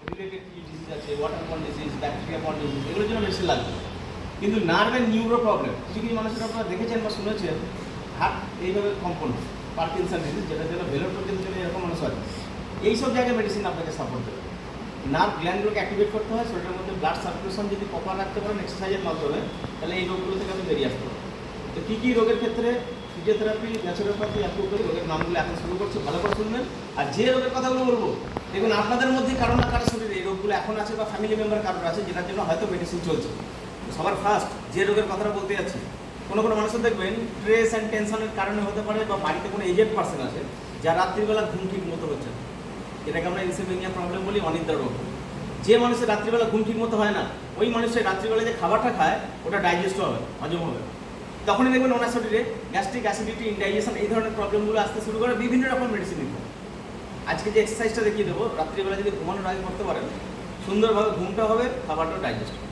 Related disease আছে, water borne disease, bacteria borne disease, এগুলোর জন্য মেডিসিন লাগবে। কিন্তু নার্ভ অ্যান্ড নিউরো প্রবলেম, কিছু কিছু মানুষের আপনারা দেখেছেন বা শুনেছেন হার্ট এইভাবে কম্পন, পার্কিনসন ডিজিজ, যেটার জন্য ভেলোর প্রোটিন জন্য এরকম মানুষ আছে, এইসব জায়গায় মেডিসিন আপনাকে সাপোর্ট দেবে। নার্ভ গ্ল্যান্ডগুলোকে অ্যাক্টিভেট করতে হয়, শরীরের মধ্যে ব্লাড সার্কুলেশন যদি প্রপার রাখতে পারেন এক্সারসাইজের মাধ্যমে, তাহলে এই রোগগুলো থেকে আপনি বেরিয়ে আসতে পারেন। তো কী কী রোগের ক্ষেত্রে ফিজিওথেরাপি, ন্যাচুরোপ্যাথি, অ্যাকুপুঙ্কচার, রোগের নামগুলো এখন শুরু করছে, ভালো করে শুনবেন। আর যে রোগের কথাগুলো বলবো, দেখুন আপনাদের মধ্যে কারো না কারো শরীরে এই রোগগুলো এখন আছে বা ফ্যামিলি মেম্বার কারোর আছে, যেটার জন্য হয়তো মেডিসিন চলছে। সবার ফার্স্ট যে রোগের কথাটা বলতে যাচ্ছি, কোনো কোনো মানুষের দেখবেন স্ট্রেস অ্যান্ড টেনশনের কারণে হতে পারে, বা বাড়িতে কোনো এজেড পার্সন আছে যার রাত্রিবেলা ঘুম ঠিক মতো হচ্ছে না, যেটাকে আমরা ইনসোমনিয়া প্রবলেম বলি, অনিদ্রা রোগ। যে মানুষের রাত্রিবেলা ঘুম ঠিক মতো হয় না, ওই মানুষের রাত্রিবেলা যে খাবারটা খায় ওটা ডাইজেস্ট হবে, হজম হবে, তখনই দেখবেন ওনার শরীরে গ্যাস্ট্রিক অ্যাসিডিটি, ইনডাইজেশন, এই ধরনের প্রবলেমগুলো আসতে শুরু করে। বিভিন্ন রকম মেডিসিন নিতে হবে। আজকে যে এক্সারসাইজটা দেখিয়ে দেবো, রাত্রিবেলা যদি ঘুমানোর আগে করতে পারেন, সুন্দরভাবে ঘুমটা হবে, খাবারটাও ডাইজেস্ট হবে।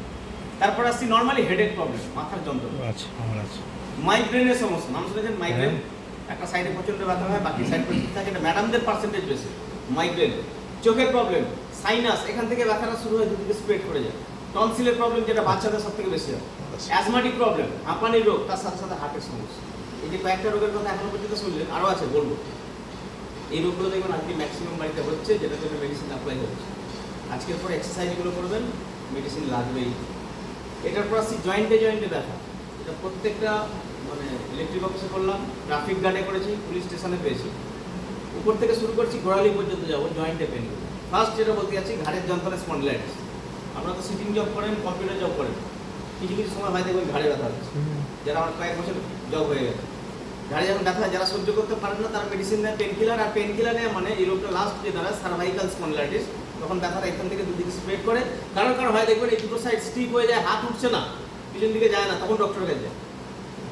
তারপর আসছি নর্মালি হেডেক প্রবলেম, মাথার যন্ত্রণা, মাইগ্রেনের সমস্যা। নাম শুনেছেন মাইগ্রেন? একটা সাইডে প্রচণ্ড ব্যথা হয়, বাকি সাইড ঠিক থাকে, এটা ম্যাডামদের পার্সেন্টেজ বেশি মাইগ্রেন। চোখের প্রবলেম, সাইনাস, এখান থেকে ব্যথাটা শুরু হয়ে দুদিকে স্প্রেড করে যায়। টনসিলের প্রবলেম, যেটা বাচ্চাদের সব থেকে বেশি হয়। অ্যাজমাটিক প্রবলেম, হাঁপানির রোগ, তার সাথে সাথে হার্টের সমস্যা। এই যে কয়েকটা রোগের কথা এখনো পর্যন্ত শুনলেন, আরও আছে বলবো। এই রোগগুলো দেখবেন আজকে ম্যাক্সিমাম বাড়িতে হচ্ছে, যেটার জন্য মেডিসিন অ্যাপ্লাই হচ্ছে। আজকের পর এক্সারসাইজগুলো করবেন, মেডিসিন লাগবেই। এটার পর আসছি জয়েন্টে জয়েন্টে ব্যথা। এটা প্রত্যেকটা মানে ইলেকট্রিক অফিসে করলাম, ট্রাফিক গার্ডে করেছি, পুলিশ স্টেশনে পেয়েছি, উপর থেকে শুরু করছি গোড়ালি পর্যন্ত যাবো জয়েন্টে পেন। ফার্স্ট যেটা বলতে যাচ্ছি, ঘাড়ের যন্ত্রণা, স্পন্ডিলাইটিস। আপনারা তো সিটিং জব করেন, কম্পিউটার জব করেন, কিছু কিছু সময় হয় দেখবেন ঘাড়ে ব্যথা হচ্ছে, যারা আমার কয়েক বছর জব হয়ে গেছে। ঘাড়ে যখন ব্যথা, যারা সহ্য করতে পারেন না তারা মেডিসিন নেয়, পেন কিলার। আর পেন কিলার নেয় মানে এই রোগটা লাস্ট যে দাঁড়ায় সার্ভাইকাল স্পন্ডিলাইটিস, তখন ব্যথাটা এখান থেকে দুদিকে স্প্রেড করে। কারণ হয় দেখবেন এই দুটো সাইড স্টিপ হয়ে যায়, হাত উঠছে না, পিছন দিকে যায় না, তখন ডক্টরের কাছে যায়।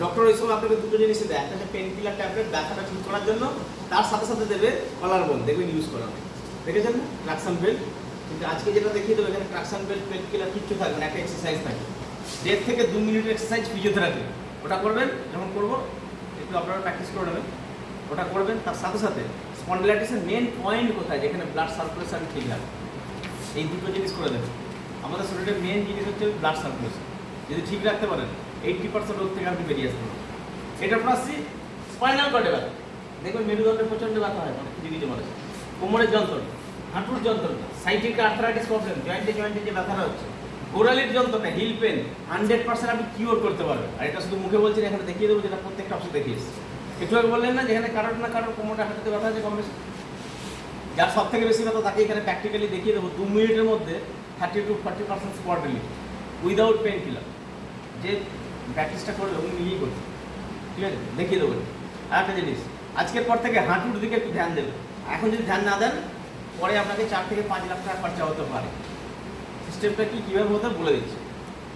ডক্টর ওই সময় আপনাকে দুটো জিনিসই দেয়, একটা হচ্ছে পেন কিলার ট্যাবলেট ব্যথাটা ঠিক করার জন্য, তার সাথে সাথে দেবে কলার বোন, দেখবেন ইউজ করা হয়, দেখেছেন না, ট্রাকশন বেল্ট। কিন্তু আজকে যেটা দেখিয়ে দেবো, এখানে ট্রাকশন বেল্ট, পেন কিলার কিচ্ছু থাকবে না, একটা এক্সারসাইজ থাকবে, 1.5 থেকে 2 মিনিটের এক্সারসাইজ ফিজিওথেরাপি। ওটা করবেন, যখন করবো একটু আপনারা প্র্যাকটিস করে নেবেন, ওটা করবেন। তার সাথে সাথে স্পন্ডিলাইটিসের মেন পয়েন্ট কোথায়, যেখানে ব্লাড সার্কুলেশন ঠিক থাকে, এই দুটো জিনিস করে দেবেন। আমাদের শরীরের মেন জিনিস হচ্ছে ব্লাড সার্কুলেশন, যদি ঠিক রাখতে পারেন 80% রোগ থেকে আপনি বেরিয়ে আসতে পারেন। এটার পর আসছি স্পাইনাল কর্ডে ব্যথা। দেখবেন মেরুদণ্ডে প্রচণ্ড ব্যথা হয় কিছু কিছু মানুষ, কোমরের যন্ত্রণা, হাঁটুর যন্ত্রণা, সাইটিক আর্থ্রাইটিস প্রবলেম, জয়েন্টে জয়েন্টে যে ব্যথাটা হচ্ছে, গোড়ালির যন্ত্রণা, হিল পেন, 100% আপনি কিওর করতে পারবেন। আর এটা শুধু মুখে বলছেন, এখানে দেখিয়ে দেবো, যেটা প্রত্যেকটা অপশন দেখিয়েছি। একটু আগে বললেন না, যেখানে কারোর না কারোর কোমরটা হাঁটুতে ব্যথা আছে কম বেশি, যার সব থেকে বেশি ব্যথা তাকে এখানে প্র্যাকটিক্যালি দেখিয়ে দেবো 2 মিনিটের মধ্যে 30 to 40% spot relief without pain killer. যে প্র্যাকটিসটা করলে উনি নিজেই করছে, ঠিক আছে, দেখিয়ে দেবো। আর একটা জিনিস, আজকের পর থেকে হাঁটুর দিকে একটু ধ্যান দেবেন। এখন যদি ধ্যান না দেন, পরে আপনাকে 4 থেকে 5 লাখ টাকা খরচা হতে পারে। সিস্টেমটা কি কীভাবে হতে বলে দিচ্ছি।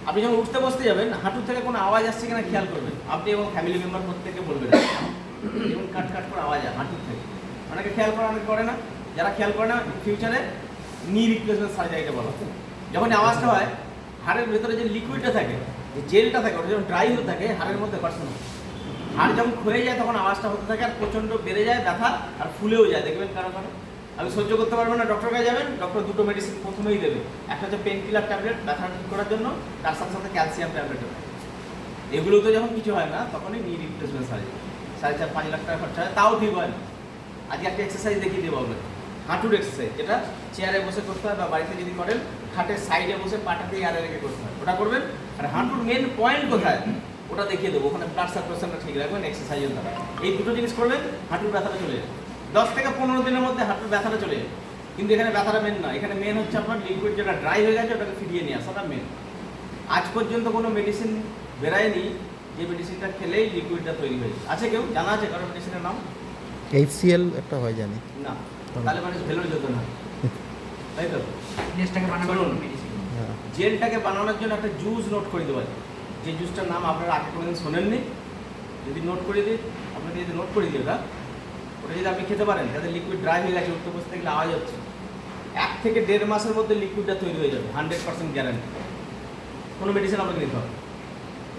আপনি যখন উঠতে বসতে যাবেন, হাঁটুর থেকে কোনো আওয়াজ আসছে কিনা খেয়াল করবেন, আপনি এবং ফ্যামিলি মেম্বার প্রত্যেকে বলবেন, এবং কাট কাট করে আওয়াজ হয় হাঁটুর থেকে। অনেকে খেয়াল করে, অনেকে করে না। যারা খেয়াল করে না, ফিউচারে নি রিপ্লেসমেন্ট সার্জারিটা বলা। যখন আওয়াজটা হয়, হাড়ের ভেতরে যে লিকুইডটা থাকে, যে জেলটা থাকে, ওটা যখন ড্রাই হতে থাকে হাড়ের মধ্যে ঘর্ষণ হয়, হাড় যখন ক্ষয়ে যায় তখন আওয়াজটা হতে থাকে, আর প্রচণ্ড বেড়ে যায় ব্যথা, আর ফুলেও যায়, দেখবেন কারো কারো। আমি সহ্য করতে পারবেন না, ডক্টর কাছে যাবেন, ডক্টর দুটো মেডিসিন প্রথমেই দেবে। একটা হচ্ছে পেন কিলার ট্যাবলেট ব্যথা ঠিক করার জন্য, তার সাথে সাথে ক্যালসিয়াম ট্যাবলেট দেবে। এগুলোতে যখন কিছু হয় না, তখনই নি রিপ্লেসমেন্ট সার্জারি, 4.5-5 লাখ টাকা খরচা হয়, তাও ঠিক হয় না। আজকে একটা এক্সারসাইজ দেখিয়ে দেবো আপনাকে, হাঁটুর এক্সারসাইজ, যেটা চেয়ারে বসে করতে হয়, বা বাড়িতে যদি করেন খাটের সাইডে বসে পাটা দিয়ে আড়ে রেখে করতে হয়, ওটা করবেন। আর হাঁটুর মেন পয়েন্ট কোথায় ওটা দেখিয়ে দেবো, ওখানে ব্লাড সার্কুলেশনটা ঠিক রাখবেন এক্সারসাইজের দ্বারা। এই দুটো জিনিস করবেন, হাঁটুর ব্যথাটা চলে যাবে। 10 থেকে 15 দিনের মধ্যে হাঁটুর ব্যথাটা চলে যাবে। কিন্তু এখানে ব্যথাটা মেন না, এখানে মেন হচ্ছে আপনার লিকুইড যেটা ড্রাই হয়ে গেছে ওটাকে ফিরিয়ে নিয়ে আসাটা মেন। আজ পর্যন্ত কোনো মেডিসিন বেরায়নি যে মেডিসিনটা খেলেই লিকুইডটা তৈরি হয়েছে। আছে কেউ জানা আছে কারো মেডিসিনের নাম? HCl একটা হয় জানি না, তাহলে মানুষ ভেলোর যেত না, তাই তো। জেলটাকে বানানোর জন্য একটা জুস নোট করে দেওয়া যায়, যে জুসটার নাম আপনারা আগে কোনোদিন শোনেননি। যদি নোট করে দিই, আপনাকে যদি নোট করে দিই, ওটা যদি আপনি খেতে পারেন, যাতে লিকুইড ড্রাই হয়ে গেছে, উঠতে বসতে গেলে আওয়াজ হচ্ছে, 1 থেকে 1.5 মাসের মধ্যে লিকুইডটা তৈরি হয়ে যাবে, 100% গ্যারান্টি। কোনো মেডিসিন আপনাকে নিতে হবে।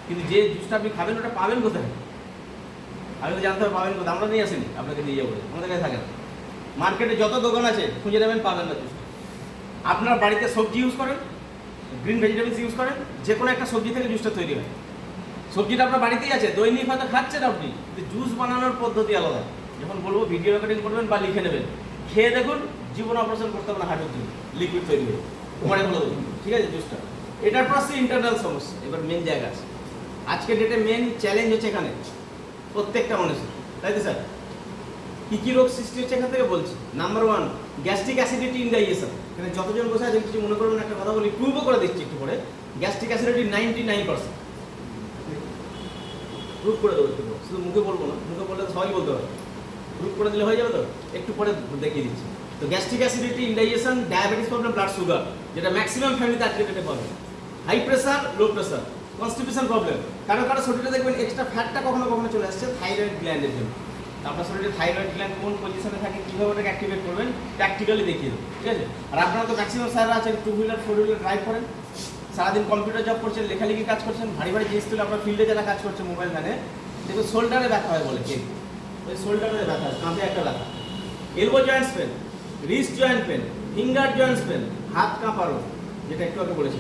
কিন্তু যে জুসটা আপনি খাবেন ওটা পাবেন কোথায়, আগে তো জানতে হবে পাবেন কোথায়। আমরা নিয়ে আসিনি, আপনাকে দিয়ে যাবো, আমাদের কাছে থাকে না। মার্কেটে যত দোকান আছে খুঁজে নেবেন, পাবেন না জুসটা। আপনার বাড়িতে সবজি ইউজ করেন, গ্রিন ভেজিটেবলস ইউজ করেন, যে কোনো একটা সবজি থেকে জুসটা তৈরি হয়। সবজিটা আপনার বাড়িতেই আছে, দৈনিক হয়তো খাচ্ছেন আপনি, কিন্তু জুস বানানোর পদ্ধতি আলাদা। যখন বলবো ভিডিও রেকর্ডিং করবেন বা লিখে নেবেন, খেয়ে দেখুন জীবন অপারেশন করতে হবে না, হার্টের জন্য লিকুইড তৈরি হবে পরে বলে দেবো, ঠিক আছে? জুসটা এটার পর আসছে ইন্টারনাল সমস্যা। এবার মেন জায়গা আছে, আজকের ডেটে মেন চ্যালেঞ্জ হচ্ছে এখানে প্রত্যেকটা মানুষের, তাই তো স্যার? কী কী রোগ সৃষ্টি হচ্ছে এখান থেকে বলছি। Number 1, gastric acidity indigestion. এখানে যতজন বসে আছে কিছু মনে করবেন, একটা কথা বলি, প্রুভও করে দিচ্ছি একটু পরে। Gastric acidity 99%। প্রুভ করে দেবো একটু পরে, শুধু মুখে বলবো না, মুখে বললে তো সবাই বলতে পারে, প্রুভ করে দিলে হয়ে যাবে তো, একটু পরে দেখিয়ে দিচ্ছি। তো gastric acidity, indigestion, diabetes problem, blood sugar, যেটা ম্যাক্সিমাম ফ্যামিলিতে আজকে ডেটে পাবে, high pressure, low pressure, constipation problem. কারো কারো শরীরে দেখবেন এক্সট্রা ফ্যাটটা কখনো কখনো চলে আসছে থাইরয়েড গ্ল্যান্ডের জন্য। আপনার শরীরে থাইরয়েড গ্ল্যান্ড কোন পজিশনে থাকে, কীভাবে ওটাকে অ্যাক্টিভেট করবেন প্র্যাকটিক্যালি দেখিয়ে দেবো, ঠিক আছে? আর আপনারা তো ম্যাক্সিমাম স্যাররা আছেন 2 হুইলার 4 হুইলার ড্রাইভ করেন, সারাদিন কম্পিউটার জব করছেন, লেখালেখি কাজ করছেন, ভারী ভারী জিনিস তুলে আপনার ফিল্ডে যারা কাজ করছে মোবাইল ভ্যানে, দেখুন শোল্ডারে ব্যথা হয় বলে, কে ওই শোল্ডারে ব্যথা হয়, কাঁধে একটা ব্যথা, elbow joints pain, wrist joint pain, finger joints pain, হাত কাঁপা রোগ, যেটা একটু আগে বলেছি।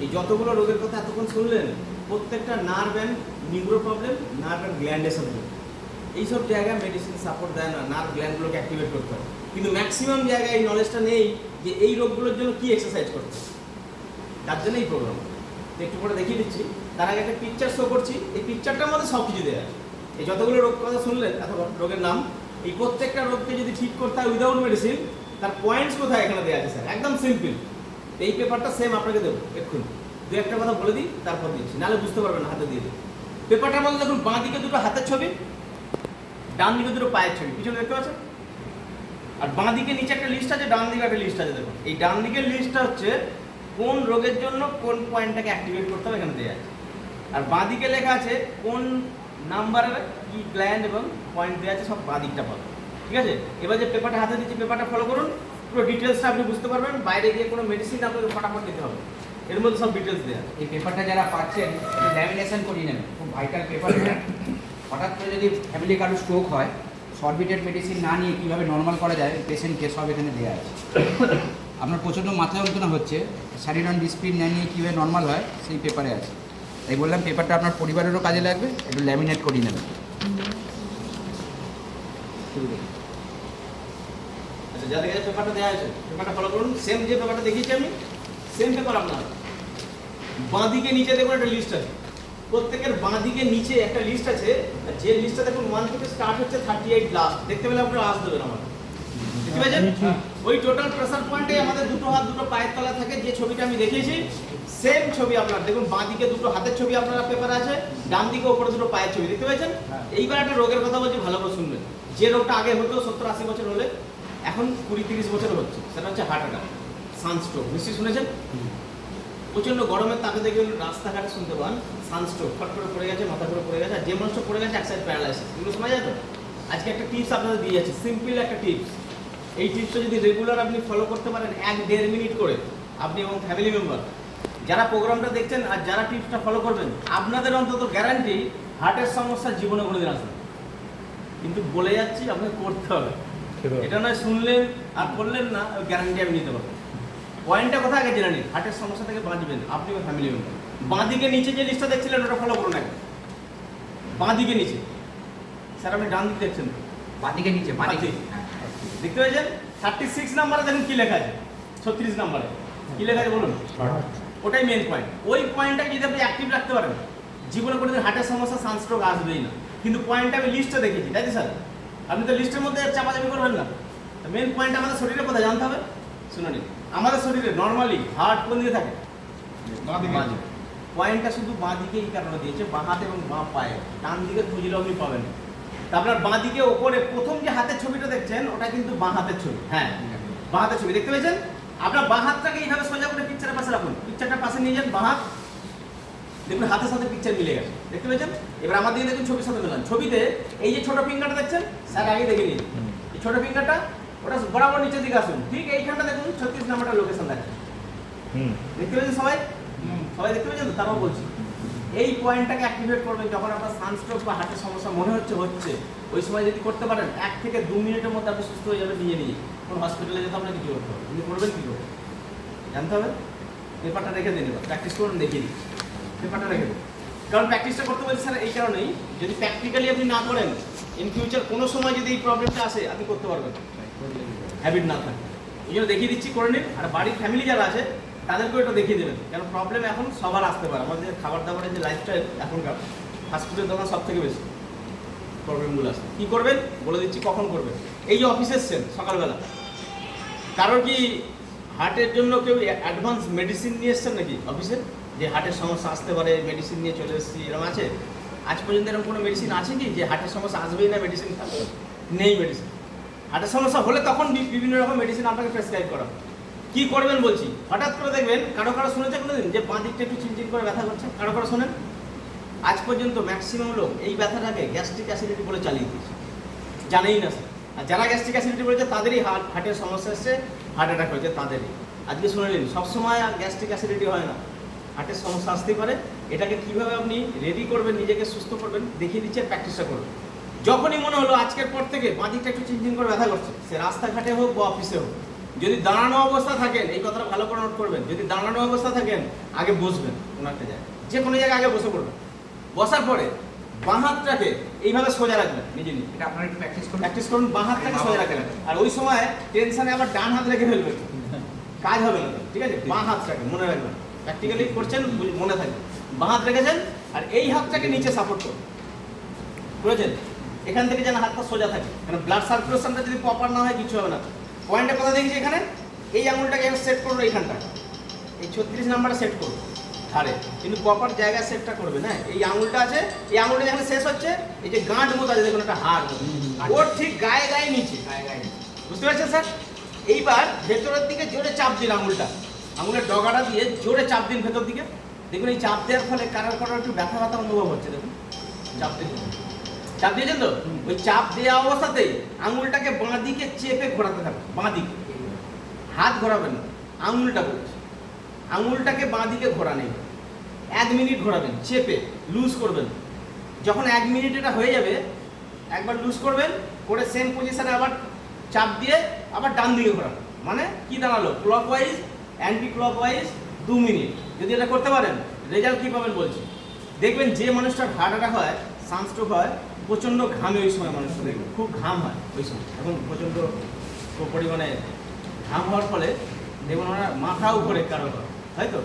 এই যতগুলো রোগের কথা এতক্ষণ শুনলেন, প্রত্যেকটা nerve and neuro problem, nerve and গ্ল্যান্ডের সাথে এইসব জায়গায় মেডিসিন সাপোর্ট দেয় না, নার্ভ গ্ল্যান্ডগুলোকে অ্যাক্টিভেট করতে হয়। কিন্তু ম্যাক্সিমাম জায়গায় এই নলেজটা নেই যে এই রোগগুলোর জন্য কী এক্সারসাইজ করতে হয়, তার জন্য এই প্রোগ্রাম একটু করে দেখিয়ে দিচ্ছি। তার আগে একটা পিকচার শো করছি, এই পিকচারটার মধ্যে সব কিছু দেওয়া আছে। এই যতগুলো রোগ কথা শুনলেন, এত রোগের নাম, এই প্রত্যেকটা রোগকে যদি ঠিক করতে হয় উইদাউট মেডিসিন, তার পয়েন্টস কোথায় এখানে দেওয়া আছে স্যার, একদম সিম্পল। এই পেপারটা সেম আপনাকে দেবো এক্ষুনি, দু একটা কথা বলে দিই তারপর দিচ্ছি, নাহলে বুঝতে পারবেন না, হাতে দিয়ে দিই। পেপারটার মধ্যে দেখুন, বাঁ দিকে দুটো হাতের ছবি, ডান দিকে দুটো পায়ের ছবি, পিছনে দেখতে পাচ্ছেন? আর বাঁ দিকে নিচে একটা লিস্ট আছে, ডান দিকে একটা লিস্ট আছে। দেখুন এই ডান দিকের লিস্টটা হচ্ছে কোন রোগের জন্য কোন পয়েন্টটাকে অ্যাক্টিভেট করতে হবে, এখানে দেওয়া আছে। আর বাঁ দিকে লেখা আছে কোন নাম্বারের কি গ্ল্যান্ড এবং পয়েন্ট দেওয়া আছে, সব বাঁ দিকটা পাবে, ঠিক আছে? এবার যে পেপারটা হাতে দিচ্ছি, পেপারটা ফলো করুন, পুরো ডিটেলসটা আপনি বুঝতে পারবেন। বাইরে গিয়ে কোনো মেডিসিন আপনাকে ফটাফট দিতে হবে, এর মধ্যে সব ডিটেলস দেওয়া আছে। এই পেপারটা যারা পাচ্ছেন ল্যামিনেশন করিয়ে নেবেন, খুব ভাইটাল পেপার। হঠাৎ করে যদি ফ্যামিলি কারো স্ট্রোক হয়, সরবিটেড মেডিসিন না নিয়ে কীভাবে নর্মাল করা যায় পেশেন্টকে, সব এখানে দেওয়া আছে। আপনার প্রচণ্ড মাথা যন্ত্রণা হচ্ছে, স্যারিডন ডিসপ্লিন না নিয়ে কীভাবে নর্মাল হয় সেই পেপারে আছে। তাই বললাম পেপারটা আপনার পরিবারেরও কাজে লাগবে, একটু ল্যামিনেট করিয়ে নেবেন। আচ্ছা, যাদের কাছে পেপারটা দেওয়া আছে পেপারটা ফলো করুন, সেম যে পেপারটা দেখিয়েছি আমি, সেম পেপার আপনার বাঁ দিকে নিচে দেখুন একটা লিস্ট আছে, প্রত্যেকের বাঁ দিকে নিচে একটা লিস্ট আছে। আর যে লিস্টটা দেখুন 1 থেকে স্টার্ট হচ্ছে 38 লাস্ট, দেখতে পেলে আপনারা আস দেবেন আমার, দেখতে পেয়েছেন? ওই টোটাল প্রেসার পয়েন্টে আমাদের দুটো হাত দুটো পায়ের তলা থাকে, যে ছবিটা আমি দেখিয়েছি সেম ছবি আপনার দেখুন, বাঁ দিকে দুটো হাতের ছবি আপনার পেপার আছে, ডান দিকে ওপরে দুটো পায়ের ছবি, দেখতে পেয়েছেন? এইবার একটা রোগের কথা বলছি, ভালো করে শুনবেন। যে রোগটা আগে হতো 70-80 বছর হলে, এখন 20-30 বছর হচ্ছে, সেটা হচ্ছে হার্ট অ্যাটাক, সানস্ট্রোক। নিশ্চয়ই শুনেছেন? প্রচণ্ড গরমের তাপে দেখবেন রাস্তাঘাটে শুনতে পান সানস্ট্রোক, ফট করে পড়ে গেছে, মাথা করে পড়ে গেছে, আর যে মানুষটা পড়ে গেছে এক সাইড প্যারালাইসিস, এগুলো শোনা যায় তো? আজকে একটা টিপস আপনাদের দিয়ে যাচ্ছি, সিম্পল একটা টিপস। এই টিপসটা যদি রেগুলার আপনি ফলো করতে পারেন 1-1.5 মিনিট করে, আপনি এবং ফ্যামিলি মেম্বার যারা প্রোগ্রামটা দেখছেন আর যারা টিপসটা ফলো করবেন, আপনাদের অন্তত গ্যারান্টি হার্টের সমস্যা জীবনে কোনোদিন আসবে। কিন্তু বলে যাচ্ছি আপনাকে করতে হবে, এটা নয় শুনলেন আর করলেন না, গ্যারান্টি আমি নিতে পারবো। পয়েন্টটা কোথায় আগে জেনে নিন, হার্টের সমস্যা থেকে বাঁচবেন আপনি ও ফ্যামিলি মেম্বার। বাঁ দিকে নিচে যে লিস্টটা দেখছিলেন ওটা ফলো করুন আগে, বাঁ দিকে নিচে। স্যার আপনি ডান দিকে দেখছেন, বাঁ দিকে নিচে, বাঁ দিকে দেখতে পেয়েছেন? 36 নাম্বারে দেখুন কি লেখা আছে, 36 নাম্বারে কি লেখা আছে বলুন? ওটাই মেন পয়েন্ট। ওই পয়েন্টটাকে যদি আপনি অ্যাক্টিভ রাখতে পারেন, জীবনে কোনোদিন হার্টের সমস্যা সানস্ট্রোক আসবেই না। কিন্তু পয়েন্টটা আমি লিস্টে দেখেছি, তাই তো স্যার? আপনি তো লিস্টের মধ্যে চাপাচাপি করবেন না। মেন পয়েন্ট আমাদের শরীরে কোথায় জানতে হবে, শুনে নিন। আমাদের শরীরে নর্মালি হার্ট কোন দিকে থাকে? বাঁ দিকে। পয়েন্টটা শুধু বাঁ দিকে এই কারণে দিয়েছে, বাঁ হাত এবং বাঁ পায়ে, ডান দিকে খুঁজলেও আপনি পাবেন না। তা আপনার বাঁ দিকে ওপরে প্রথম যে হাতের ছবিটা দেখছেন ওটা কিন্তু বাঁ হাতের ছবি, হ্যাঁ বাঁ হাতের ছবি, দেখতে পেয়েছেন? আপনার বাঁ হাতটাকে এইভাবে সোজা করে পিকচারের পাশে রাখুন, পিকচারটা পাশে নিয়ে যান, বাঁ হাত দেখুন হাতের সাথে পিকচার মিলে গেছে, দেখতে পেয়েছেন? এবার আমার দিকে দেখুন, ছবির সাথে মেলান। ছবিতে এই যে ছোট ফিঙ্গারটা দেখছেন, স্যার আগে দেখে নিন, এই ছোট ফিঙ্গারটা ওটা বরাবর নিচের দিকে আসুন, ঠিক এইখানটা দেখুন 36 নাম্বারটা লোকেশন দেখাচ্ছে, দেখতে পেয়েছেন সবাই? সবাই দেখতে পেয়েছেন তো? তারপর বলছি এই পয়েন্টটাকে অ্যাক্টিভেট করবেন যখন আপনার সানস্ট্রোক বা হার্টের সমস্যা মনে হচ্ছে, ওই সময় যদি করতে পারেন 1 থেকে 2 মিনিটের মধ্যে আপনি সুস্থ হয়ে যাবেন নিজে নিজে। কোনো হসপিটালে যেতে আপনার কিছু করতে হবে, আপনি করবেন কী করে? জানতে হবে। পেপারটা রেখে দিন, এবার প্র্যাকটিস করুন, দেখিয়ে দিন। পেপারটা রেখে দিন, কারণ প্র্যাকটিসটা করতে বলছি স্যার এই কারণেই, যদি প্র্যাকটিক্যালি আপনি না করেন ইন ফিউচার কোনো সময় যদি এই প্রবলেমটা আসে আপনি করতে পারবেন, হ্যাবিট না থাকে। এই জন্য দেখিয়ে দিচ্ছি, করে নিন। আর বাড়ির ফ্যামিলি যারা আছে তাদেরকেও এটা দেখিয়ে দেবেন, কারণ প্রবলেম এখন সবার আসতে পারে। আমাদের খাবার দাবারের যে লাইফস্টাইল এখনকার, ফাস্টফুডের দোকান সব থেকে বেশি প্রবলেমগুলো আসে। কী করবেন বলে দিচ্ছি, কখন করবেন। এই যে অফিসে এসছেন সকালবেলা, কারোর কি হার্টের জন্য কেউ অ্যাডভান্স মেডিসিন নিয়ে এসছেন নাকি অফিসে, যে হার্টের সমস্যা আসতে পারে মেডিসিন নিয়ে চলে এসেছি, এরকম আছে? আজ পর্যন্ত এরকম কোনো মেডিসিন আছে কি যে হার্টের সমস্যা আসবেই না মেডিসিন খাবে? নেই মেডিসিন। হার্টের সমস্যা হলে তখন বিভিন্ন রকম মেডিসিন আপনাকে প্রেসক্রাইব করা। কী করবেন বলছি, হঠাৎ করে দেখবেন কারো কারো শুনেছে কোনোদিন যে বাঁ দিকটা একটু চিনচিন করে ব্যথা করছে, কারো কারো শোনেন? আজ পর্যন্ত ম্যাক্সিমাম লোক এই ব্যথাটাকে গ্যাস্ট্রিক অ্যাসিডিটি বলে চালিয়ে দিয়েছে, জানেই না স্যার। আর যারা গ্যাস্ট্রিক অ্যাসিডিটি বলেছে তাদেরই হার্টের সমস্যা এসছে, হার্ট অ্যাটাক হয়েছে তাদেরই। আজকে শুনে নিন, সবসময় আর গ্যাস্ট্রিক অ্যাসিডিটি হয় না, হার্টের সমস্যা আসতেই পারে। এটাকে কীভাবে আপনি রেডি করবেন, নিজেকে সুস্থ করবেন দেখিয়ে দিচ্ছে, প্র্যাকটিসটা করবেন। যখনই মনে হলো আজকের পর থেকে বাঁদিকটা একটু চিনচিন করে ব্যথা করছে, সে রাস্তাঘাটে হোক বা অফিসে হোক, যদি দাঁড়ানো অবস্থা থাকেন, এই কথাটা ভালো করে নোট করবেন, যদি দাঁড়ানো অবস্থা থাকেন আগে বসবেন কোনো একটা জায়গায়, যে কোনো জায়গায় আগে বসে পড়বেন। বসার পরে বাঁ হাতটাকে এইভাবে সোজা রাখবেন, নিজে নিজে। এটা আপনারা একটু প্র্যাকটিস করুন, বাঁ হাতটাকে সোজা রাখবেন। আর ওই সময় টেনশনে আবার ডান হাত রেখে ফেলবেন, কাজ হবে না, ঠিক আছে? বাঁ হাতটাকে মনে রাখবেন, প্র্যাকটিক্যালি করছেন মনে থাকবে। বাঁ হাত রেখেছেন আর এই হাতটাকে নিচে সাপোর্ট করুন, বুঝেছেন? এখান থেকে যেন হাতটা সোজা থাকে, কারণ ব্লাড সার্কুলেশনটা যদি প্রপার না হয় কিছু হবে না। পয়েন্টটা কথা দেখছি এখানে, এই আঙুলটাকে সেট করুন এইখানটা, এই 36 নাম্বারটা সেট করুন ধারে, কিন্তু প্রপার জায়গায় সেটটা করবে না। এই আঙুলটা আছে, এই আঙুলটা যেখানে শেষ হচ্ছে, এই যে গাঁট মতো আছে দেখুন একটা হাড়, ওর ঠিক গায়ে গায়ে নিচে, বুঝতে পারছেন স্যার? এইবার ভেতরের দিকে জোরে চাপ দিন, আঙুলের ডগাটা দিয়ে জোরে চাপ দিন ভেতর দিকে। দেখুন এই চাপ দেওয়ার ফলে কারোর কারোর একটু ব্যথা ব্যথা অনুভব হচ্ছে, দেখুন চাপ দিয়েছেন তো? ওই চাপ দেওয়া অবস্থাতেই আঙুলটাকে বাঁ দিকে চেপে ঘোরাতে থাকবে, বাঁ দিকে, হাত ঘোরাবেন না, আঙুলটা বলছে, আঙুলটাকে বাঁ দিকে ঘোরা নেই। 1 মিনিট ঘোরাবেন চেপে, লুজ করবেন। যখন 1 মিনিট এটা হয়ে যাবে, একবার লুজ করবেন, করে সেম পজিশনে আবার চাপ দিয়ে আবার ডান দিকে ঘোরাবেন। মানে কি দাঁড়ালো, ক্লকওয়াইজ অ্যান্টি ক্লকওয়াইজ 2 মিনিট। যদি এটা করতে পারেন রেজাল্ট কী পাবেন বলছি। দেখবেন যে মানুষটার হার্ট অ্যাটাক হয়, সানস্ট্রোক হয়, প্রচণ্ড ঘামে ওই সময় মানুষটা, দেখবেন খুব ঘাম হয় ওই সময়। এখন প্রচণ্ড পরিমাণে ঘাম হওয়ার ফলে দেখুন ওনার মাথাও ঘোরে, কারো হয়তো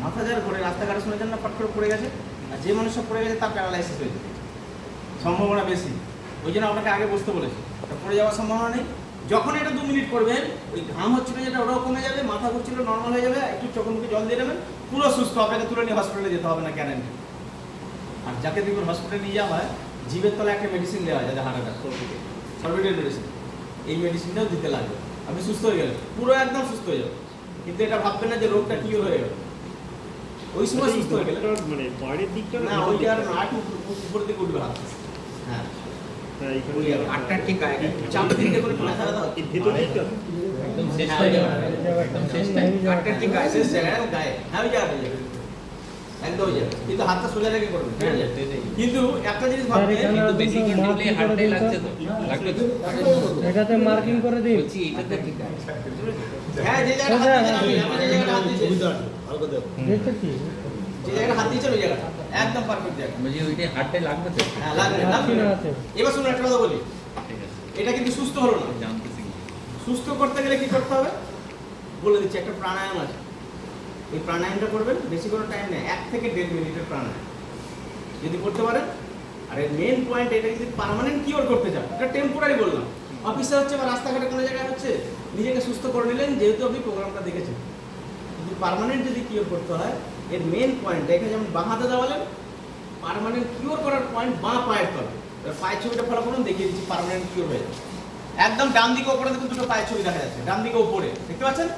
মাথা যার ঘোরে, রাস্তাঘাটে শুনেছেন না, ফট করে পড়ে গেছে, আর যে মানুষ সব পড়ে গেছে তার প্যারালাইসিস হয়েছে, সম্ভাবনা বেশি। ওই জন্য আপনাকে আগে বসতে বলেছি, পড়ে যাওয়ার সম্ভাবনা নেই। যখন এটা 2 মিনিট করবেন, ওই ঘাম হচ্ছিল যেটা ওটাও কমে যাবে, মাথা ঘুরছিল নর্মাল হয়ে যাবে, একটু চোখে মুখে জল দিয়ে দেবেন, পুরো সুস্থ। আপনাকে তুলে নিয়ে হসপিটালে যেতে হবে না, গ্যারান্টি। আর যাকে দেখুন হসপিটালে নিয়ে যাওয়া হয়, জিভের তলায় একটা মেডিসিন দেওয়া হয় যাতে হার্ট অ্যাটাক, সরবিটের মেডিসিন, এই মেডিসিনটাও দিতে লাগবে। আপনি সুস্থ হয়ে গেলেন, পুরো একদম সুস্থ হয়ে যাবে। কিন্তু এটা ভাববেন না যে রোগটা কিওর হয়ে গেল, ওই সময় সুস্থ হয়ে গেলে মানে বাইরের দিকটা না, ওইটা আর আট উপর দিকে উঠবে হাত। হ্যাঁ, আটটার ঠিক গায়ে চাপ দিতে করে ব্যথা ব্যথা হচ্ছে। ভেতরেই তো একদম শেষ টাইম। আটটার ঠিক গায়ে শেষ জায়গায় গায়ে, হ্যাঁ ওই জায়গাটা যাবে, একদম ওই জায়গা। কিন্তু হাতটা সোজা রেখে করবেন, ঠিক আছে? কিন্তু একটা জিনিস ভাববেন, কিন্তু বেশি কন্টিনিউলি হার্টটাই লাগছে তো, লাগবে তো? এটাতে মার্কিং করে দিন। বলছি এটাতে ঠিক গায়ে হ্যাঁ যে জায়গাটা হাত দিয়েছেন, আমি যে জায়গাটা হাত দিয়েছি, দেখেছি যে জায়গাটা হাত দিয়েছেন ওই জায়গাটা একদম পারফেক্ট জায়গা। বলছি ওইটাই হার্টটাই লাগবে তো? হ্যাঁ লাগবে, আছে না আছে। এবার শুনুন একটা কথা বলি, ঠিক আছে, এটা কিন্তু সুস্থ হলো না। জানতেছি। সুস্থ করতে গেলে কি করতে হবে বলে দিচ্ছি, একটা প্রাণায়াম আছে, এই প্রাণায়ামটা করবেন, বেশি কোনো টাইম নেই, 1 থেকে 1.5 মিনিটের প্রাণায়াম যদি করতে পারেন। আর এর মেন পয়েন্ট, এটা যদি পার্মানেন্ট কিওর করতে চান, এটা টেম্পোরারি বললাম, অফিসে হচ্ছে বা রাস্তাঘাটে কোনো জায়গায় হচ্ছে, নিজেকে সুস্থ করে নিলেন যেহেতু আপনি প্রোগ্রামটা দেখেছেন। কিন্তু পার্মানেন্ট যদি কিওর করতে হয়, এর মেন পয়েন্ট, এখানে যেমন বাঁ হাতে দেওয়ালেন, পার্মানেন্ট কিওর করার পয়েন্ট বাঁ পায়ের তলে। পায়ের ছবিটা ফলো করুন, দেখিয়ে দিচ্ছি পার্মানেন্ট কিওর হয়ে যাবে। একদম ডান দিকে ওপরে দেখুন, দুটো পায়ের ছবি দেখা যাচ্ছে, ডান দিকে ওপরে দেখতে পাচ্ছেন?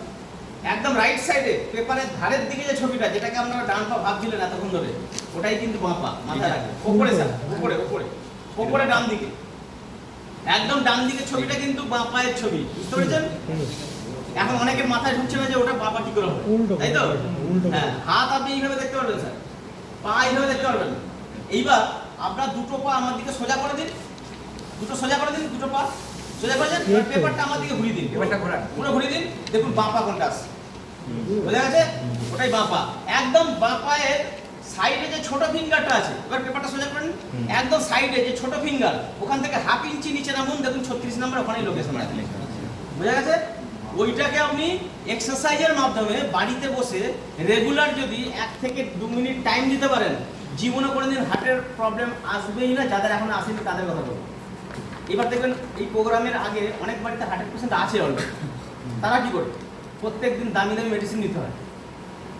একদম রাইট সাইডে পেপারের ধারের দিকে যে ছবিটা, যেটাকে আপনারা ডান পা ভাবছিলেন এতক্ষণ ধরে, ওটাই কিন্তু বাঁ পা, মাথায় রাখবেন। ওপরে স্যার, ওপরে ওপরে ওপরে ডান দিকে, একদম ডান দিকে ছবিটা কিন্তু বাঁ পায়ের ছবি, বুঝতে পেরেছেন? এখন অনেকের মাথায় ঢুকছে না যে ওটা বাঁ পা কি করে হবে, উল্টো তাই তো? উল্টো হ্যাঁ, হাত আপনি এইভাবে দেখতে পারবেন স্যার, পা এইভাবে দেখতে পারবেন। এইবার আপনার দুটো পা আমার দিকে সোজা করে দিন, দুটো সোজা করে দিন, দুটো পা সোজা করে দিন, পেপারটা আমার দিকে ঘুরিয়ে দিন, পেপারটা ঘোরান। পুরো ঘুরিয়ে দিন, দেখুন বাঁ পা কোনটা আসছে, বোঝা গেছে? ওটাই বাঁ পা। একদম বাঁ পায়ের সাইডে যে ছোট ফিঙ্গারটা আছে, এবার পেপারটা সোজা করেন, একদম সাইডে যে ছোট ফিঙ্গার, ওখান থেকে হাফ ইঞ্চি নিচে নামুন, দেখুন 36 নম্বর ওখানেই লোকেশন আছে। বোঝা গেছে? ওইটাকে আপনি এক্সারসাইজের মাধ্যমে বাড়িতে বসে রেগুলার যদি 1 থেকে 2 মিনিট টাইম দিতে পারেন, জীবনে কোনোদিন হার্টের প্রবলেম আসবেই না। যাদের এখন আসেনি তাদের কথা বলবো। এবার দেখবেন এই প্রোগ্রামের আগে অনেক বাড়িতে হার্টের পেশেন্ট আছে অলরেডি। তারা কি করবে? প্রত্যেক দিন দামি দামি মেডিসিন নিতে হয়।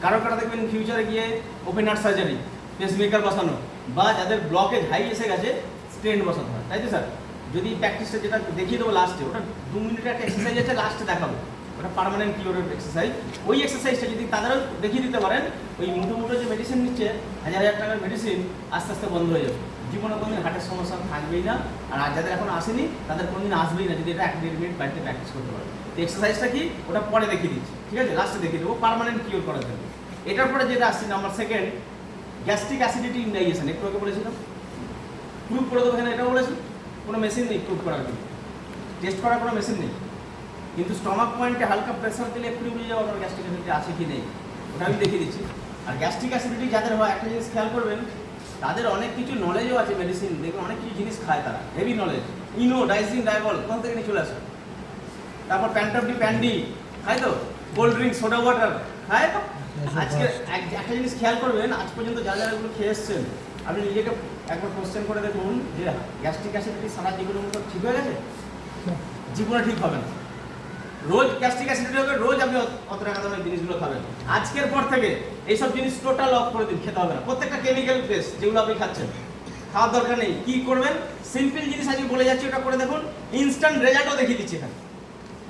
কারো দেখবেন ফিউচারে গিয়ে ওপেন হার্ট সার্জারি, পেসমেকার বসানো, বা যাদের ব্লকেজ হাই এসে গেছে স্টেন্ট বসাতে হয়, তাই তো স্যার? যদি প্র্যাকটিসটা যেটা দেখিয়ে দেবো লাস্টে, ওটা 2 মিনিটের একটা এক্সারসাইজ আছে, লাস্টে দেখাবো, ওটা পার্মানেন্ট কিওরের এক্সারসাইজ। ওই এক্সারসাইজটা যদি তাদেরও দেখিয়ে দিতে পারেন, ওই মুঠো যে মেডিসিন নিচ্ছে 1000 টাকার মেডিসিন আস্তে আস্তে বন্ধ হয়ে যাবে। জীবনে কোনোদিন হার্টের সমস্যা থাকবেই না। আর যাদের এখন আসেনি তাদের কোনোদিন আসবেই না, যদি এটা 1-1.5 মিনিট বাড়িতে প্র্যাকটিস করতে পারে। তো এক্সারসাইজটা কি ওটা পরে দেখিয়ে দিচ্ছি, ঠিক আছে? লাস্টে দেখিয়ে দেবো পার্মানেন্ট কিওর করার জন্য। এটার পরে যেটা আসছে নাম্বার 2, গ্যাস্ট্রিক অ্যাসিডিটি ইনডাইজেশন। একটু আগে বলেছিলাম, প্রুফ করে দেবো। এখানে এটাও বলেছি, কোনো মেশিন নেই প্রুফ করার জন্য, টেস্ট করার কোনো মেশিন নেই। কিন্তু স্টমাক পয়েন্টে হালকা প্রেসার দিলে একটু বুঝে যাবো আপনার গ্যাস্ট্রিক অ্যাসিডিটি আছে কি নেই, ওটা আমি দেখিয়ে দিচ্ছি। আর গ্যাস্ট্রিক অ্যাসিডিটি যাদের হয়, একটা জিনিস খেয়াল করবেন, তাদের অনেক কিছু নলেজও আছে মেডিসিন, দেখবেন অনেক কিছু জিনিস খায় তারা, হেভি নলেজ। ইনো, ডাইজিন, ডাইবল কোথা থেকে নিয়ে চলে আসে। তারপর প্যান্টাপডি, প্যান্ডি খায় তো, কোল্ড ড্রিঙ্ক, সোডা ওয়াটার খায় তো। আজকে একটা জিনিস খেয়াল করবেন, আজ পর্যন্ত যারা এগুলো খেয়ে এসছেন, আপনি নিজেকে একবার কোশ্চেন করে দেখুন যে গ্যাস্ট্রিক অ্যাসিডিটি সারা জীবনের মতো ঠিক হয়ে গেছে? জীবনে ঠিক হবে না। রোজ গ্যাস্ট্রিক অ্যাসিডিটি হবে, রোজ আপনি অত টাকা দামের জিনিসগুলো খাবেন। আজকের পর থেকে এইসব জিনিস টোটাল অফ করে দিন, খেতে হবে না। প্রত্যেকটা কেমিক্যাল পেস্ট যেগুলো আপনি খাচ্ছেন খাওয়ার দরকার নেই। কি করবেন? সিম্পল জিনিস আজকে বলে যাচ্ছি, ওটা করে দেখুন, ইনস্ট্যান্ট রেজাল্টও দেখিয়ে দিচ্ছি এখানে।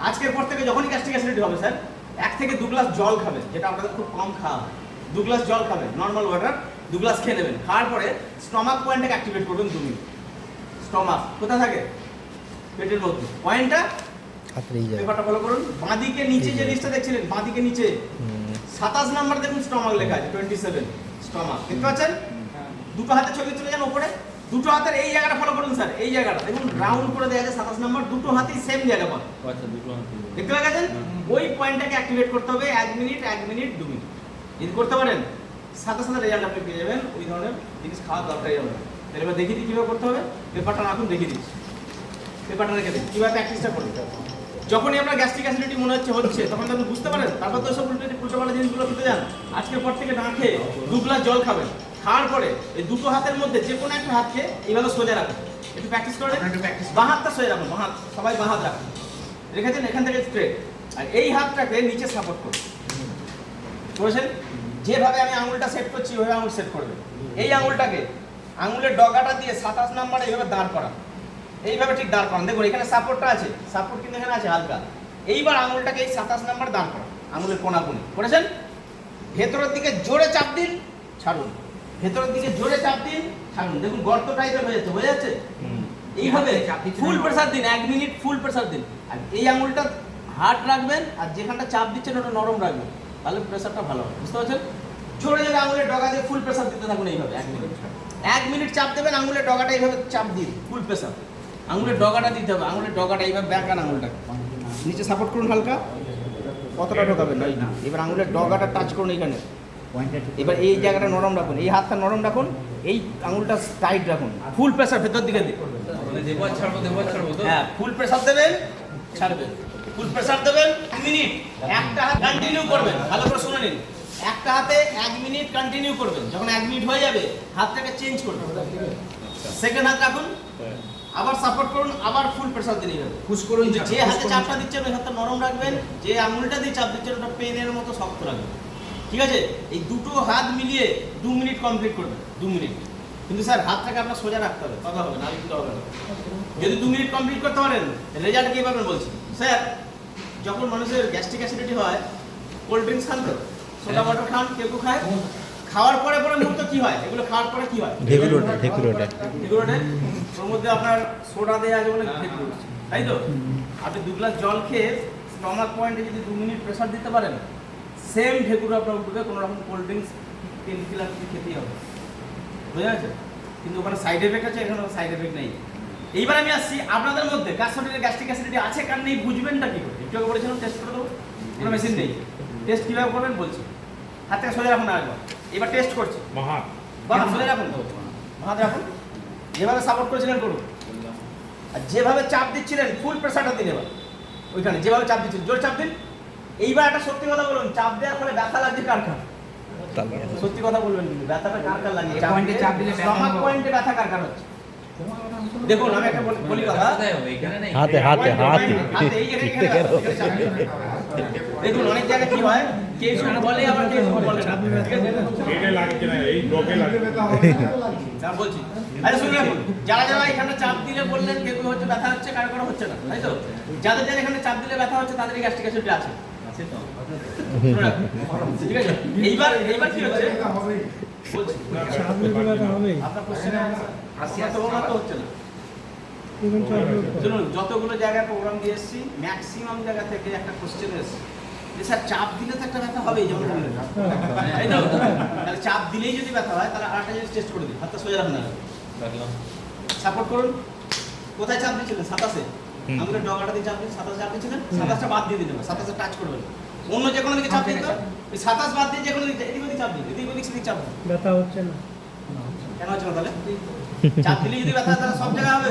আজকের পর থেকে যখনই গ্যাস্ট্রিক অ্যাসিডিটি হবে স্যার, 1 থেকে 2 গ্লাস জল খাবেন, যেটা আপনাদের খুব কম খাওয়া হয়। 2 গ্লাস জল খাবেন, নর্মাল ওয়াটার 2 গ্লাস খেয়ে নেবেন। খাওয়ার পরে স্টমাক পয়েন্টটাকে অ্যাক্টিভেট করবেন 2 মিনিট। স্টমাক কোথায় থাকে? পেটের মধ্যে। পয়েন্টটা পেপারটা ফলো করুন, বাঁদিকে নিচে যে লিস্টটা দেখছিলেন, বাঁদিকে নিচে 27 নাম্বার দেখুন স্টমাক লেখা আছে, 27 স্টমাক দেখতে পাচ্ছেন? দুটো হাতে ছবি তুলে যান উপরে, দুটো হাতের এই জায়গাটা ফলো করুন স্যার, এই জায়গাটা দেখুন রাউন্ড করে দেওয়া আছে 27 নাম্বার, দুটো হাতেই সেম জায়গা পান। আচ্ছা, দুটো হাত দেখতে পাচ্ছেন? ওই পয়েন্টটাকে অ্যাক্টিভেট করতে হবে 1 মিনিট, 1 মিনিট, 2 মিনিট। যদি করতে পারেন সাথে সাথে রেজাল্ট আপনি পেয়ে যাবেন। ওই ধরনের জিনিস খাওয়ার দরকারই হবে না। তাহলে এবার দেখিয়ে দিই কীভাবে করতে হবে। পেপারটা রাখুন, দেখিয়ে দিচ্ছি। পেপারটা রেখে দিন, কীভাবে প্র্যাকটিসটা করতে হবে। যখনই আপনার গ্যাস্ট্রিক অ্যাসিডিটি মনে হচ্ছে তখন আপনি বুঝতে পারেন, তারপর তো সব উল্টোপাল্টা জিনিসগুলো খেতে যান। আজকের পর থেকে না খেয়ে 2 গ্লাস জল খাবেন। খাওয়ার পরে এই দুটো হাতের মধ্যে যে কোনো একটা হাতকে এইভাবে সোজা রাখুন। একটু প্র্যাকটিস করেন, বাঁ হাতটা সোজা রাখুন, বাঁ হাত, সবাই বাঁ হাত রাখুন, রেখেছেন এখান থেকে স্ট্রেট। আর এই হাতটাকে নিচে সাপোর্ট করুন, করেছেন? যেভাবে আমি আঙুলটা সেট করছি ওইভাবে আঙুল সেট করবেন। এই আঙুলটাকে আঙুলের ডগাটা দিয়ে 27 নাম্বারে এইভাবে দাঁড় করান, এইভাবে ঠিক দাঁড় করান। দেখুন এখানে সাপোর্টটা আছে, সাপোর্ট কিন্তু এখানে আছে হালকা। এইবার আঙুলটাকে এই 27 নাম্বার দাঁড় করান, আঙুলের কোনাকুনি করেছেন। ভেতরের দিকে জোরে চাপ দিন, ছাড়ুন, ভেতরের দিকে জোরে চাপ দিন, ছাড়ুন। দেখুন গর্ত টাইপের হয়ে যাচ্ছে, হয়ে যাচ্ছে। এইভাবে ফুল প্রেসার দিন, 1 মিনিট ফুল প্রেসার দিন। আর এই আঙুলটা হার্ড রাখবেন, আর যেখানটা চাপ দিচ্ছেন ওটা নরম রাখবেন, তাহলে প্রেসারটা ভালো হবে। বুঝতে পারছেন? জোরে জোরে আঙুলের ডগা দিয়ে ফুল প্রেসার দিতে থাকুন এইভাবে 1 মিনিট। 1 মিনিট চাপ দেবেন, আঙুলের ডগাটা এইভাবে চাপ দিন, ফুল প্রেসার। আঙুলের ডগাটা দিতে হবে, আঙুলের ডগাটা এইভাবে ব্যাকান, আঙুলটা নিচে সাপোর্ট করুন হালকা। কতটা ঢোকাবেন? না, এবার আঙুলের ডগাটা টাচ করুন এইখানে। এবার এই জায়গাটা নরম রাখুন, এই হাতটা নরম রাখুন, এই আঙুলটা টাইট রাখুন, ফুল প্রেসার ভেতর দিকে দিন। দেবর ছাড়বো তো। হ্যাঁ, ফুল প্রেসার দেবেন, ছাড়বেন, ফুল প্রেসার দেবেন। 1 মিনিট একটা হাত কন্টিনিউ করবেন, ভালো করে শুনে নিন। একটা হাতে 1 মিনিট কন্টিনিউ করবেন। যখন 1 মিনিট হয়ে যাবে হাতটাকে চেঞ্জ করবেন, সেকেন্ড হাত রাখুন, আবার সাপোর্ট করুন, আবার ফুল প্রেসার দিন। এইভাবে পুশ করুন। যে হাতে চাপটা দিচ্ছেন ওই হাতটা নরম রাখবেন, যে আঙুলটা দিয়ে চাপ দিচ্ছেন ওটা পেনের মতো শক্ত রাখবেন। ঠিক আছে? এই দুটো হাত মিলিয়ে 2 মিনিট কমপ্লিট করবেন, 2 মিনিট। কিন্তু স্যার হাতটাকে আপনার সোজা রাখতে হবে, তবে হবে না, কিন্তু হবে না। যদি 2 মিনিট কমপ্লিট করতে পারেন, রেজাল্ট কী পাবেন বলছি। স্যার যখন মানুষের গ্যাস্ট্রিক অ্যাসিডিটি হয়, কোল্ড ড্রিঙ্কস খান তো, সোডা ওয়াটার খান, কেউ খায়, খাওয়ার পরে মুহূর্তে কি হয়? এগুলো খাওয়ার পরে কি হয়? ঢেকুর ওঠে। ওর মধ্যে আপনার সোডা দেওয়া আছে বলে ঢেকুর উঠছে, তাই তো? আপনি 2 গ্লাস জল খেয়ে স্টমাক পয়েন্টে যদি 2 মিনিট প্রেসার দিতে পারেন, সেম ঢেকুর আপনার উঠবে। কোনো রকম কোল্ড ড্রিঙ্কস, পেন কিলার খেতেই হবে, বুঝা গেছে? কিন্তু ওখানে সাইড এফেক্ট আছে, এখানে সাইড এফেক্ট নেই। এইবার আমি আসছি আপনাদের মধ্যে কার শরীরে গ্যাস্ট্রিক অ্যাসিডিটি আছে কার নেই, বুঝবেনটা কি করে? একটু আগে বলেছিলাম টেস্ট করে দেবো, কোনো মেশিন নেই। টেস্ট কীভাবে করবেন বলছি। হাত থেকে সোজা রাখুন আরেকবার। এবার টেস্ট করছি। বাহ, সোজা রাখুন, হাত রাখুন। যেভাবে সাপোর্ট করেছিলেন করুন, আর যেভাবে চাপ দিচ্ছিলেন ফুল প্রেসারটা দিন। এবার ওইখানে যেভাবে চাপ দিচ্ছিলেন জোর চাপ দিন। এইবার একটা সত্যি কথা বলুন, চাপ দেওয়ার ফলে ব্যথা লাগছে কার কার? সত্যি কথা বলবেন, কিন্তু ব্যথাটা কার কার লাগছে? এই পয়েন্টে চাপ দিলে ব্যথা স্টমাক হবে। পয়েন্টে ব্যথা কার কার হচ্ছে? দেখুন আমি একটা বলি কথা, এখানে নেই। হাতে হাতে হাতে এই এখানে ব্যথা, এখানে চাপ দিন। দেখুন অনেক জায়গায় কি হয়, কেউ শুনে বলে আবার কেউ বলে না, ঠিক আছে? না বলছি, আরে শুনুন রাখুন, যারা যারা এখানে চাপ দিলে বললেন কেউ কেউ হচ্ছে ব্যথা হচ্ছে, কারো কারো হচ্ছে না, তাই তো? যাদের যাদের এখানে চাপ দিলে ব্যথা হচ্ছে তাদের গ্যাস্ট্রিক অ্যাসিডিটি আছে, আছে তো। শুনে রাখুন, ঠিক আছে? এইবার কি হচ্ছে বলছি, চাপ দিতে ব্যথা হবে। আপনার কোশ্চেন আস্তে তো ওনার তো হচ্ছে না। even চাপ দিতে। শুনুন, যতগুলো জায়গায় প্রোগ্রাম দিয়ে এসেছি ম্যাক্সিমাম জায়গা থেকে একটা কোশ্চেন এসেছে যে স্যার চাপ দিলে তো একটা ব্যথা হবেই, যেমন বললেন, তাই তো? তাহলে চাপ দিলেই যদি ব্যথা হয় তাহলে আরেকটা জিনিস টেস্ট করে দিই। হাতটা সোজা রাখুন, রাখলাম। সাপোর্ট করুন। কোথায় চাপ দিচ্ছিলেন? 27-এ। আমাদের ডগাটা দিয়ে চাপ দিচ্ছেন, 27 চাপ দিচ্ছিলেন, 27টা বাদ দিয়ে দিন, 27 টাচ করবেন। অন্য যে কোনো দিকে চাপ দিন, ওই 27 বাদ দিয়ে যে কোনো দিকে এদিক ওদিক চাপ দিন, এদিক ওদিক সেদিক চাপ দিন। ব্যথা হচ্ছে না। কেন হচ্ছে না তাহলে? চাপ দিলে যদি ব্যথা হয় তাহলে সব জায়গায় হবে।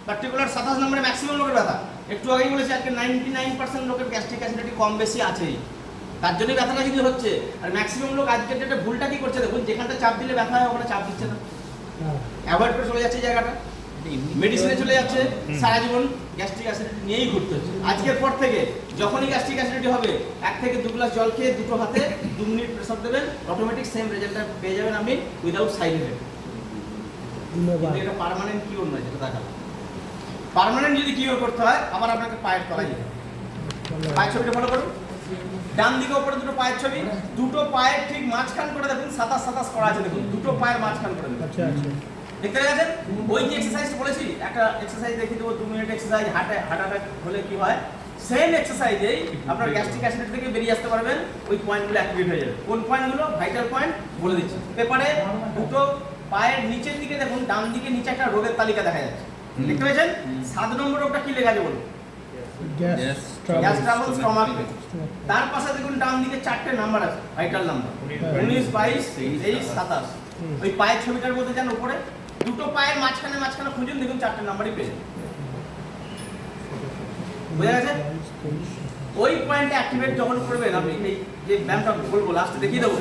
পার্টিকুলার 27 নম্বরে ম্যাক্সিমাম লোকের ব্যথা। একটু আগেই বলেছি আজকে 99% লোকের গ্যাস্ট্রিক অ্যাসিডিটি কম বেশি আছেই, তার জন্যই ব্যথাটা কিন্তু হচ্ছে। আর ম্যাক্সিমাম লোক আজকের ডেটে ভুলটা কি করছে দেখুন, যেখানটা চাপ দিলে ব্যথা হয় ওখানে চাপ দিচ্ছে না, অ্যাভয়েড করে চলে যাচ্ছে এই জায়গাটা, মেডিসিনে চলে যাচ্ছে, সারা জীবন গ্যাস্ট্রিক অ্যাসিডিটি নিয়েই ঘুরতে হচ্ছে। আজকের পর থেকে যখনই গ্যাস্ট্রিক অ্যাসিডিটি হবে 1 থেকে 2 গ্লাস জল খেয়ে দুটো হাতে 2 মিনিট প্রেসার দেবেন, অটোমেটিক সেম রেজাল্টটা পেয়ে যাবেন আপনি উইদাউট সাইড এফেক্ট। ধন্যবাদ। এটা পার্মানেন্ট কিওর নয়, যেটা দেখালাম। পার্মানেন্ট যদি কিওর করতে হয় আবার আপনাকে পায়ের তলায় যেতে হবে। পায়ের ছবিটা ফলো করুন, ডান দিকে উপরে দুটো পায়ের ছবি, দুটো পায়ের ঠিক মাঝখান করে দেখুন 27 করা আছে, দেখুন দুটো পায়ের মাঝখান করে দেখুন। আচ্ছা আচ্ছা। দেখতে গেছেন ওই যে এক্সারসাইজ বলেছি, একটা এক্সারসাইজ দেখিয়ে দেবো 2 মিনিট এক্সারসাইজ, হার্ট অ্যাটাক হলে কি হয়, সেম এক্সারসাইজেই আপনার গ্যাস্ট্রিক অ্যাসিডিটি থেকে বেরিয়ে আসতে পারবেন। ওই পয়েন্টগুলো অ্যাক্টিভেট হয়ে যাবে। কোন পয়েন্টগুলো? ভাইটাল পয়েন্ট বলে দিচ্ছি পেপারে। দুটো পায়ের নিচের দিকে দেখুন, ডান দিকে নিচে একটা রোগের তালিকা দেখা যাচ্ছে, দেখতে পেয়েছেন? 7 নম্বর রোগটা কি লেখা আছে বলুন? Gas gas trouble, stomach. তার পাশে দেখুন ডান দিকে 4টে নাম্বার আছে, ভাইটাল নাম্বার 19, 22, 23, 27। ওই পায়ের ছবিটার মধ্যে যান উপরে, দুটো পায়ের মাঝখানে খুঁজুন, দেখুন 4টে নাম্বারই পেয়ে যাবেন। বুঝা গেছে? ওই পয়েন্টে অ্যাক্টিভেট যখন করবেন আপনি, এই যে ব্যায়ামটা বলবো লাস্টে দেখিয়ে দেবো,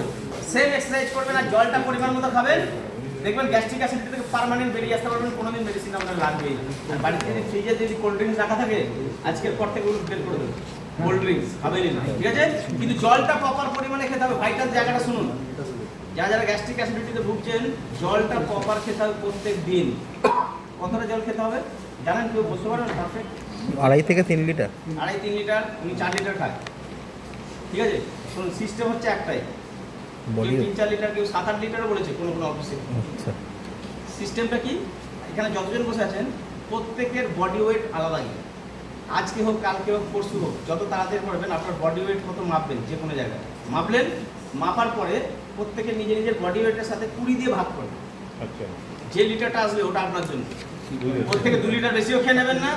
সেম এক্সারসাইজ করবেন আর জলটা পরিমাণ মতো খাবেন, দেখবেন গ্যাস্ট্রিক অ্যাসিডিটি থেকে পার্মানেন্ট বেরিয়ে আসতে পারবেন, কোনোদিন মেডিসিন আপনার লাগবেই না। আর বাড়িতে যদি ফ্রিজে যদি কোল্ড ড্রিঙ্কস রাখা থাকে আজকের পর থেকে ওগুলো বের করে দেবেন, কোল্ড ড্রিঙ্কস খাবেনই না, ঠিক আছে? কিন্তু জলটা প্রপার পরিমাণে খেতে হবে। ভাইটাল জায়গাটা শুনুন, যারা যারা গ্যাস্ট্রিক অ্যাসিডিটিতে ভুগছেন জলটা প্রপার খেতে হবে প্রত্যেক দিন। কতটা জল খেতে হবে জানেন? কেউ বলতে পারবেন পারফেক্ট? 2.5 থেকে 3 লিটার। 2.5-3 লিটার, উনি 4 লিটার খায়, ঠিক আছে? শুনুন সিস্টেম হচ্ছে একটাই, বডি 3-4 লিটার, কেউ 7-8 লিটারও বলেছে কোনো কোনো অফিসে। আচ্ছা সিস্টেমটা কি? এখানে যতজন বসে আছেন প্রত্যেকের বডি ওয়েট আলাদা। আজকে হোক, কালকে হোক, পরশু হোক, যত তাড়াতাড়ি করবেন আপনার বডি ওয়েট কত মাপবেন যে কোনো জায়গায়, মাপলেন, মাপার পরে প্রত্যেকের নিজের নিজের বডি ওয়েটের সাথে 20 দিয়ে ভাগ করবেন। আচ্ছা যে লিটারটা আসবে ওটা আপনার জন্য। ওর থেকে 2 লিটার বেশিও খেয়ে নেবেন না,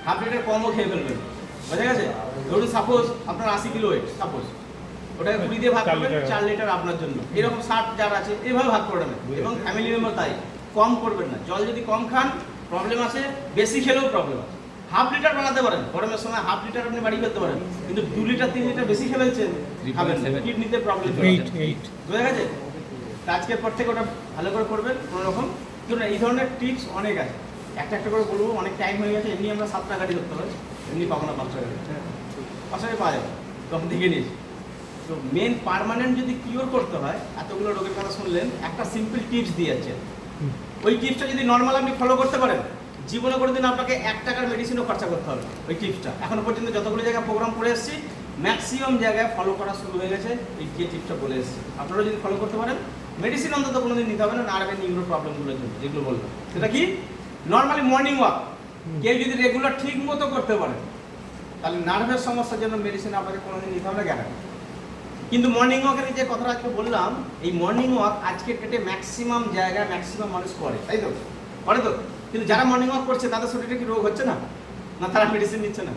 হাফ লিটার কমও খেয়ে ফেলবেন, বুঝা গেছে? ধরুন সাপোজ আপনার 80 কিলো ওয়েট, সাপোজ ওটাকে 20 দিয়ে ভাগ করবেন, 4 লিটার আপনার জন্য। এরকম 60 যার আছে এইভাবে ভাগ করে নেবেন, এবং ফ্যামিলি মেম্বার তাই, কম করবেন না। জল যদি কম খান প্রবলেম আছে, বেশি খেলেও প্রবলেম আছে। হাফ লিটার বানাতে পারেন, গরমের সময় হাফ লিটার আপনি বাড়িয়ে ফেলতে পারেন, কিন্তু 2 লিটার 3 লিটার বেশি খেয়ে ফেলছেন, খাবেন না, কিডনিতে প্রবলেম চলে 8 বুঝা গেছে? তা আজকের পর থেকে ওটা ভালো করে করবেন। কোনো রকম ধরুন এই ধরনের টিপস অনেক আছে, একটা একটা করে বলবো, অনেক টাইম হয়ে গেছে। এমনি আমরা 7টা গাড়ি ধরতে পারি, এমনি পাবো না 5টা গাড়ি, 5টা পাওয়া যাবে, তখন দেখে নিয়েছি। তো মেন পার্মানেন্ট যদি কিওর করতে হয়, এতগুলো রোগের কথা শুনলেন, একটা সিম্পল টিপস দিয়ে যাচ্ছে। ওই টিপসটা যদি নর্মাল আপনি ফলো করতে পারেন, জীবনে কোনোদিন আপনাকে 1 টাকার মেডিসিনও খরচা করতে হবে। ওই টিপসটা এখনো পর্যন্ত যতগুলো জায়গায় প্রোগ্রাম করে এসেছি ম্যাক্সিমাম জায়গায় ফলো করা শুরু হয়ে গেছে। এই যে টিপসটা বলে এসেছি আপনারা যদি ফলো করতে পারেন, মেডিসিন অন্তত কোনোদিন নিতে হবে না নার্ভের নিউরো প্রবলেমগুলোর জন্য, যেগুলো বললাম। সেটা কি? নর্মালি মর্নিং ওয়াক কেউ যদি রেগুলার ঠিক মতো করতে পারে তাহলে নার্ভের সমস্যার জন্য মেডিসিন আপনাকে কোনোদিন নিতে হবে না, গ্যারান্টি। কিন্তু মর্নিং ওয়াকের যে কথাটা আজকে বললাম, এই মর্নিং ওয়াক আজকের ডেটে ম্যাক্সিমাম জায়গায় ম্যাক্সিমাম মানুষ করে, তাই তো? করে তো? কিন্তু যারা মর্নিং ওয়াক করছে তাদের শরীরে কি রোগ হচ্ছে না? না তারা মেডিসিন নিচ্ছে না?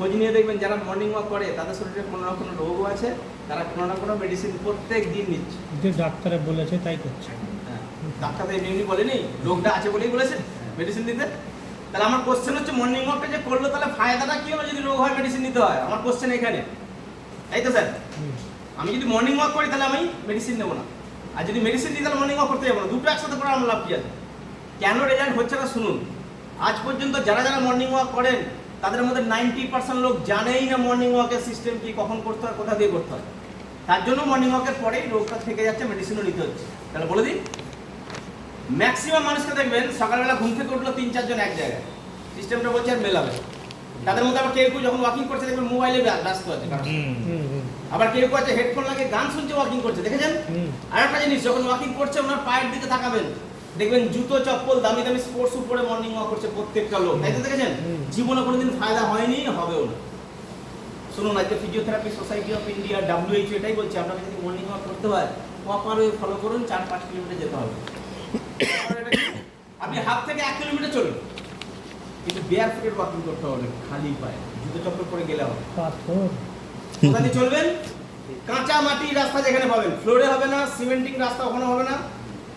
খোঁজ নিয়ে দেখবেন যারা মর্নিং ওয়াক করে তাদের শরীরে কোনো না কোনো রোগও আছে, তারা কোনো না কোনো মেডিসিন প্রত্যেক দিন নিচ্ছে। যে ডাক্তারে বলেছে তাই করছে। হ্যাঁ, ডাক্তার তো এমনি বলেনি, রোগটা আছে বলেই বলেছে মেডিসিন দিতে। তাহলে আমার কোশ্চেন হচ্ছে মর্নিং ওয়াকটা যে করলো তাহলে ফায়দাটা কি হলো যদি রোগ হয় মেডিসিন নিতে হয়? আমার কোশ্চেন এখানে, তাই তো স্যার? আমি যদি মর্নিং ওয়াক করি তাহলে আমি মেডিসিন নেবো না, আর যদি মেডিসিন দিই তাহলে মর্নিং ওয়াক করতে যাবো না। দুটো একসাথে করে আমার লাভ কি আছে? কেন রেজাল্ট হচ্ছে না শুনুন। আজ পর্যন্ত যারা যারা মর্নিং ওয়াক করেন তাদের মধ্যে 90% লোক জানেই না মর্নিং ওয়াকের সিস্টেম কি, কখন করতে হয়, কোথা দিয়ে করতে হয়। তার জন্য মর্নিং ওয়াকের পরেই রোগটা থেকে যাচ্ছে, মেডিসিনও নিতে হচ্ছে। তাহলে বলে দিই, ম্যাক্সিমাম মানুষকে দেখবেন সকালবেলা ঘুম থেকে উঠলো 3-4 জন এক জায়গায়, সিস্টেমটা বলছে আর মেলাবে। তাদের মধ্যে আবার কেউ কেউ যখন ওয়াকিং করছে দেখবেন মোবাইলে ব্যস্ত আছে, আবার কেউ কেউ আছে হেডফোন লাগিয়ে গান শুনছে ওয়াকিং করছে, দেখেছেন? আর একটা জিনিস, যখন ওয়াকিং করছে ওনার পায়ের দিকে তাকাবেন, দেখবেন জুতো চপ্পল দামি দামি স্পোর্টস উপরে মর্নিং ওয়াক করছে প্রত্যেকটা লোক, তাই তো দেখেছেন? জীবনে কোনোদিন ফায়দা হয়নি, হবেও না। শুনুন, আজকে physiotherapy society of India WHO এটাই বলছে আপনাকে যদি মর্নিং ওয়াক করতে হয় প্রপার ওয়ে ফলো করুন, 4-5 কিলোমিটার যেতে হবে। আপনি হাফ থেকে 1 কিলোমিটার চলুন, কিন্তু বেয়ার ফুটের ওয়াকিং করতে হবে, খালি পায়ে, জুতো চপ্পল পরে গেলে হবে। পাথর কোথা দিয়ে চলবেন? কাঁচা মাটির রাস্তা যেখানে পাবেন, ফ্লোরে হবে না, সিমেন্টিং রাস্তা ওখানে হবে না,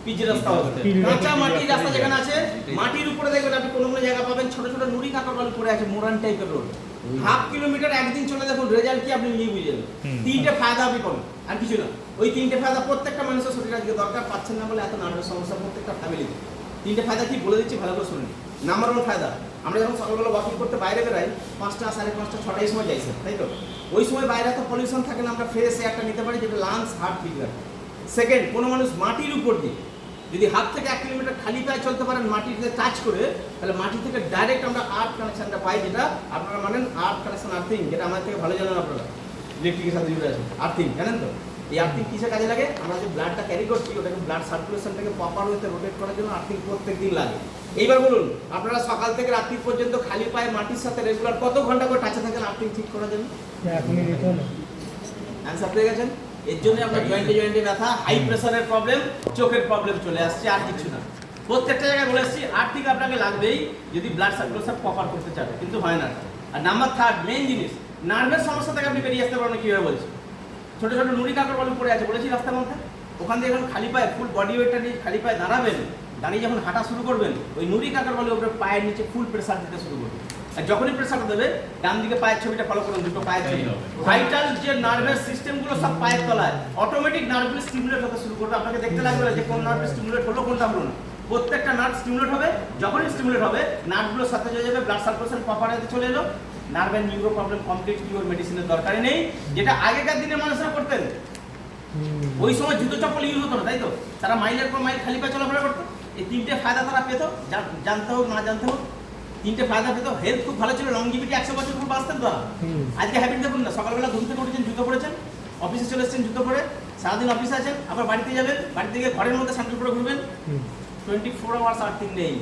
পিচ রাস্তা হবে। কাঁচা মাটির রাস্তা যেখানে আছে, মাটির উপরে দেখবেন আপনি কোনো কোনো জায়গা পাবেন ছোট ছোট নুড়ি কাকর বালু পড়ে আছে, মোরান টাইপের রোড। হাফ কিলোমিটার একদিন চলে দেখুন, রেজাল্ট কি আপনি নিয়ে বুঝে যাবেন। 3টে ফায়দা আপনি পাবেন, আর কিছু না। ওই 3টে ফায়দা প্রত্যেকটা মানুষের শরীরে আজকে দরকার, পাচ্ছেন না বলে এত নার্ভের সমস্যা প্রত্যেকটা ফ্যামিলিতে। 3টে ফায়দা কি বলে দিচ্ছি, ভালো করে শুনুন। নাম্বার 1 ফায়দা, আমরা যখন সকালবেলা ওয়াকিং করতে বাইরে বেরাই 5টা, 5:30, 6টার সময় যাই স্যার, তাই তো? ওই সময় বাইরে তো পলিউশন থাকে না, আমরা ফ্রেশ এয়ারটা নিতে পারি, যেটা লাংস হার্ট ঠিক রাখে। সেকেন্ড, কোনো মানুষ মাটির উপর দিয়ে যদি হাত থেকে 1 কিলোমিটার খালি পায়ে চলতে পারেন মাটিতে টাচ করে, তাহলে মাটি থেকে ডাইরেক্ট আমরা আর্থ কানেকশনটা পাই, যেটা আপনারা মানেন আর্থ কানেকশন, আর্থিং, যেটা আমাদের থেকে ভালো জানেন আপনারা, ইলেকট্রিকের সাথে জুড়ে আছে। আর্থিং জানেন তো? এই আর্থিং কিসে কাজে লাগে? আমরা যে ব্লাডটা ক্যারি করছি ওটাকে ব্লাড সার্কুলেশনটাকে প্রপার ওয়েতে রোটেট করার জন্য আর্থিং প্রত্যেক দিন লাগে। এইবার বলুন, আপনারা সকাল থেকে রাত্রি পর্যন্ত খালি পায়ে মাটির সাথে রেগুলার কত ঘন্টা করে টাচে থাকেন আর্থিং ঠিক করার জন্য? 1 মিনিট না। অ্যান্সার পেয়ে গেছেন? এর জন্য আপনার জয়েন্টে ব্যথা, হাই প্রেসারের প্রবলেম, চোখের প্রবলেম চলে আসছে, আর কিছু না। প্রত্যেকটা জায়গায় বলে এসেছি আর্থিং আপনাকে লাগবেই যদি ব্লাড সার্কুলেশন প্রপার করতে চান, কিন্তু হয় না। আর নাম্বার 3 মেইন জিনিস, নার্ভের সমস্যা থেকে আপনি বেরিয়ে আসতে পারবেন কিভাবে বলছি। ছোট ছোট নুড়ি কাকর বালু পড়ে আছে বলেছি রাস্তার মধ্যে, ওখান দিয়ে যখন খালি পায়ে ফুল বডি ওয়েটটা নিয়ে খালি পায়ে দাঁড়াবেন, দাঁড়িয়ে যখন হাঁটা শুরু করবেন, ওই নুড়ি কাকর বালু উপরে পায়ের নিচে ফুল প্রেসার দিতে শুরু করবেন। আর যখনই প্রেসারটা দেবে, ডান দিকে পায়ের ছবিটা ফলো করুন, দুটো পায়ের ছবি। ভাইটাল যে নার্ভের সিস্টেমগুলো সব পায়ের তলায়, অটোমেটিক নার্ভগুলো স্টিমুলেট হতে শুরু করবে। আপনাকে দেখতে লাগবে যে কোন নার্ভ স্টিমুলেট হলো, কোনটা হলো না। প্রত্যেকটা নার্ভ স্টিমুলেট হবে, যখনই স্টিমুলেট হবে নার্ভগুলো সাথে হয়ে যাবে, ব্লাড সার্কুলেশন প্রপার হতে চলে এলো, নার্ভের নিউরো প্রবলেম কমপ্লিট কিওর, মেডিসিনের দরকারই নেই, যেটা আগেকার দিনের মানুষরা করতেন। ওই সময় জুতো চপ্পল ইউজ হতো না, তাই তো? তারা মাইলের পর মাইল খালি পায়ে চলাফেরা করতো। এই 3টে ফায়দা তারা পেত, জানতে হোক না জানতে হোক, 3টে ফায়দা পেত। হেলথ খুব ভালো ছিল, লংজিভিটি 100 বছর খুব বাঁচতেন তারা। আজকে হ্যাবিট দেখুন না, সকালবেলা ঘুম থেকে উঠেছেন জুতো পরেছেন, অফিসে চলে এসেছেন জুতো পরে, সারাদিন অফিসে আছেন, আবার বাড়িতে যাবেন, বাড়িতে গিয়ে ঘরের মধ্যে স্যান্ডেল পরে ঘুরবেন। 24 আওয়ার্স আর্থিং নেই,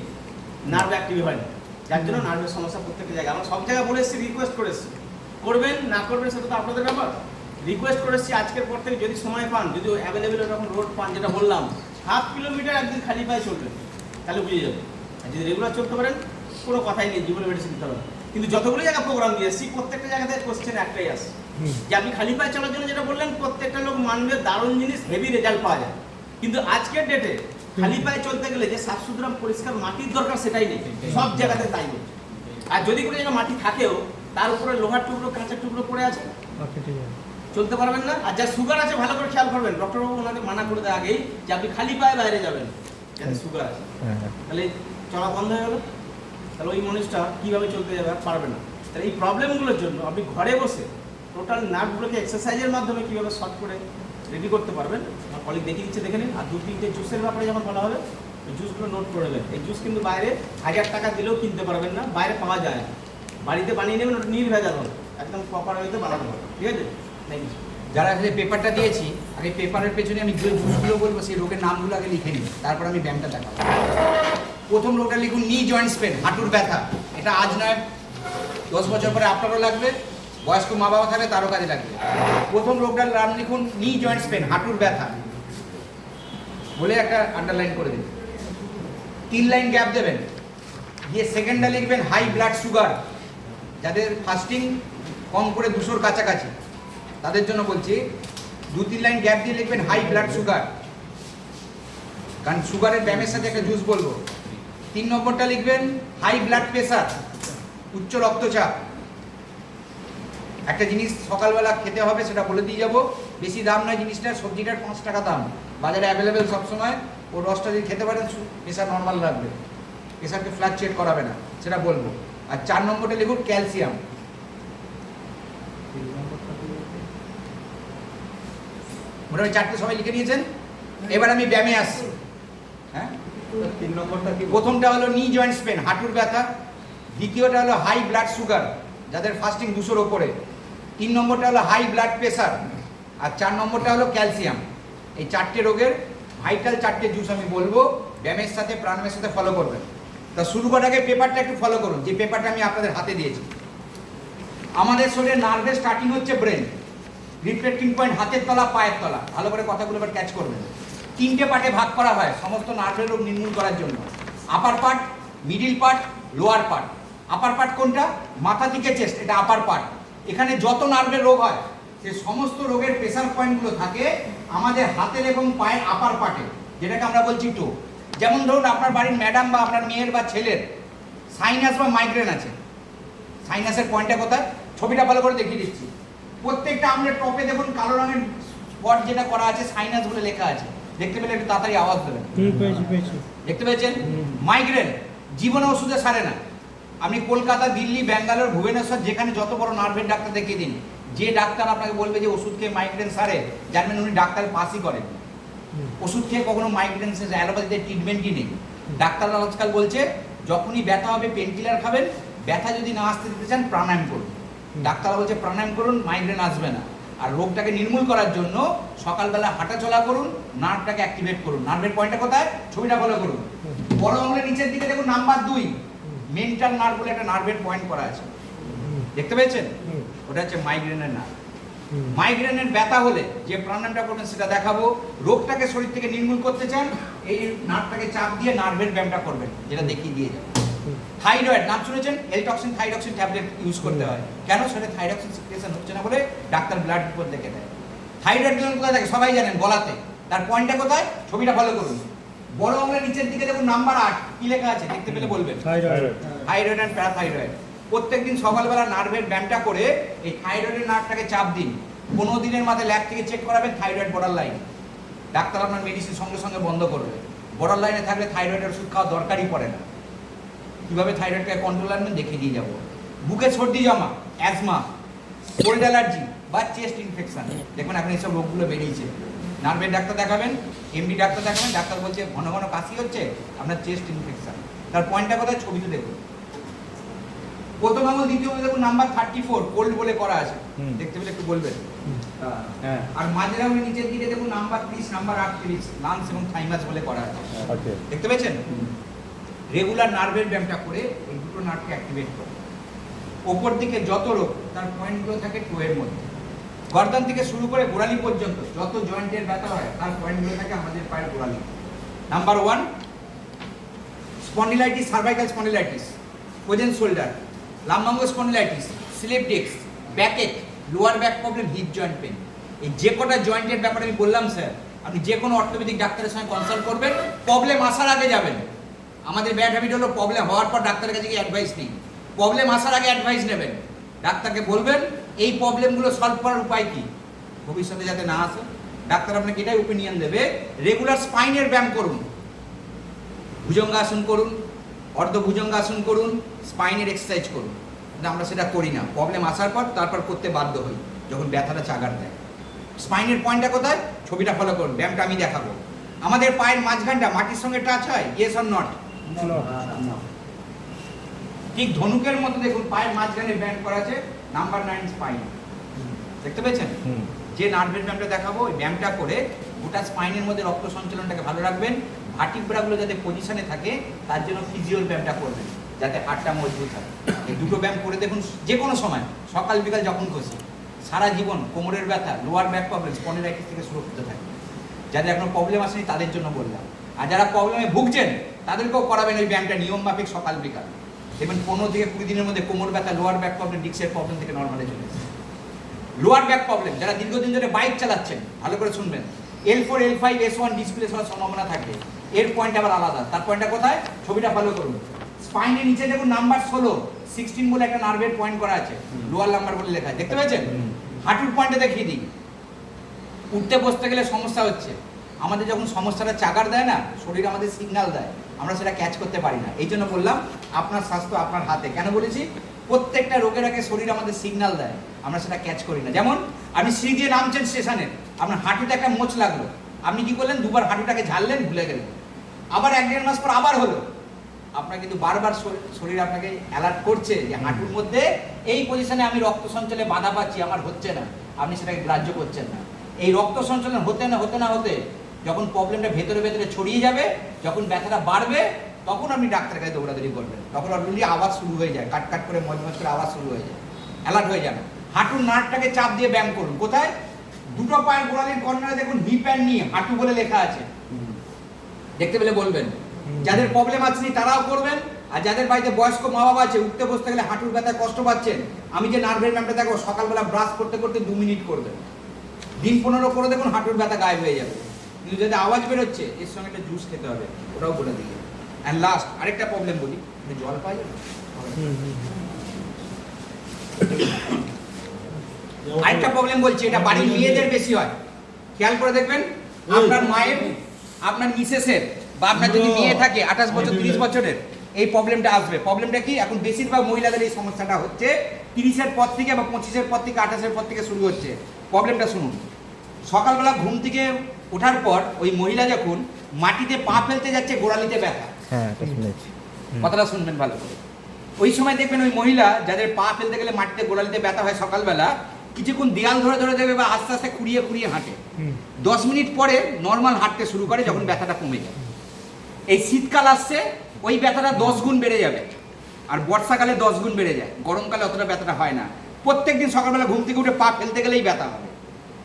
নার্ভ অ্যাক্টিভ হয় না, যার জন্য নার্ভের সমস্যা প্রত্যেকটা জায়গায়। আমরা সব জায়গায় বলে এসেছি, রিকোয়েস্ট করে এসেছি, করবেন না করবেন সেটা তো আপনাদের ব্যাপার। রিকোয়েস্ট করে এসেছি আজকের পর থেকে যদি সময় পান, যদি অ্যাভেলেবেল এরকম রোড পান, যেটা বললাম হাফ কিলোমিটার একদিন খালি পায়ে চলবেন, তাহলে বুঝে যাবেন। আর যদি রেগুলার চলতে পারেন কোনো কথাই নেই, জীবনে মেডিসিন দিতে হবে। কিন্তু যতগুলো জায়গা প্রোগ্রাম দিয়ে এসেছি প্রত্যেকটা জায়গাতে কোশ্চেন একটাই আসে, যে আপনি খালি পায়ে চলার জন্য যেটা বললেন প্রত্যেকটা লোক মানবে, দারুণ জিনিস, হেভি রেজাল্ট পাওয়া যায়। কিন্তু আজকের ডেটে খালি পায়ে চলতে গেলে যে সাফ সুতরাং পরিষ্কার মাটির দরকার সেটাই নেই, সব জায়গাতে তাই বলছে। আর যদি কোনো জায়গায় মাটি থাকেও তার উপরে লোহার টুকরো, কাঁচের টুকরো পড়ে আছে, চলতে পারবেন না। আর যার সুগার আছে ভালো করে খেয়াল করবেন, ডক্টরবাবু ওনাকে মানা করে দেয় আগেই যে আপনি খালি পায়ে বাইরে যাবেন, যাতে সুগার আছে। তাহলে চলা বন্ধ হয়ে গেল, তাহলে ওই মানুষটা কীভাবে চলতে যাবে? আর পারবে না। তাহলে এই প্রবলেমগুলোর জন্য আপনি ঘরে বসে টোটাল নার্ভগুলোকে এক্সারসাইজের মাধ্যমে কীভাবে শর্ট করে রেডি করতে পারবেন, আমার কলিগ দেখিয়ে দিচ্ছে, দেখে নিন। আর 2-3টে জুসের ব্যাপারে যখন বলা হবে, ওই জুসগুলো নোট করে নেবেন। এই জুস কিন্তু বাইরে 1000 টাকা দিলেও কিনতে পারবেন না, বাইরে পাওয়া যায় না। বাড়িতে বানিয়ে নেবেন, ওটা নির্ভেজাল হবে, একদম প্রপার ওয়েতে বানাতে হবে, ঠিক আছে? Thank you. যারা যে পেপারটা দিয়েছি, আগে পেপারের পেছনে আমি যে জুসগুলো বলবো সেই রোগের নামগুলো আগে লিখে নিই, তারপর আমি ব্যায়ামটা দেখাবো। প্রথম রোগটা লিখুন নি জয়েন্টস পেন, হাঁটুর ব্যথা। এটা আজ নয়, 10 বছর পরে আপনারও লাগবে, বয়স্ক মা বাবা থাকলে তারও কাজে লাগবে। প্রথম রোগটার নাম লিখুন নি জয়েন্টস পেন, হাঁটুর ব্যথা বলে একটা আন্ডারলাইন করে দিন। 3 লাইন গ্যাপ দেবেন, দিয়ে সেকেন্ডটা লিখবেন হাই ব্লাড সুগার। যাদের ফাস্টিং কম করে 200-র কাছাকাছি, তাদের জন্য বলছি 2-3 লাইন গ্যাপ দিয়ে লিখবেন হাই ব্লাড সুগার, কারণ সুগারের ব্যায়ামের সাথে একটা জুস বলবো। 3 নম্বরটা লিখবেন হাই ব্লাড প্রেশার, উচ্চ রক্তচাপ। একটা জিনিস সকালবেলা খেতে হবে, সেটা বলে দিয়ে যাবো, বেশি দাম নয় জিনিসটা, সবজিটার 5 টাকা দাম, বাজারে অ্যাভেলেবেল সবসময়। ও রসটা যদি খেতে পারেন প্রেশার নর্মাল রাখবে, প্রেশারকে ফ্লাকচুয়েট করাবে না, সেটা বলবো। আর 4 নম্বরটা লিখুন ক্যালসিয়াম। মোটামুটি 4টে সবাই লিখে নিয়েছেন। এবার আমি ব্যায়ামে আসছি। হ্যাঁ, 3 নম্বরটা কি? প্রথমটা হলো নি জয়েন্টস পেন, হাঁটুর ব্যথা। দ্বিতীয়টা হলো হাই ব্লাড সুগার, যাদের ফাস্টিং 200-র ওপরে। 3 নম্বরটা হলো হাই ব্লাড প্রেশার। আর 4 নম্বরটা হলো ক্যালসিয়াম। এই 4টে রোগের ভাইটাল 4টে জুস আমি বলবো, ব্যায়ামের সাথে প্রাণায়ামের সাথে ফলো করবেন। তা শুরু করার আগে পেপারটা একটু ফলো করুন, যে পেপারটা আমি আপনাদের হাতে দিয়েছি। আমাদের শরীরে নার্ভের স্টার্টিং হচ্ছে ব্রেন, রিফ্লেক্টিং পয়েন্ট হাতের তলা, পায়ের তলা। ভালো করে কথাগুলো এবার ক্যাচ করবেন। 3টে পার্টে ভাগ করা হয় সমস্ত নার্ভের রোগ নির্মূল করার জন্য। আপার part, middle part, lower part. আপার পার্ট কোনটা? মাথা থেকে চেস্ট, এটা আপার পার্ট। এখানে যত নার্ভের রোগ হয় সে সমস্ত রোগের প্রেসার পয়েন্টগুলো থাকে আমাদের হাতের এবং পায়ের আপার পার্টে, যেটাকে আমরা বলছি টো। যেমন ধরুন আপনার বাড়ির ম্যাডাম বা আপনার মেয়ের বা ছেলের সাইনাস বা মাইগ্রেন আছে। সাইনাসের পয়েন্টটা কোথায়? ছবিটা ভালো করে দেখিয়ে দিচ্ছি। প্রত্যেকটা আমলের টপে দেখুন কালো রঙের স্পট যেটা করা আছে, সাইনাস বলে লেখা আছে। দেখতে পেলে একটু তাড়াতাড়ি আওয়াজ দেবেন। দেখতে পেয়েছেন? মাইগ্রেন জীবনে ওষুধে সারে না। আপনি কলকাতা, দিল্লি, ব্যাঙ্গালোর, ভুবনেশ্বর, যেখানে যত বড় নার্ভের ডাক্তার দেখিয়ে দিন, যে ডাক্তার আপনাকে বলবে যে ওষুধ খেয়ে মাইগ্রেন সারে, জানবেন উনি ডাক্তার পাসই করেন। ওষুধ খেয়ে কখনো মাইগ্রেন শেষে অ্যালোপ্যাথিতে ট্রিটমেন্টই নেই। ডাক্তাররা আজকাল বলছে যখনই ব্যথা হবে পেন কিলার খাবেন, ব্যথা যদি না আসতে দিতে চান প্রাণায়াম করুন। ডাক্তাররা বলছে প্রাণায়াম করুন, মাইগ্রেন আসবে না। আর রোগটাকে নির্মূল করার জন্য সকালবেলা হাঁটাচলা করুন, নার্ভটাকে অ্যাক্টিভেট করুন। নার্ভের পয়েন্টটা কোথায়? ছবিটা ফলো করুন। বড় আঙুলের নিচের দিকে দেখুন নাম্বার 2, মেন্টাল নার্ভ বলে একটা নার্ভের পয়েন্ট করা আছে। দেখতে পেয়েছেন? ওটা হচ্ছে মাইগ্রেনের নার্ভ। মাইগ্রেনের ব্যথা হলে যে প্রাণায়ামটা করবেন সেটা দেখাবো। রোগটাকে শরীর থেকে নির্মূল করতে চান, এই নার্ভটাকে চাপ দিয়ে নার্ভের ব্যায়ামটা করবেন, যেটা দেখিয়ে দিয়ে যাবে। থাইরয়েড নাম শুনেছেন? এলটক্সিন, থাইরক্সিন ট্যাবলেট ইউজ করতে হয়। কেন? সেটা থাইরক্সিন সিক্রেশন হচ্ছে না বলে ডাক্তার ব্লাড রিপোর্ট দেখে দেয়। থাইরয়েড গ্ল্যান্ড কোথায় থাকে? সবাই জানেন, গলাতে। তার পয়েন্টটা কোথায়? ছবিটা ফলো করুন। বড় আঙুলের নিচের দিকে দেখুন নাম্বার 8, কি লেখা আছে? দেখতে পেলে বলবেন। Thyroid and parathyroid. প্রত্যেকদিন সকালবেলা নার্ভের ব্যায়ামটা করে এই থাইরয়েডের নার্ভটাকে চাপ দিন। 15 দিনের মাথায় ল্যাব থেকে চেক করাবেন থাইরয়েড বর্ডার লাইন। ডাক্তার আপনার মেডিসিন সঙ্গে সঙ্গে বন্ধ করবে। বর্ডার লাইনে থাকলে থাইরয়েডের ওষুধ খাওয়া দরকারই পড়ে না। কীভাবে থাইরয়েডকে কন্ট্রোল আনবেন দেখিয়ে দিয়ে যাবো। বুকে সর্দি জমা, অ্যাজমা, কোল্ড অ্যালার্জি বা চেস্ট ইনফেকশন, দেখুন এখন এইসব রোগগুলো বেরিয়েছে। নার্ভের ডাক্তার দেখাবেন, এমডি ডাক্তার দেখাবেন। ডাক্তার বলছে ঘন ঘন কাশি হচ্ছে, আপনার চেস্ট ইনফেকশন। তার পয়েন্টটা কোথায়? ছবিতে দেখুন। প্রথম আঙুল, দ্বিতীয় আঙুল দেখুন নাম্বার 34, কোল্ড বলে করা আছে। দেখতে পেলে একটু বলবেন। হ্যাঁ। আর মাঝের আঙুলের নিচের দিকে দেখুন নাম্বার 30, নাম্বার 38, লাংস এবং থাইমাস বলে করা আছে। দেখতে পেয়েছেন? রেগুলার নার্ভের ব্যায়ামটা করে এই দুটো নার্ভকে অ্যাক্টিভেট করে। ওপর দিকে যত রোগ তার পয়েন্টগুলো থাকে টোয়ের মধ্যে। গর্দান থেকে শুরু করে গোড়ালি পর্যন্ত যত জয়েন্টের ব্যথা হয় তার পয়েন্টগুলো থাকে আমাদের পায়ের গোড়ালি। Number 1 spondylitis, cervical spondylitis, frozen shoulder, lumbar spondylitis, slip disc, backache, lower back problem, hip joint pain. এই যে কটা জয়েন্টের ব্যাপারে আমি বললাম স্যার, আপনি যে কোনো অর্থোপেডিক ডাক্তারের সঙ্গে কনসাল্ট করবেন। প্রবলেম আসার আগে যাবেন। আমাদের ব্যাড হ্যাবিট হলো প্রবলেম হওয়ার পর ডাক্তারের কাছে গিয়ে অ্যাডভাইস নিই। প্রবলেম আসার আগে অ্যাডভাইস নেবেন। ডাক্তারকে বলবেন এই প্রবলেমগুলো সলভ করার উপায় কী, ভবিষ্যতে যাতে না আসে। ডাক্তার আপনাকে এটাই ওপিনিয়ন দেবে। রেগুলার স্পাইনের ব্যায়াম করুন, ভুজঙ্গাসন করুন, অর্ধভুজঙ্গাসন করুন, স্পাইনের এক্সারসাইজ করুন। কিন্তু আমরা সেটা করি না। প্রবলেম আসার পর তারপর করতে বাধ্য হই যখন ব্যথাটা চাগার দেয়। স্পাইনের পয়েন্টটা কোথায়? ছবিটা ফলো করুন, ব্যায়ামটা আমি দেখাবো। আমাদের পায়ের মাঝখানটা মাটির সঙ্গে টাচ হয়, ইয়েস অর নট? ঠিক ধনুকের মতো দেখুন পায়ের মাঝখানে ব্যান্ড করা আছে, নাম্বার 9 স্পাইন। দেখতে পেয়েছেন? যে নার্ভের ব্যায়ামটা দেখাবো ওই ব্যায়ামটা করে গোটা স্পাইনের মধ্যে রক্ত সঞ্চালনটাকে ভালো রাখবেন। ভার্টিব্রাগুলো যাতে পজিশনে থাকে তার জন্য ফিজিওর ব্যায়ামটা করবেন, যাতে হাড়টা মজবুত হয়। এই দুটো ব্যায়াম করে দেখুন যে কোনো সময়, সকাল বিকাল যখন খুশি। সারা জীবন কোমরের ব্যথা, লোয়ার ব্যাক প্রবলেম, স্পন্ডিলাইটিস থেকে সুরক্ষিত থাকে। যাদের এখনো প্রবলেম আসেনি তাদের জন্য বললাম। আর যারা প্রবলেমে ভুগছেন তাদেরকেও করাবেন ওই ব্যায়ামটা নিয়ম মাফিক সকাল বিকাল। দেখবেন 15 থেকে 20 দিনের মধ্যে কোমর ব্যথা, লোয়ার ব্যাক প্রবলেম, ডিস্কের প্রবলেম থেকে নর্মালে চলে এসেছে। লোয়ার ব্যাক প্রবলেম, যারা দীর্ঘদিন ধরে বাইক চালাচ্ছেন ভালো করে শুনবেন, L4 L5 S1 ডিসপ্লেস হওয়ার সম্ভাবনা থাকবে। এর পয়েন্ট আবার আলাদা। তার পয়েন্টটা কোথায়? ছবিটা ফলো করুন। স্পাইনের নিচে দেখুন নাম্বার 16 বলে একটা নার্ভের পয়েন্ট করা আছে, লোয়ার নাম্বার বলে লেখা আছে, দেখতে পেয়েছেন? হাঁটুর পয়েন্টে দেখিয়ে দিই। উঠতে বসতে গেলে সমস্যা হচ্ছে, আমাদের যখন সমস্যাটা চাগার দেয় না, শরীর আমাদের সিগন্যাল দেয়, আমরা সেটা ক্যাচ করতে পারি না। এই জন্য বললাম আপনার স্বাস্থ্য আপনার হাতে। কেন বলেছি? প্রত্যেকটা রোগের আগে শরীর আমাদের সিগন্যাল দেয়, আমরা সেটা ক্যাচ করি না। যেমন আপনি সিঁড়ি দিয়ে নামছেন স্টেশনে, আপনার হাঁটুতে একটা মোচ লাগলো, আপনি কি করলেন? দুবার হাঁটুটাকে ঝাড়লেন, ভুলে গেলেন। আবার 1-1.5 মাস পর আবার হলো, আপনার কিন্তু বারবার শরীর আপনাকে অ্যালার্ট করছে যে হাঁটুর মধ্যে এই পজিশনে আমি রক্ত সঞ্চালনে বাধা পাচ্ছি, আমার হচ্ছে না, আপনি সেটাকে গ্রাহ্য করছেন না। এই রক্ত সঞ্চালন হতে না হতে যখন প্রবলেমটা ভেতরে ভেতরে ছড়িয়ে যাবে, যখন ব্যথাটা বাড়বে, তখন আপনি ডাক্তারের কাছে দৌড়াদৌড়ি করবেন। তখন অলরেডি আওয়াজ শুরু হয়ে যায়, কাট করে মজ করে আওয়াজ শুরু হয়ে যায়, অ্যালার্ট হয়ে যাবে। হাঁটুর নার্ভটাকে চাপ দিয়ে ব্যায়াম করুন। কোথায়? দুটো পায়ের গোড়ালির কর্নারে দেখুন হিপ অ্যান্ড নি, হাঁটু বলে লেখা আছে, দেখতে পেলে বলবেন। যাদের প্রবলেম আছে তারাও করবেন, আর যাদের বাড়িতে বয়স্ক মা বাবা আছে, উঠতে বসতে গেলে হাঁটুর ব্যথায় কষ্ট পাচ্ছেন, আমি যে নার্ভের ব্যায়ামটা দেখো, সকালবেলা ব্রাশ করতে করতে 2 মিনিট করবেন, দিন 15 করে দেখুন হাঁটুর ব্যথা গায়েব হয়ে যাবে। কিন্তু যদি আওয়াজ বেরোচ্ছে, এর সঙ্গে একটা জুস খেতে হবে, ওটাও বলে দিই। অ্যান্ড লাস্ট আরেকটা প্রবলেম বলি, জল পাই যাবে। আরেকটা প্রবলেম বলছি, এটা বাড়ির মেয়েদের বেশি হয়, খেয়াল করে দেখবেন। আপনার মায়ের, আপনার মিসেসের, বা আপনার যদি মেয়ে থাকে 28 বছর 30 বছরের, এই প্রবলেমটা আসবে। প্রবলেমটা কি? এখন বেশিরভাগ মহিলাদের এই সমস্যাটা হচ্ছে 30-এর পর থেকে বা 25-এর পর থেকে 28-এর পর থেকে শুরু হচ্ছে। প্রবলেমটা শুনুন। সকালবেলা ঘুম থেকে ওঠার পর ওই মহিলা যখন মাটিতে পা ফেলতে যাচ্ছে, গোড়ালিতে ব্যথা। হ্যাঁ, এটা শুনেছি। কথাটা শুনবেন ভালো করে। ওই সময় দেখবেন ওই মহিলা যাদের পা ফেলতে গেলে মাটিতে গোড়ালিতে ব্যথা হয়, সকালবেলা কিছুক্ষণ দেয়াল ধরে ধরে দেবে বা আস্তে আস্তে খুঁড়িয়ে খুঁড়িয়ে হাঁটে, 10 মিনিট পরে নর্মাল হাঁটতে শুরু করে, যখন ব্যথাটা কমে যায়। এই শীতকাল আসছে, ওই ব্যথাটা 10 গুণ বেড়ে যাবে, আর বর্ষাকালে 10 গুণ বেড়ে যায়, গরমকালে অতটা ব্যথাটা হয় না। প্রত্যেকদিন সকালবেলা ঘুম থেকে উঠে পা ফেলতে গেলেই ব্যথা হবে,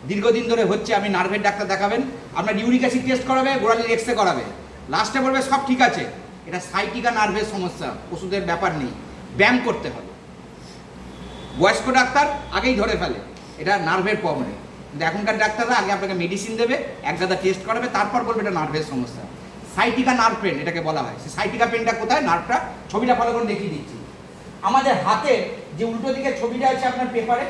দীর্ঘদিন ধরে হচ্ছে। আপনি নার্ভের ডাক্তার দেখাবেন, আপনার ইউরিক অ্যাসিড টেস্ট করাবে, গোড়ালির এক্সরে করাবে, লাস্টে বলবে সব ঠিক আছে, এটা সাইটিকা নার্ভের সমস্যা, ওষুধের ব্যাপার নেই, ব্যায়াম করতে হবে। বয়স্ক ডাক্তার আগেই ধরে ফেলে এটা নার্ভের প্রবলেম, কিন্তু এখনকার ডাক্তাররা আগে আপনাকে মেডিসিন দেবে, এক গাদা টেস্ট করাবে, তারপর বলবে এটা নার্ভের সমস্যা। সাইটিকা নার্ভ পেন এটাকে বলা হয়। সেই সাইটিকা পেনটা কোথায়? নার্ভটা, ছবিটা ভালো করে দেখিয়ে দিচ্ছি। আমাদের হাতে যে উল্টো দিকে ছবিটা আছে আপনার পেপারে,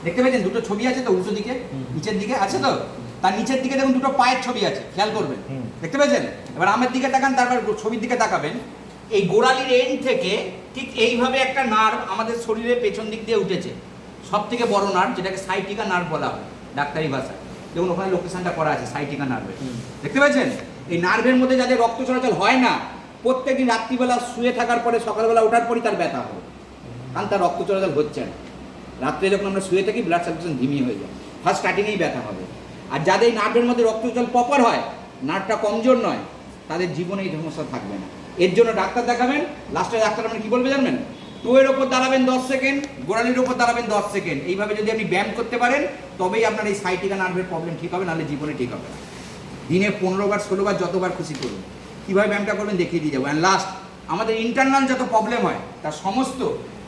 দেখতে পেয়েছেন? দুটো ছবি আছে তো উল্টো দিকে, নিচের দিকে আছে তো, তার নিচের দিকে দেখুন দুটো পায়ের ছবি আছে, খেয়াল করবেন, দেখতে পেয়েছেন? এবার আমার দিকে তাকান, তারপর ছবির দিকে তাকাবেন। এই গোড়ালির এন্ড থেকে ঠিক এইভাবে একটা নার্ভ আমাদের শরীরের পেছন দিক দিয়ে উঠেছে, সব থেকে বড় নার্ভ, যেটাকে সাইটিকা নার্ভ বলা হয় ডাক্তারি ভাষায়। দেখুন ওখানে লোকেশনটা করা আছে, সাইটিকা নার্ভের, দেখতে পেয়েছেন? এই নার্ভের মধ্যে যাদের রক্ত চলাচল হয় না, প্রত্যেকদিন রাত্রিবেলা শুয়ে থাকার পরে সকালবেলা ওঠার পরই তার ব্যথা হবে, কারণ তার রক্ত চলাচল হচ্ছে না। রাত্রে যখন আমরা শুয়ে থাকি, ব্লাড সার্কুলেশন ধিমি হয়ে যায়, ফার্স্ট স্টার্টিংয়েই ব্যথা হবে। আর যাদের নার্ভের মধ্যে রক্ত চলাচল প্রপার হয়, নার্ভটা কমজোর নয়, তাদের জীবনে এই সমস্যা থাকবে না। এর জন্য ডাক্তার দেখাবেন, লাস্টে ডাক্তার আপনি কী বলবে জানবেন? টোয়ের ওপর দাঁড়াবেন 10 সেকেন্ড, গোড়ালির ওপর দাঁড়াবেন 10 সেকেন্ড। এইভাবে যদি আপনি ব্যায়াম করতে পারেন, তবেই আপনার এই সাইটিকা নার্ভের প্রবলেম ঠিক হবে, নাহলে জীবনে ঠিক হবে না। দিনে 15 বার 16 বার যতবার খুশি করুন। কীভাবে ব্যায়ামটা করবেন দেখিয়ে দিয়ে যাবো। অ্যান্ড লাস্ট, আমাদের ইন্টারনাল যত প্রবলেম হয়, তার সমস্ত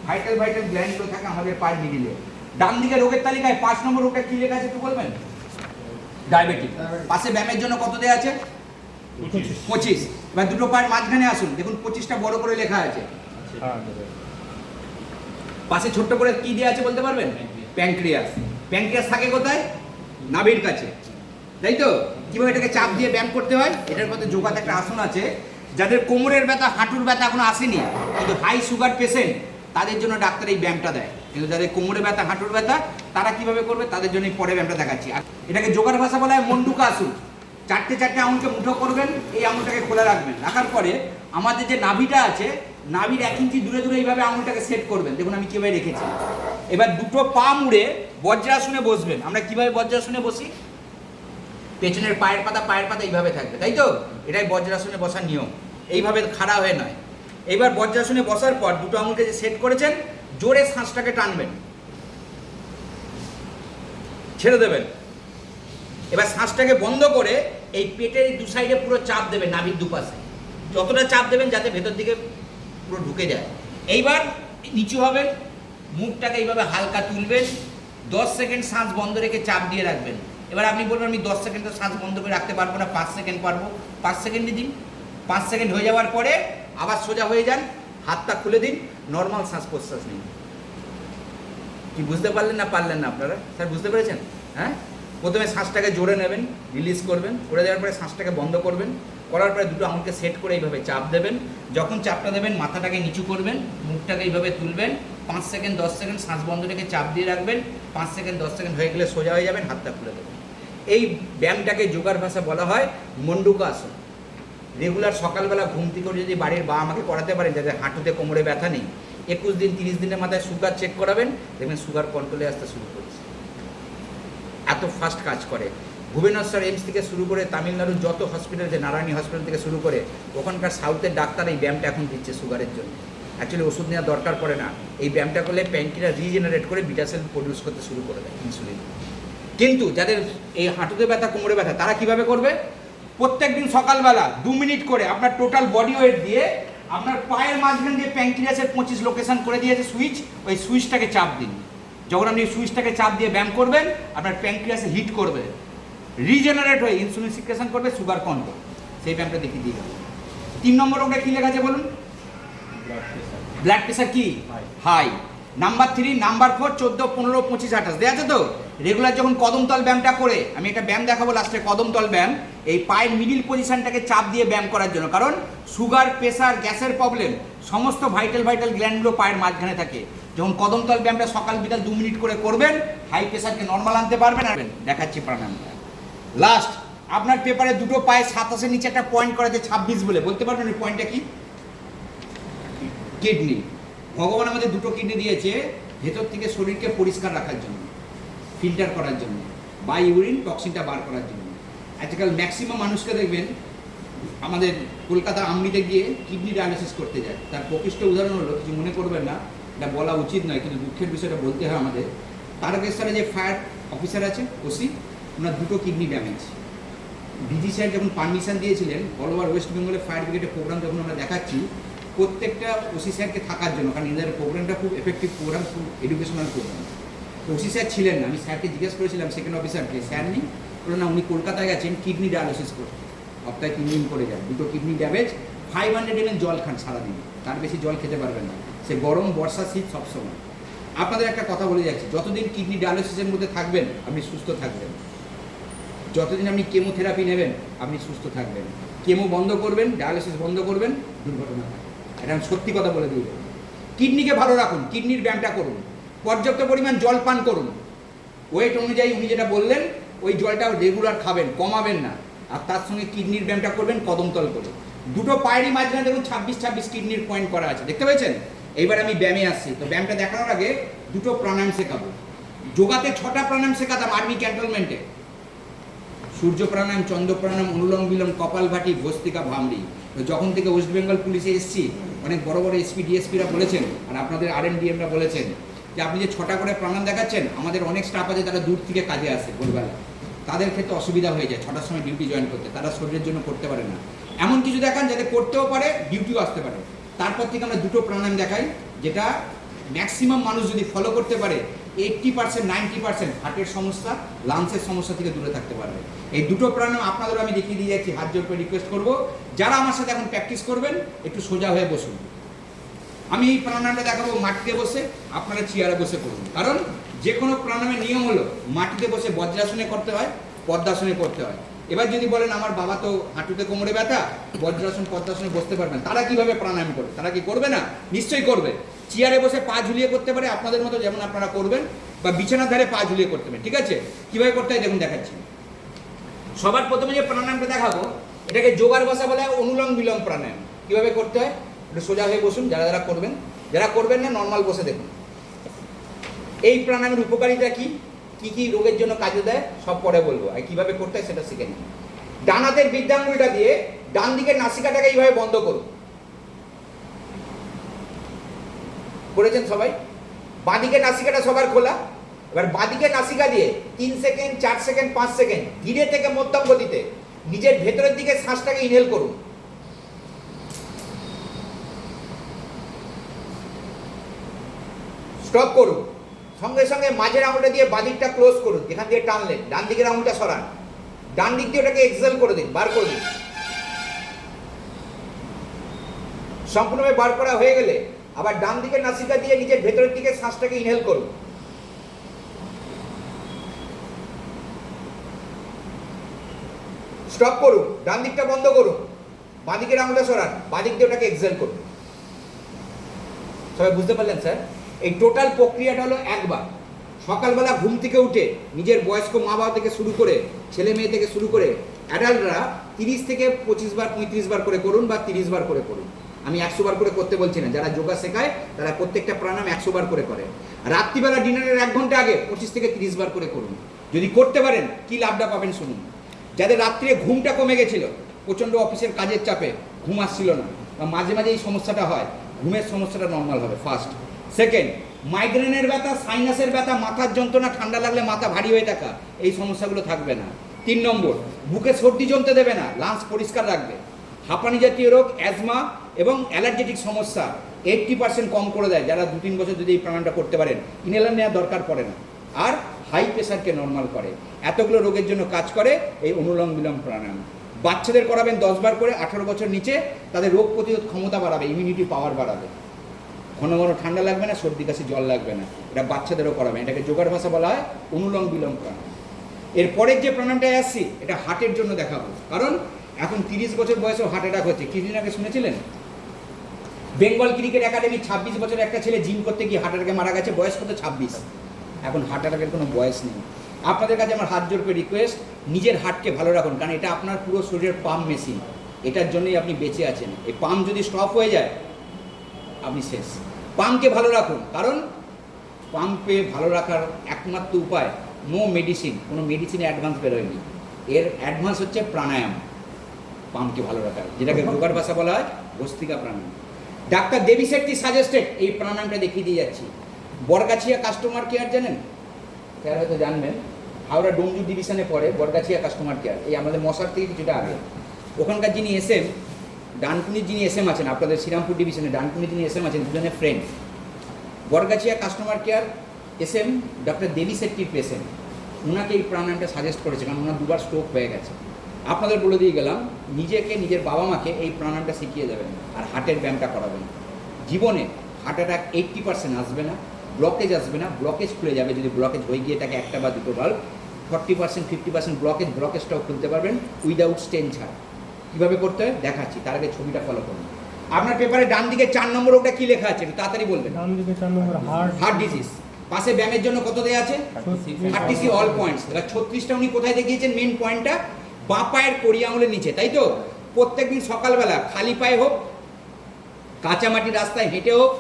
ভাইটাল গ্ল্যান্ডগুলো থাকে আমাদের পায়ের মিডিলে। ডান দিকে রোগের তালিকায় 5 নম্বর রোগটা কী লেখা আছে একটু বলবেন? ডায়াবেটিক। পাশে ব্যায়ামের জন্য কত দেওয়া আছে? 25। এবার দুটো পায়ের মাঝখানে আসুন, দেখুন 25টা বড় করে লেখা আছে। পাশে ছোট্ট করে কি দেওয়া আছে বলতে পারবেন? প্যানক্রিয়াস। প্যানক্রিয়াস থাকে কোথায়? নাভির কাছে, তাই তো? কিভাবে এটাকে চাপ দিয়ে ব্যায়াম করতে হয়, এটার মধ্যে যোগাতে একটা আসন আছে। যাদের কোমরের ব্যথা, হাঁটুর ব্যথা এখনো আসেনি, কিন্তু হাই সুগার পেশেন্ট, তাদের জন্য ডাক্তার এই ব্যায়ামটা দেয়। কিন্তু যাদের কোমরে ব্যথা, হাঁটুর ব্যথা, তারা কিভাবে করবে, তাদের জন্য পরে ব্যায়ামটা দেখাচ্ছি। আর এটাকে যোগার ভাষা বলা হয় মন্ডুকা আসন। 4টে আঙুলকে মুঠো করবেন, এই আঙুলটাকে খোলা রাখবেন, রাখার পরে আমাদের যে নাভিটা আছে, নাভির 1 ইঞ্চি দূরে দূরে এইভাবে আঙুলটাকে সেট করবেন। দেখুন আমি কীভাবে রেখেছি। এবার দুটো পা মুড়ে বজ্রাসনে বসবেন। আমরা কিভাবে বজ্রাসনে বসি? পেছনের পায়ের পাতা এইভাবে থাকবে, তাই তো? এটাই বজ্রাসনে বসার নিয়ম, এইভাবে খাড়া হয়ে নয়। এইবার বজ্রাসনে বসার পর দুটো আঙুলকে যে সেট করেছেন, জোরে শ্বাসটাকে টানবেন, ছেড়ে দেবেন। এবার শ্বাসটাকে বন্ধ করে এই পেটের 2 সাইডে পুরো চাপ দেবেন, নাভির দুপাশে যতটা চাপ দেবেন যাতে ভেতর দিকে পুরো ঢুকে যায়। এইবার নিচু হবেন, মুখটাকে এইভাবে হালকা তুলবেন, 10 সেকেন্ড শ্বাস বন্ধ রেখে চাপ দিয়ে রাখবেন। এবার আপনি বলবেন আমি 10 সেকেন্ড তো শ্বাস বন্ধ করে রাখতে পারবো না, 5 সেকেন্ড পারবো, 5 সেকেন্ডই দিন। 5 সেকেন্ড হয়ে যাওয়ার পরে আবার সোজা হয়ে যান, হাতটা খুলে দিন, নর্মাল শ্বাস প্রশ্বাস নিন। কি বুঝতে পারলেন না পারলেন না আপনারা? স্যার বুঝতে পেরেছেন? হ্যাঁ, প্রথমে শ্বাসটাকে জোরে নেবেন, রিলিজ করবেন, করে দেওয়ার পরে শ্বাসটাকে বন্ধ করবেন, করার পরে দুটো আঙুলকে সেট করে এইভাবে চাপ দেবেন। যখন চাপটা দেবেন মাথাটাকে নিচু করবেন, মুখটাকে এইভাবে তুলবেন, 5 সেকেন্ড 10 সেকেন্ড শ্বাস বন্ধ রেখে চাপ দিয়ে রাখবেন, 5 সেকেন্ড 10 সেকেন্ড হয়ে গেলে সোজা হয়ে যাবেন, হাতটা খুলে দেবেন। এই ব্যায়ামটাকে যোগার ভাষা বলা হয় মন্ডুকাসন। রেগুলার সকালবেলা ঘুম থেকে উঠে যদি বাড়ির বা আমাকে করাতে পারেন, যাদের হাঁটুতে কোমরে ব্যথা নেই, 21 দিন 30 দিনের মাথায় সুগার চেক করাবেন, দেখবেন সুগার কন্ট্রোলে আসতে শুরু করেছে। এত ফাস্ট কাজ করে। ভুবনেশ্বর এইমস থেকে শুরু করে তামিলনাড়ুর যত হসপিটাল, যে নারায়ণী হসপিটাল থেকে শুরু করে ওখানকার সাউথের ডাক্তার এই ব্যায়ামটা এখন দিচ্ছে সুগারের জন্য। অ্যাকচুয়ালি ওষুধ নেওয়ার দরকার পড়ে না, এই ব্যায়ামটা করলে প্যানক্রিয়াস রিজেনারেট করে বিটা সেল প্রডিউস করতে শুরু করে দেয়, ইনসুলিন। কিন্তু যাদের এই হাঁটুতে ব্যথা কোমরে ব্যথা তারা কিভাবে করবে? প্রত্যেক দিন সকালবেলা 2 মিনিট করে আপনার টোটাল বডি ওয়েট দিয়ে আপনার পায়ের মাঝখানে যে প্যানক্রিয়াসের 25 লোকেশন করে দিয়েছে সুইচ, ওই সুইচটাকে চাপ দিন। যখন আপনি সুইচটাকে চাপ দিয়ে ব্যায়াম করবেন, আপনার প্যানক্রিয়াসে হিট করবে, রিজেনারেট হয়ে ইনসুলিন সিক্রেশন করবে, সুগার কন্ট্রোল। সেই ব্যায়ামটা দেখিয়ে দিয়ে গেল। 3 নম্বর ওটা কি লেখা আছে বলুন? ব্লাড প্রেশার কি? হাই। নাম্বার 3, নাম্বার 4, 14, 15, 25, 28 দেওয়া আছে তো? রেগুলার যখন কদমতল ব্যায়ামটা করে, আমি একটা ব্যায়াম দেখাবো লাস্টে, কদমতল ব্যায়াম, এই পায়ের মিডিল পজিশনটাকে চাপ দিয়ে ব্যায়াম করার জন্য। কারণ সুগার, প্রেশার, গ্যাসের প্রবলেম, সমস্ত ভাইটাল গ্ল্যান্ডগুলো পায়ের মাঝখানে থাকে। যখন কদমতল ব্যায়ামটা সকাল বিকাল 2 মিনিট করে করবেন, হাই প্রেশারকে নর্মাল আনতে পারবেন। আর দেখাচ্ছি প্রাণায়ামটা। লাস্ট, আপনার পেপারে দুটো পায়ে 27-এর নিচে একটা পয়েন্ট করা আছে 26 বলে, বলতে পারবেন ওই পয়েন্টটা কি? কিডনি। ভগবান আমাদের দুটো কিডনি দিয়েছে ভেতর থেকে শরীরকে পরিষ্কার রাখার জন্য, ফিল্টার করার জন্য, বা ইউরিন টক্সিনটা বার করার জন্য। আজকাল ম্যাক্সিমাম মানুষকে দেখবেন আমাদের কলকাতা আমনিতে গিয়ে কিডনি ডায়ালিসিস করতে যায়। তার প্রকৃষ্ট উদাহরণ হলো, কিছু মনে করবেন না, এটা বলা উচিত নয় কিন্তু দুঃখের বিষয়টা বলতে হয় আমাদের, তারকেশ্বরে যে ফায়ার অফিসার আছে ওসি, ওনার দুটো কিডনি ড্যামেজ। ডিজি স্যার যখন পারমিশন দিয়েছিলেন অল ওভার ওয়েস্ট বেঙ্গলে ফায়ার ব্রিগেডের প্রোগ্রাম যখন আমরা দেখাচ্ছি, প্রত্যেকটা ওসি স্যারকে থাকার জন্য, কারণ এদের প্রোগ্রামটা খুব এফেক্টিভ প্রোগ্রাম, খুব এডুকেশনাল প্রোগ্রাম। তো ওসি স্যার ছিলেন না, আমি স্যারকে জিজ্ঞেস করেছিলাম সেকেন্ড অফিসারকে, স্যার নেই? বললো না, উনি কলকাতায় গেছেন কিডনি ডায়ালিসিস করতে, সপ্তাহে 3 দিন করে যান, দুটো কিডনি ড্যামেজ, 500 ml জল খান সারাদিন, তার বেশি জল খেতে পারবেন না, সে গরম বর্ষা শীত সবসময়। আপনাদের একটা কথা বলে যাচ্ছি, যতদিন কিডনি ডায়ালিসিসের মধ্যে থাকবেন আপনি সুস্থ থাকবেন, যতদিন আপনি কেমোথেরাপি নেবেন আপনি সুস্থ থাকবেন। কেমো বন্ধ করবেন, ডায়ালিসিস বন্ধ করবেন, দুর্ঘটনা থাকে। এটা আমি সত্যি কথা বলে দিই। কিডনিকে ভালো রাখুন, কিডনির ব্যায়ামটা করুন, পর্যাপ্ত পরিমাণ জল পান করুন, ওয়েট অনুযায়ী উনি যেটা বললেন ওই জলটা রেগুলার খাবেন, কমাবেন না। আর তার সঙ্গে কিডনির ব্যায়ামটা করবেন কদমতল করে। দুটো পায়েরই মাঝখানে দেখুন 26 কিডনির পয়েন্ট করা আছে, দেখতে পেয়েছেন? এইবার আমি ব্যায়ামে আসছি। তো ব্যায়ামটা দেখানোর আগে দুটো প্রাণায়াম শেখাবো। যোগাতে 6টা প্রাণায়াম শেখাতাম আর্মি ক্যান্টনমেন্টে, সূর্য প্রাণায়াম, চন্দ্র প্রাণায়াম, অনুলোম বিলোম, কপালভাতি, ভস্ত্রিকা, ভ্রামরী। তো যখন থেকে ওয়েস্ট বেঙ্গল পুলিশে এসেছি, অনেক বড় বড় এসপি ডিএসপিরা বলেছেন, আর আপনাদের RNDMরা বলেছেন যে আপনি যে 6টা করে প্রাণায়াম দেখাচ্ছেন, আমাদের অনেক স্টাফ আছে তারা দূর থেকে কাজে আসে ভোরবেলা, তাদের ক্ষেত্রে অসুবিধা হয়ে যায় 6টার সময় ডিউটি জয়েন করতে, তারা শরীরের জন্য করতে পারে না। এমন কিছু দেখান যাতে করতেও পারে, ডিউটিও আসতে পারে। তারপর থেকে আমরা দুটো প্রাণায়াম দেখাই, যেটা ম্যাক্সিমাম মানুষ যদি ফলো করতে পারে 80% 90% হার্টের সমস্যা, লাংসের সমস্যা থেকে দূরে থাকতে পারবে। এই দুটো প্রাণায়াম আপনাদেরও আমি দেখিয়ে দিয়ে যাচ্ছি, হাত জোর করে রিকোয়েস্ট করবো যারা আমার সাথে এখন প্র্যাকটিস করবেন একটু সোজা হয়ে বসুন। আমি এই প্রাণায়ামটা দেখাবো মাটিতে বসে, আপনারা চেয়ারে বসে করুন। কারণ যে কোনো প্রাণায়ামের নিয়ম হলো মাটিতে বসে বজ্রাসনে করতে হয়, পদ্মাসনে করতে হয়। এবার যদি বলেন আমার বাবা তো হাঁটুতে কোমরে ব্যথা, বজ্রাসন পদ্মাসনে বসতে পারবেন, তারা কিভাবে প্রাণায়াম করবে? তারা কি করবে না? নিশ্চয়ই করবে। চেয়ারে বসে পা ঝুলিয়ে করতে পারে আপনাদের মতো, যেমন আপনারা করবেন, বা বিছানার ধারে পা ঝুলিয়ে করতে পারেন। ঠিক আছে? কিভাবে করতে হয় দেখুন, দেখাচ্ছি। সবার প্রথমে যে প্রাণায়ামটা দেখাবো এটাকে যোগার ভাষা বলা হয় অনুলোম বিলোম প্রাণায়াম। কিভাবে করতে হয়? একটু সোজা হয়ে বসুন, যারা যারা করবেন, যারা করবেন না নর্মাল বসে দেখুন। এই প্রাণায়ামের উপকারিতা কি কি কি রোগের জন্য কাজে দেয় সব পরে বলবো, আর কিভাবে করতে হয় সেটা শিখে নিন। ডান হাতের বৃদ্ধাঙ্গুলটা দিয়ে ডান দিকের নাসিকাটাকে এইভাবে বন্ধ করুন, করেছেন সবাই? বাঁদিকে নাসিকাটা সবার খোলা। এবার বাঁদিকে নাসিকা দিয়ে 3 সেকেন্ড 4 সেকেন্ড 5 সেকেন্ড ধীরে থেকে মধ্যম গতিতে নিজের ভেতরের দিকে শ্বাসটাকে ইনহেল করুন। স্টপ করুন, সঙ্গে সঙ্গে মাঝের আঙুলটা দিয়ে বাদিকটা ক্লোজ করুন, যেখান দিয়ে টানলেন ডান দিকের আঙুলটা সরান, ডান দিক দিয়ে ওটাকে এক্সেল করে দিন, বার করে দিন। সম্পূর্ণভাবে বার করা হয়ে গেলে আবার ডান দিকের নাসিকা দিয়ে নিজের ভেতরের দিকে শ্বাসটাকে ইনহেল করুন। স্টপ করুন, ডান দিকটা বন্ধ করুন, বাঁ দিকের আঙুলটা সরান, বাঁ দিক দিয়ে ওটাকে এক্সেল করুন। সবাই বুঝতে পারলেন স্যার? এই টোটাল প্রক্রিয়াটা হলো একবার সকালবেলা ঘুম থেকে উঠে নিজের বয়স্ক মা বাবা থেকে শুরু করে ছেলে মেয়ে থেকে শুরু করে অ্যাডাল্টরা 30 থেকে 25 বার 35 বার করে করুন বা 30 বার করে করুন। আমি 100 বার করে করতে বলছি না, যারা যোগা শেখায় তারা প্রত্যেকটা প্রাণায়াম 100 বার করে করে। রাত্রিবেলা ডিনারের 1 ঘন্টা আগে 25 থেকে 30 বার করে করুন। যদি করতে পারেন কি লাভটা পাবেন শুনুন। যাদের রাত্রে ঘুমটা কমে গেছিল, প্রচণ্ড অফিসের কাজের চাপে ঘুম আসছিল না, বা মাঝে মাঝে এই সমস্যাটা হয়, ঘুমের সমস্যাটা নর্মাল হবে ফার্স্ট। সেকেন্ড, মাইগ্রেনের ব্যথা, সাইনাসের ব্যথা, মাথার যন্ত্রণা, ঠান্ডা লাগলে মাথা ভারী হয়ে থাকা, এই সমস্যাগুলো থাকবে না। 3 নম্বর, বুকে সর্দি জমতে দেবে না, লাংস পরিষ্কার রাখবে। হাঁপানি জাতীয় রোগ, অ্যাজমা এবং অ্যালার্জেটিক সমস্যা 80% কম করে দেয় যারা 2-3 বছর যদি এই প্রাণায়ামটা করতে পারেন। ইনহেলার নেওয়ার দরকার পড়ে না। আর হাই প্রেশারকে নর্মাল করে। এতগুলো রোগের জন্য কাজ করে এই অনুলোম বিলোম প্রাণায়াম। বাচ্চাদের করাবেন 10 বার করে, 18 বছর নিচে, তাদের রোগ প্রতিরোধ ক্ষমতা বাড়াবে, ইমিউনিটি পাওয়ার বাড়াবে। ঘন ঘন ঠান্ডা লাগবে না, সর্দি কাশি জল লাগবে না। এটা বাচ্চাদেরও করাবেন। এটাকে যোগার ভাষা বলা হয় অনুলোম বিলোম প্রাণায়াম। এরপরের যে প্রাণায়ামটায় আসছি এটা হার্টের জন্য দেখাবো, কারণ এখন 30 বছর বয়সেও হার্ট অ্যাটাক হচ্ছে। কিছুদিন আগে শুনেছিলেন বেঙ্গল ক্রিকেট একাডেমি 26 বছর একটা ছেলে জিম করতে গিয়ে হার্ট অ্যাটাকে মারা গেছে। বয়স কত? 26। এখন হার্ট অ্যাটাকের কোনো বয়স নেই। আপনাদের কাছে আমার হাত জোর করে রিকোয়েস্ট, নিজের হার্টকে ভালো রাখুন, কারণ এটা আপনার পুরো শরীরের পাম্প মেশিন। এটার জন্যই আপনি বেঁচে আছেন। এই পাম্প যদি স্টপ হয়ে যায় আপনি শেষ। পাম্পকে ভালো রাখুন, কারণ পাম্পে ভালো রাখার একমাত্র উপায় নো মেডিসিন। কোনো মেডিসিনে অ্যাডভান্স বেরোয়নি। এর অ্যাডভান্স হচ্ছে প্রাণায়াম, পাম্পকে ভালো রাখার, যেটাকে যোগার ভাষা বলা হয় ভস্ত্রিকা প্রাণায়াম। ডাক্তার দেবী শেট্টি সাজেস্টেড এই প্রাণায়ামটা দেখিয়ে দিয়ে যাচ্ছি। বরগাছিয়া কাস্টমার কেয়ার জানেন? স্যার হয়তো জানবেন, হাওড়া ডোমজুর ডিভিশনে পড়ে বরগাছিয়া কাস্টমার কেয়ার, এই আমাদের মশার থেকে কিছুটা আগে। ওখানকার যিনি এসএম, ডানকুনির যিনি এসএম আছেন, আপনাদের শ্রীরামপুর ডিভিশনে ডানকুনির যিনি এসএম আছেন, দুজনের friend. Baragachhia customer care SM doctor Devi শেট্টির পেশেন্ট। ওনাকে এই প্রাণায়ামটা সাজেস্ট করেছে, কারণ ওনার 2 বার স্ট্রোক হয়ে গেছে। আপনাদের বলে দিয়ে গেলাম, নিজেকে নিজের বাবা মাকে এই প্রাণায়ামটা শিখিয়ে দেবেন আর হার্টের ব্যায়ামটা করাবেন। জীবনে হার্ট অ্যাটাক 80% আসবে না, ব্লকেজ আসবে না। ব্লকেজ খুলে যাবে যদি ব্লকেজ হয়ে গিয়ে থাকে 1টা বা 2টো ভালভ। 40% 50% ব্লকেজটাও খুলতে পারবেন উইদাউট স্টেন ছাড়া। কীভাবে করতে হয় দেখাচ্ছি, তার আগে ছবিটা ফলো করুন। আপনার পেপারে ডান দিকে 4 নম্বর রোগটা কী লেখা আছে একটু তাড়াতাড়ি বলবেন। ডান দিকে 4 নম্বর হার্ট ডিজিজ। পাশে ব্যায়ামের জন্য কত দেওয়া আছে? 36 অল পয়েন্টস। এবার 36টা উনি কোথায় দেখিয়েছেন? মেন পয়েন্টটা বাঁ পায়ের কড়ি আঙুলের নিচে, তাই তো? প্রত্যেকদিন সকালবেলা খালি পায়ে হোক, কাঁচা মাটির রাস্তায় হেঁটে হোক,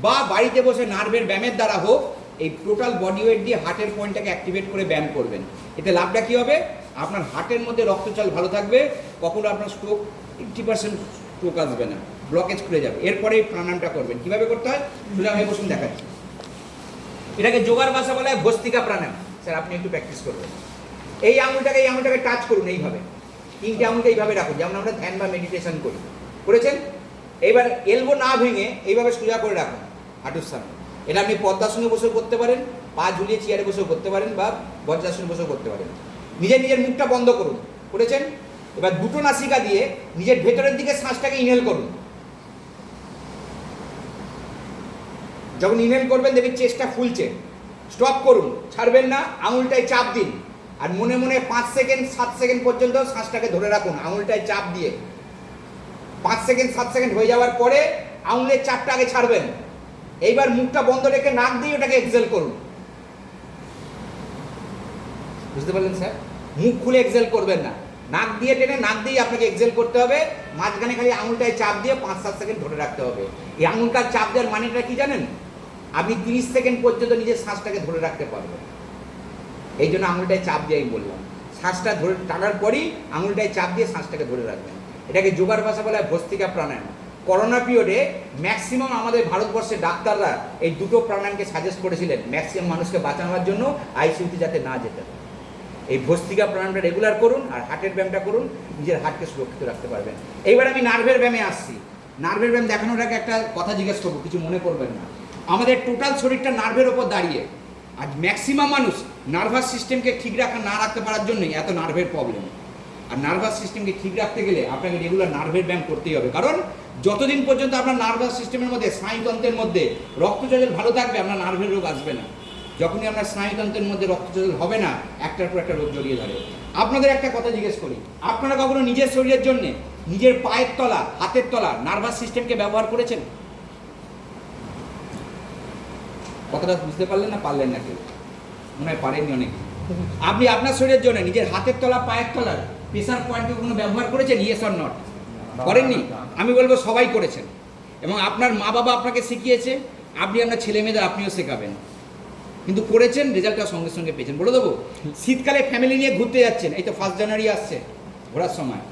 বা বাড়িতে বসে নার্ভের ব্যায়ামের দ্বারা হোক, এই টোটাল বডি ওয়েট দিয়ে হার্টের পয়েন্টটাকে অ্যাক্টিভেট করে ব্যায়াম করবেন। এতে লাভটা কী হবে? আপনার হার্টের মধ্যে রক্তচাল ভালো থাকবে, কখনো আপনার স্ট্রোক 80% স্ট্রোক আসবে না, ব্লকেজ খুলে যাবে। এরপরে এই প্রাণায়ামটা করবেন। কীভাবে করতে হয় সোজা হয়ে বসুন, দেখাচ্ছি। এটাকে যোগার ভাষা বলা হয় ভস্ত্রিকা প্রাণায়াম। স্যার আপনি একটু প্র্যাকটিস করবেন। এই আঙুলটাকে টাচ করুন এইভাবে, 3টে আঙুলটা এইভাবে রাখুন, যেমন আমরা ধ্যান বা মেডিটেশন করি। করেছেন? এইবার এলবো না ভেঙে এইভাবে সোজা করে রাখুন হাঁটুর সামনে। এটা আপনি পদ্মাসনে বসেও করতে পারেন, পা ঝুলিয়ে চেয়ারে বসেও করতে পারেন, বা বজ্রাসনে বসেও করতে পারেন। নিজের মুখটা বন্ধ করুন। করেছেন? এবার 2টো নাসিকা দিয়ে নিজের ভেতরের দিকে শ্বাসটাকে ইনহেল করুন। যখন ইনহেল করবেন দেখবেন চেস্টটা ফুলছে। স্টপ করুন, ছাড়বেন না, আঙুলটায় চাপ দিন, আর মনে মনে 5 সেকেন্ড 7 সেকেন্ড পর্যন্ত শ্বাসটাকে ধরে রাখুন আঙুলটায় চাপ দিয়ে। 5 সেকেন্ড 7 সেকেন্ড হয়ে যাওয়ার পরে আঙুলের চাপটা আগে ছাড়বেন। এইবার মুখটা বন্ধ রেখে নাক দিয়ে ওটাকে এক্সেল করুন। বুঝতে পারলেন স্যার? মুখ খুলে এক্সেল করবেন না, নাক দিয়ে টেনে নাক দিয়ে আপনাকে এক্সেল করতে হবে। মাঝখানে খালি আঙুলটায় চাপ দিয়ে 5-7 সেকেন্ড ধরে রাখতে হবে। এই আঙুলটার চাপ দেওয়ার মানেটা কি জানেন? আপনি 30 সেকেন্ড পর্যন্ত নিজের শ্বাসটাকে ধরে রাখতে পারবেন। এই জন্য আঙুলটায় চাপ দিয়ে আমি বললাম। শ্বাসটা ধরে টানার পরই আঙুলটায় চাপ দিয়ে শ্বাসটাকে ধরে রাখবেন। এটাকে যোগার ভাষা বলা হয় ভস্ত্রিকা প্রাণায়াম। করোনা পিরিয়ডে ম্যাক্সিমাম আমাদের ভারতবর্ষের ডাক্তাররা এই 2টো প্রাণায়ামকে সাজেস্ট করেছিলেন ম্যাক্সিমাম মানুষকে বাঁচানোর জন্য, আইসিইউতে যাতে না যেতে হয়। এই ভস্ত্রিকা প্রাণায়ামটা রেগুলার করুন আর হার্টের ব্যায়ামটা করুন, নিজের হার্টকে সুরক্ষিত রাখতে পারবেন। এইবার আমি নার্ভের ব্যায়ামে আসছি। নার্ভের ব্যায়াম দেখানোর আগে একটা কথা জিজ্ঞেস করবো, কিছু মনে করবেন না। আমাদের টোটাল শরীরটা নার্ভের ওপর দাঁড়িয়ে, আর ম্যাক্সিমাম মানুষ নার্ভাস সিস্টেমকে ঠিক না রাখতে পারার জন্যই এত নার্ভের প্রবলেম। আর নার্ভাস সিস্টেমকে ঠিক রাখতে গেলে আপনাকে রেগুলার নার্ভের ব্যায়াম করতেই হবে, কারণ যতদিন পর্যন্ত আপনার নার্ভাস সিস্টেমের মধ্যে স্নায়ুতন্ত্রের মধ্যে রক্ত চলাচল ভালো থাকবে আপনার নার্ভের রোগ আসবে না। যখনই আপনার স্নায়ুতন্ত্রের মধ্যে রক্ত চলাচল হবে না, একটার পর একটা রোগ জড়িয়ে ধরে। আপনাদের একটা কথা জিজ্ঞেস করি, আপনারা কখনো নিজের শরীরের জন্য নিজের পায়ের তলা, হাতের তলা নার্ভাস সিস্টেমকে ব্যবহার করেছেন? কথাটা বুঝতে পারলেন না, পারলেন না কেউ? মনে হয় পারেননি অনেকে। আপনি আপনার শরীরের জন্য নিজের হাতের তলা, পায়ের তলার প্রেসার পয়েন্টকে কোনো ব্যবহার করেছেন? Yes or not? করেননি? আমি বলবো সবাই করেছেন, এবং আপনার মা বাবা আপনাকে শিখিয়েছে, আপনি আপনার ছেলে মেয়েদের আপনিও শেখাবেন, কিন্তু করেছেন, রেজাল্টটা সঙ্গে সঙ্গে পেয়েছেন। বলে দেবো, শীতকালে ফ্যামিলি নিয়ে ঘুরতে যাচ্ছেন, এই তো 1 জানুয়ারি আসছে, ঘোরার সময়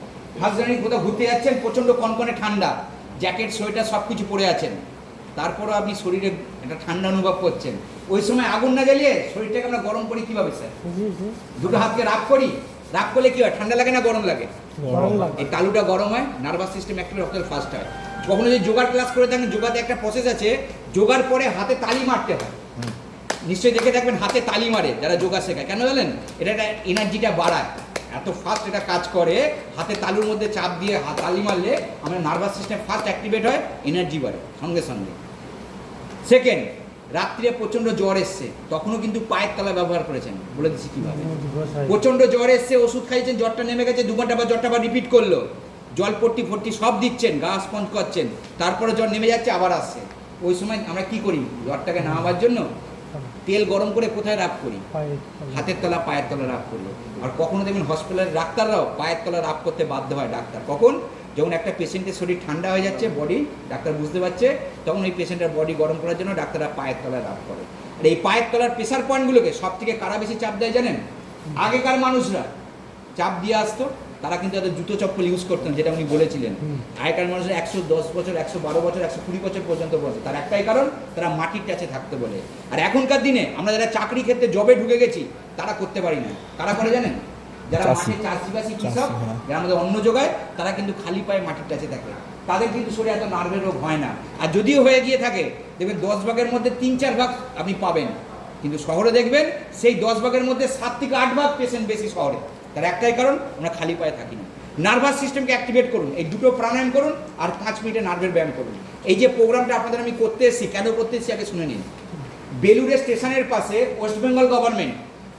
1 জানুয়ারি কোথাও ঘুরতে যাচ্ছেন, প্রচণ্ড কনকনে ঠান্ডা, জ্যাকেট সোয়েটার সব কিছু পরে আছেন, তারপরও আপনি শরীরে একটা ঠান্ডা অনুভব করছেন। ওই সময় আগুন না জ্বালিয়ে শরীরটাকে আমরা গরম করি কীভাবে স্যার? দুটো হাতকে রাগ করি, রাগ করলে কী হয়? ঠান্ডা লাগে না গরম লাগে? এই তালুটা গরম হয়, নার্ভাস সিস্টেম একটা রক্তের ফাস্ট হয়। কখনো যদি যোগার ক্লাস করে থাকেন, যোগাতে একটা প্রসেস আছে, যোগার পরে হাতে তালি মারতে হয়, নিশ্চয়ই দেখে থাকবেন হাতে তালি মারে যারা যোগা শেখায়। কেন জানেন? এটা একটা এনার্জিটা বাড়ায়, এত ফাস্ট এটা কাজ করে। হাতে তালুর মধ্যে চাপ দিয়ে তালি মারলে আমাদের নার্ভাস সিস্টেম ফাস্ট অ্যাক্টিভেট হয়, এনার্জি বাড়ে সঙ্গে সঙ্গে। সেকেন্ড, রাত্রিরে প্রচণ্ড জ্বর এসছে, তখনও কিন্তু পায়ের তলা ব্যবহার করেছেন, বলে দিচ্ছি কীভাবে। প্রচণ্ড জ্বর এসছে, ওষুধ খাইয়েছেন, জ্বরটা নেমে গেছে, 2 ঘন্টা বা জ্বরটা আবার রিপিট করলো, জল পট্টি ফট্টি সব দিচ্ছেন, গা স্পঞ্জ করছেন, তারপরে জ্বর নেমে যাচ্ছে, আবার আসছে। ওই সময় আমরা কি করি? জ্বরটাকে নামাবার জন্য তেল গরম করে কোথায় রাব করি? হাতের তলা, পায়ের তলা রাব করলো। আর কখনো দেখবেন হসপিটালের ডাক্তাররাও পায়ের তলা রাব করতে বাধ্য হয় ডাক্তার। কখন? যখন একটা পেশেন্টের শরীর ঠান্ডা হয়ে যাচ্ছে, বডি, ডাক্তার বুঝতে পারছে, তখন ওই পেশেন্টের বডি গরম করার জন্য ডাক্তাররা পায়ের তলা রাব করে। আর এই পায়ের তলার প্রেশার পয়েন্টগুলোকে সব থেকে কারা বেশি চাপ দেয় জানেন? আগেকার মানুষরা চাপ দিয়ে আসতো, তারা কিন্তু তাদের জুতো চপ্পল ইউজ করতেন, যেটা উনি বলেছিলেন। আগেকার মানুষরা 110 বছর, 112 বছর, 120 বছর পর্যন্ত বসে, তার একটাই কারণ, তারা মাটির টাচে থাকতে বলে। আর এখনকার দিনে আমরা যারা চাকরি ক্ষেত্রে জবে ঢুকে গেছি, তারা করতে পারি না। কারা করে জানেন? যারা মাঠে চাষিবাসী কৃষক, যারা আমাদের অন্ন যোগায়, তারা কিন্তু খালি পায়ে মাটির টাচে থাকে, তাদের কিন্তু শরীরে এত নার্ভের রোগ হয় না। আর যদিও হয়ে গিয়ে থাকে, দেখবেন 10 ভাগের মধ্যে 3-4 ভাগ আপনি পাবেন, কিন্তু শহরে দেখবেন সেই 10 ভাগের মধ্যে 7 থেকে 8 ভাগ পেশেন্ট বেশি শহরে। তার একটাই কারণ, আমরা খালি পায়ে থাকি না। নার্ভাস সিস্টেমকে অ্যাক্টিভেট করুন, এই দুটো প্রাণায়াম করুন, আর 5 মিনিটে নার্ভের ব্যায়াম করুন। এই যে প্রোগ্রামটা আপনাদের আমি করতে এসেছি, কেন করতে এসেছি আগে শুনে নিন। বেলুড়ে স্টেশনের পাশে ওয়েস্ট বেঙ্গল গভর্নমেন্ট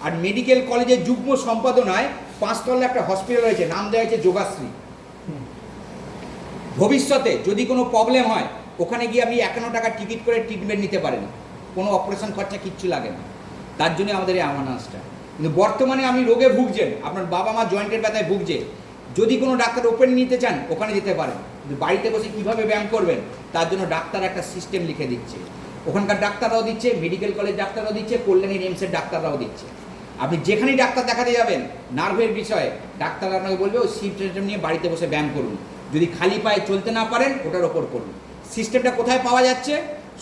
আর মেডিকেল কলেজের যুগ্ম সম্পাদনায় 5 তলা একটা হসপিটাল রয়েছে, নাম দেওয়া হয়েছে যোগাশ্রী। ভবিষ্যতে যদি কোনো প্রবলেম হয়, ওখানে গিয়ে আপনি 51 টাকা টিকিট করে ট্রিটমেন্ট নিতে পারেন, কোনো অপারেশন খরচা কিচ্ছু লাগে না। তার জন্য আমাদের এই অ্যাওয়ারনেসটা। কিন্তু বর্তমানে আপনি রোগে ভুগছেন, আপনার বাবা মা জয়েন্টের ব্যথায় ভুগছে, যদি কোনো ডাক্তার ওপেন নিতে চান ওখানে যেতে পারেন, কিন্তু বাড়িতে বসে কীভাবে ব্যায়াম করবেন তার জন্য ডাক্তার একটা সিস্টেম লিখে দিচ্ছে। ওখানকার ডাক্তাররাও দিচ্ছে, মেডিকেল কলেজ ডাক্তাররাও দিচ্ছে, কল্যাণীর এমসের ডাক্তাররাও দিচ্ছে। আপনি যেখানেই ডাক্তার দেখাতে যাবেন নার্ভের বিষয়ে, ডাক্তার আপনাকে বলবে ওই সিস্টেম নিয়ে বাড়িতে বসে ব্যায়াম করুন। যদি খালি পায়ে চলতে না পারেন, ওটার ওপর করুন। সিস্টেমটা কোথায় পাওয়া যাচ্ছে?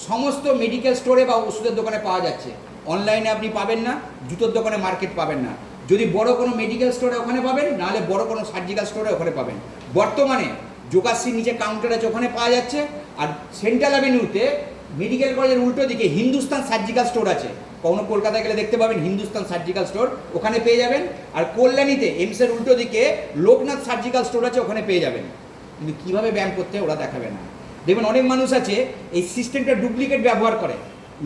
সমস্ত মেডিকেল স্টোরে বা ওষুধের দোকানে পাওয়া যাচ্ছে। অনলাইনে আপনি পাবেন না, জুতোর দোকানে মার্কেট পাবেন না। যদি বড় কোনো মেডিকেল স্টোরে ওখানে পাবেন, নাহলে বড় কোনো সার্জিক্যাল স্টোরে ওখানে পাবেন। বর্তমানে যোগাশ্রীর নিচে কাউন্টার আছে, ওখানে পাওয়া যাচ্ছে। আর সেন্ট্রাল অ্যাভিনিউতে মেডিকেল কলেজের উল্টো দিকে হিন্দুস্তান সার্জিক্যাল স্টোর আছে, কখনো কলকাতায় গেলে দেখতে পাবেন হিন্দুস্তান সার্জিক্যাল স্টোর, ওখানে পেয়ে যাবেন। আর কল্যাণীতে এমসের উল্টো দিকে লোকনাথ সার্জিক্যাল স্টোর আছে, ওখানে পেয়ে যাবেন। কিন্তু কীভাবে ব্যায়াম করতে ওরা দেখাবে না। দেখবেন অনেক মানুষ আছে এই সিস্টেমটা ডুপ্লিকেট ব্যবহার করে,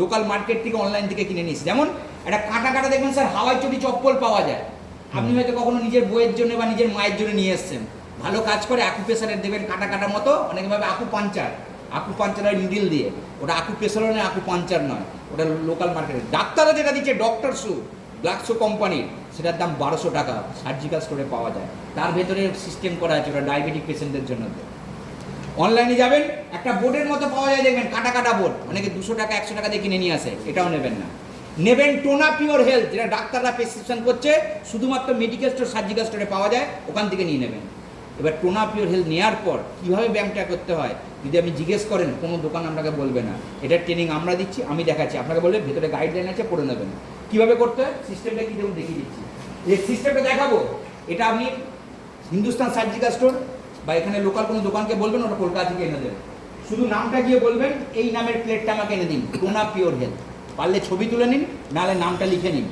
লোকাল মার্কেট থেকে, অনলাইন থেকে কিনে নিয়েছে। যেমন একটা কাটা দেখবেন স্যার হাওয়াই চটি চপ্পল পাওয়া যায়, আপনি হয়তো কখনো নিজের বইয়ের জন্য বা নিজের মায়ের জন্য নিয়ে এসছেন, ভালো কাজ করে, আকুপ্রেশারের দেবেন কাটা মতো, অনেকভাবে আকুপাঞ্চার নিডিল দিয়ে, ওটা আকুপ্রেশারও নয়, আকুপাঞ্চার নয়, ওটা লোকাল মার্কেটে। ডাক্তাররা যেটা দিচ্ছে ডক্টর শু, গ্লাক্সো কোম্পানির, সেটার দাম 1200 টাকা, সার্জিক্যাল স্টোরে পাওয়া যায়। তার ভেতরে সিস্টেম করা আছে, ওটা ডায়াবেটিক পেশেন্টদের জন্য। অনলাইনে যাবেন, একটা বোর্ডের মতো পাওয়া যায়, দেখবেন কাটা বোর্ড, অনেকে 200 টাকা 100 টাকা দিয়ে কিনে নিয়ে আসে, এটাও নেবেন না। নেবেন টোনা পিওর হেলথ, যেটা ডাক্তাররা প্রেসক্রিপশন করছে, শুধুমাত্র মেডিকেল স্টোর, সার্জিক্যাল স্টোরে পাওয়া যায়, ওখান থেকে নিয়ে নেবেন। এবার টোনা পিওর হেলথ নেওয়ার পর কীভাবে ব্যায়ামটা করতে হয় যদি আপনি জিজ্ঞেস করেন, কোনো দোকান আপনাকে বলবে না। এটার ট্রেনিং আমরা দিচ্ছি, আমি দেখাচ্ছি, আপনাকে বলবে ভেতরে গাইডলাইন আছে, পড়ে নেবেন কীভাবে করতে হয়। সিস্টেমটা কী দেখুন, দেখিয়ে দিচ্ছি। এই সিস্টেমটা দেখাবো, এটা আপনি হিন্দুস্তান সার্জিক্যাল স্টোর বা এখানে লোকাল কোনো দোকানকে বলবেন, ওটা কলকাতা থেকে এনে দেবেন। শুধু নামটা গিয়ে বলবেন এই নামের প্লেটটা আমাকে এনে দিন, টোনা পিওর হেলথ। পারলে ছবি তুলে নিন, নাহলে নামটা লিখে নিন।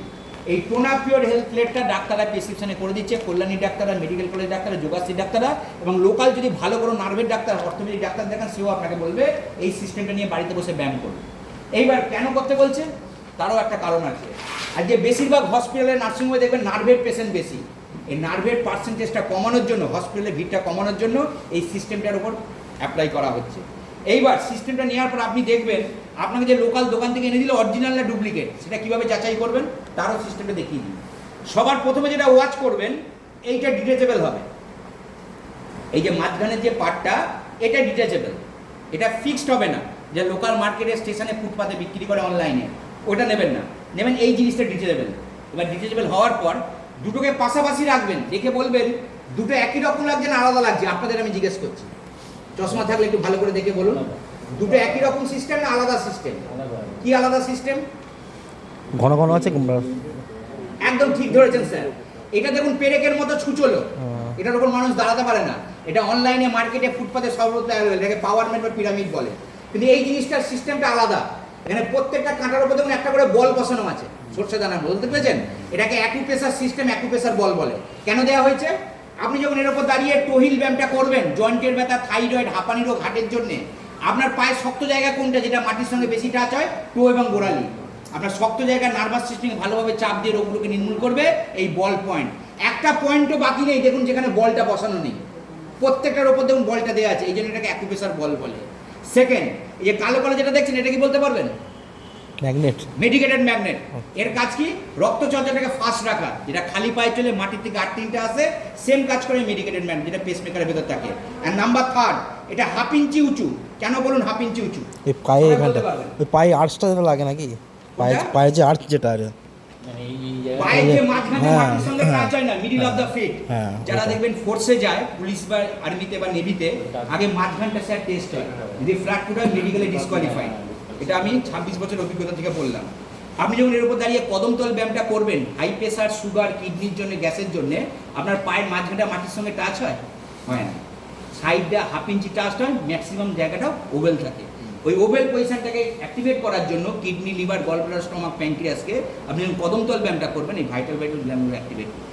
এই টোনা পিওর হেলথ প্লেটটা ডাক্তাররা প্রেসক্রিপশনে করে দিচ্ছে, কল্যাণী ডাক্তাররা, মেডিকেল কলেজ ডাক্তাররা, যোগাশ্রী ডাক্তাররা, এবং লোকাল যদি ভালো কোনো নার্ভের ডাক্তার, অর্থোপেডিক ডাক্তার দেখান, সেও আপনাকে বলবে এই সিস্টেমটা নিয়ে বাড়িতে বসে ব্যায়াম করুন। এইবার কেন করতে বলছে, তারও একটা কারণ আছে। আর যে বেশিরভাগ হসপিটালে, নার্সিংহোমে দেখবেন নার্ভের পেশেন্ট বেশি। এই নার্ভের পার্সেন্টেজটা কমানোর জন্য, হসপিটালের ভিড়টা কমানোর জন্য এই সিস্টেমটার উপর অ্যাপ্লাই করা হচ্ছে। এইবার সিস্টেমটা নেওয়ার পর আপনি দেখবেন আপনাকে যে লোকাল দোকান থেকে এনে দিল অরিজিনাল না ডুপ্লিকেট, সেটা কীভাবে যাচাই করবেন তারও সিস্টেমটা দেখিয়ে দিন। সবার প্রথমে যেটা ওয়াচ করবেন, এইটা ডিটেচেবল হবে। এই যে মাঝখানের যে পার্টটা, এটা ডিটেচেবল, এটা ফিক্সড হবে না যে লোকাল মার্কেটে, স্টেশনে, ফুটপাতে বিক্রি করে অনলাইনে, ওটা নেবেন না, নেবেন এই জিনিসটা ডিটেচেবল। এবার ডিটেচেবল হওয়ার পর দুটোকে পাশাপাশি রাখবেন, দেখে বলবেন দুটো একই রকম লাগছে না আলাদা লাগছে। আপনাদের আমি জিজ্ঞেস করছি, চশমা থাকলে একটু ভালো করে দেখে বলুন, দুটো একই রকম সিস্টেম না আলাদা সিস্টেম? কি আলাদা সিস্টেম? ঘন ঘন আছে কিংবা একদম ঠিক ধরেছেন স্যার। এটা দেখুন পেরেকের মতো ছুচলো, এটার উপর মানুষ দাঁড়াতে পারে না। এটা অনলাইনে, মার্কেটে, ফুটপাতে সর্বত্র অ্যাভেলেবল, এটাকে পাওয়ার ম্যাট বা পিরামিড বলে। কিন্তু এই জিনিসটার সিস্টেমটা আলাদা। এখানে প্রত্যেকটা কাঁটার উপর দেখুন একটা করে বল বসানো আছে, সরষে দানার, বলতে পেরেছেন? এটাকে অ্যাকুপ্রেশার সিস্টেম, অ্যাকুপ্রেশার বল বলে। কেন দেওয়া হয়েছে? আপনি যখন এর উপর দাঁড়িয়ে টোহিল ব্যায়ামটা করবেন, জয়েন্টের ব্যথা, থাইরয়েড, হাঁপানি রোগ, হার্টের জন্য, আপনার পায়ের শক্ত জায়গা কোনটা, যেটা মাটির সঙ্গে বেশি টাচ হয়? টো এবং গোড়ালি। আপনার শক্ত জায়গায় নার্ভাস সিস্টেমে ভালোভাবে চাপ দিয়ে রোগগুলোকে নির্মূল করবে এই বল পয়েন্ট। একটা পয়েন্টও বাকি নেই দেখুন যেখানে বলটা বসানো নেই, প্রত্যেকটার উপর দেখুন বলটা দেওয়া আছে, এই জন্য এটাকে অ্যাকুপ্রেশার বল বলে। সেকেন্ড, এই যে কালো কালো যেটা দেখছেন, এটা কি বলতে পারবেন? ম্যাগনেট। Medicated magnet. এর কাজ কি? রক্ত চলাচলটাকে ফাস্ট রাখা। যেটা খালি পায়ে চলে মাটির থেকে 8-3টা আসে, সেম কাজ করে মেডিকেটেড ম্যাগনেট, যেটা পেসমেকারের ভেতর থাকে। আর নাম্বার 3, এটা 1/2 ইঞ্চি উঁচু। কেন বলুন 1/2 ইঞ্চি উঁচু? এই পায়ে এখানটা, ওই পায়ে আর্চটা যেটা লাগে নাকি, পায়ে যে আর্চ যেটা আছে, মানে এই জায়গায় পায়ের যে মাঝখানে মাটির সঙ্গে টাচ হয় না, মিডল অফ দ্য ফিট। হ্যাঁ, যারা ওটা। দেখবেন ফোর্সে যায়, পুলিশ বা আর্মিতে বা নেভিতে, আগে মাঝখানটা স্যার টেস্ট হয়, যদি ফ্ল্যাট ফুট হয় মেডিকেলে ডিসকোয়ালিফাইড। এটা আমি 26 বছর অভিজ্ঞতা থেকে বললাম। আপনি যখন এর উপর দাঁড়িয়ে কদমতল ব্যায়ামটা করবেন, হাই প্রেশার, সুগার, কিডনির জন্য, গ্যাসের জন্য, আপনার পায়ের মাঝখানটা মাটির সঙ্গে টাচ হয়? হয় না। সাইডটা 1/2 ইঞ্চি টাচ হয়, ম্যাক্সিমাম জায়গাটা ওভেল থাকে। ওই ওভেল পজিশনটাকে অ্যাক্টিভেট করার জন্য কিডনি, লিভার, গলব্লাডার, স্টমাক, প্যানক্রিয়াসকে আপনি যখন কদমতল ব্যায়ামটা করবেন, এই ভাইটাল ব্যায়ামগুলো অ্যাক্টিভেট করবেন।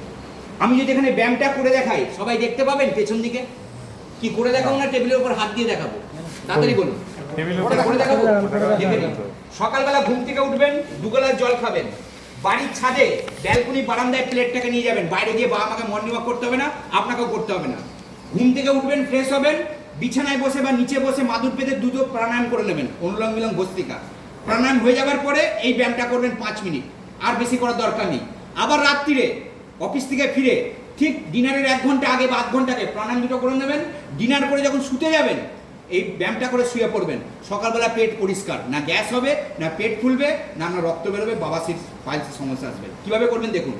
আমি যদি এখানে ব্যায়ামটা করে দেখাই, সবাই দেখতে পাবেন পেছন দিকে? কি করে দেখাবো না টেবিলের উপর হাত দিয়ে দেখাবো? তাড়াতাড়ি বলুন। করে দেখাবো? দেখে নিন। সকালবেলা ঘুম থেকে উঠবেন, 2 গ্লাস জল খাবেন, বাড়ির ছাদে ব্যালকনি বারান্দায় প্লেটটাকে নিয়ে যাবেন, বাইরে গিয়ে বাবা মাকে মর্নিং ওয়াক করতে হবে না, আপনাকেও করতে হবে না। ঘুম থেকে উঠবেন, ফ্রেশ হবেন, বিছানায় বসে বা নিচে বসে মাদুর পেতে দুটো প্রাণায়াম করে নেবেন, অনুলোম বিলোম ভস্ত্রিকা। প্রাণায়াম হয়ে যাওয়ার পরে এই ব্যায়ামটা করবেন 5 মিনিট, আর বেশি করার দরকার নেই। আবার রাত্রিরে অফিস থেকে ফিরে ঠিক ডিনারের 1 ঘন্টা আগে বা 8 ঘন্টা আগে প্রাণায়াম দুটো করে নেবেন। ডিনার করে যখন শুতে যাবেন, এই ব্যায়ামটা করে শুয়ে পড়বেন। সকালবেলা পেট পরিষ্কার, না গ্যাস হবে, না পেট ফুলবে, না রক্ত বেরোবে, বাবাসির পাইলসের সমস্যা আসবে। কিভাবে করবেন দেখুন।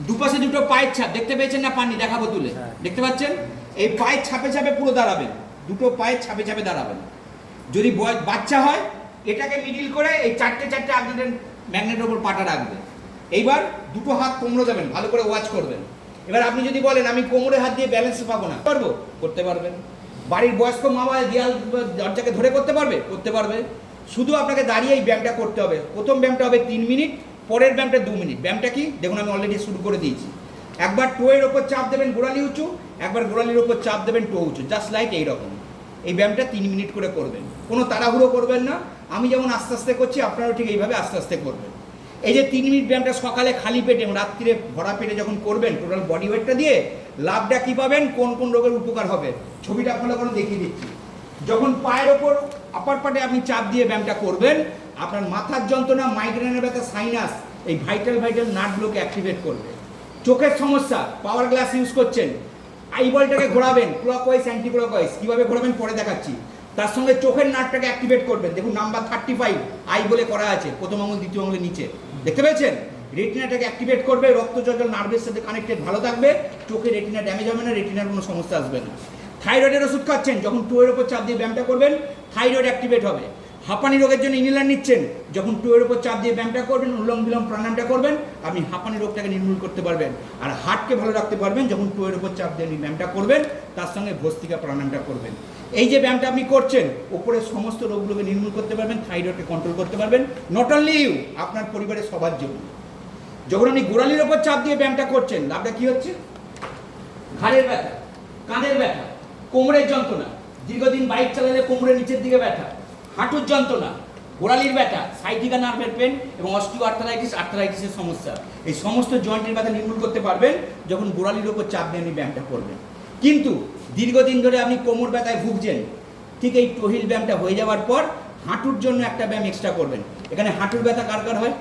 দুপাশে দুটো পায়ের ছাপ দেখতে পেয়েছেন না? পাননি, দেখাবো তুলে। দেখতে পাচ্ছেন? এই পায়ের ছাপে ছাপে পুরো দাঁড়াবেন, দুটো পায়ের ছাপে ছাপে দাঁড়াবেন। যদি বাচ্চা হয়, এটাকে মিডিল করে এই 4টে আপনাদের ম্যাগনেটের উপর পাটা রাখবেন। এইবার দুটো হাত কোমরে দেবেন, ভালো করে ওয়াচ করবেন। এবার আপনি যদি বলেন আমি কোমরে হাত দিয়ে ব্যালেন্স পাবো না, পারবো? করতে পারবেন। বাড়ির বয়স্ক মা বাবা দেয়াল দরজাকে ধরে করতে পারবে? করতে পারবে। শুধু আপনাকে দাঁড়িয়ে এই ব্যায়ামটা করতে হবে। প্রথম ব্যায়ামটা হবে 3 মিনিট, পরের ব্যায়ামটা 2 মিনিট। ব্যায়ামটা কি দেখুন, আমি অলরেডি শুরু করে দিয়েছি। একবার টোয়ের ওপর চাপ দেবেন, গোড়ালি উঁচু, একবার গোড়ালির ওপর চাপ দেবেন, টো উঁচু, জাস্ট লাইক এইরকম। এই ব্যায়ামটা 3 মিনিট করে করবেন, কোনো তাড়াহুড়ো করবেন না। আমি যেমন আস্তে আস্তে করছি, আপনারাও ঠিক এইভাবে আস্তে আস্তে করবেন। এই যে 3 মিনিট ব্যায়ামটা সকালে খালি পেটে এবং রাত্রিরে ভরা পেটে যখন করবেন, টোটাল বডি ওয়েটটা দিয়ে লাভটা কী পাবেন, কোন কোন রোগের উপকার হবে, ছবিটা ভালো করে দেখিয়ে দিচ্ছি। যখন পায়ের ওপর আপার পার্টে আপনি চাপ দিয়ে ব্যায়ামটা করবেন, আপনার মাথার যন্ত্রণা, মাইগ্রেনের ব্যথা, সাইনাস, এই ভাইটাল নার্ভগুলোকে অ্যাক্টিভেট করবে। চোখের সমস্যা, পাওয়ার গ্লাস ইউজ করছেন, আইবলটাকে ঘোরাবেন ক্লকওয়াইজ, অ্যান্টি ক্লকওয়াইজ, কীভাবে ঘোরাবেন পরে দেখাচ্ছি। তার সঙ্গে চোখের নার্ভটাকে অ্যাক্টিভেট করবেন। দেখুন নাম্বার 35 আই বলে করা আছে, প্রথম আঙুল দ্বিতীয় আঙুলের নিচে, দেখতে পেয়েছেন? রেটিনাটাকে অ্যাক্টিভেট করবে, রক্ত চলাচল নার্ভের সাথে কানেক্টেড ভালো থাকবে, চোখে রেটিনা ড্যামেজ হবে না, রেটিনার কোনো সমস্যা আসবে না। থাইরয়েডের ওষুধ খাচ্ছেন, যখন টোয়ের ওপর চাপ দিয়ে ব্যায়ামটা করবেন, থাইরয়েড অ্যাক্টিভেট হবে। হাঁপানি রোগের জন্য ইনহেলার নিচ্ছেন, যখন টোয়ের ওপর চাপ দিয়ে ব্যায়ামটা করবেন, অনুলোম বিলোম প্রাণায়ামটা করবেন, আপনি হাঁপানি রোগটাকে নির্মূল করতে পারবেন। আর হার্টকে ভালো রাখতে পারবেন যখন টোয়ের ওপর চাপ দিয়ে ব্যায়ামটা করবেন, তার সঙ্গে ভস্ত্রিকা প্রাণায়ামটা করবেন। এই যে ব্যায়ামটা আপনি করছেন, ওপরের সমস্ত রোগগুলোকে নির্মূল করতে পারবেন, থাইরয়েডকে কন্ট্রোল করতে পারবেন, নট অনলি ইউ, আপনার পরিবারের সবার জন্য। যখন আপনি গোড়ালির ওপর চাপ দিয়ে ব্যায়ামটা করছেন, লাভটা কি হচ্ছে? ঘাড়ের ব্যথা, কাঁধের ব্যথা, কোমরের যন্ত্রণা, দীর্ঘদিন বাইক চালালে কোমরের নিচের দিকে ব্যথা, হাঁটুর যন্ত্রণা, গোড়ালির ব্যথা, সাইটিকা নার্ভের পেন এবং অস্টিও আর্থারাইটিসের সমস্যা, এই সমস্ত জয়েন্টের ব্যথা নির্মূল করতে পারবেন যখন গোড়ালির ওপর চাপ দিয়ে আপনি ব্যায়ামটা করবেন। কিন্তু দীর্ঘদিন ধরে আপনি কোমর ব্যথায় ভুগছেন, ঠিক এই টহিল ব্যায়ামটা হয়ে যাওয়ার পর হাঁটুর জন্য একটা ব্যায়াম এক্সট্রা করবেন। এখানে হাঁটুর ব্যথা কার কার হয়?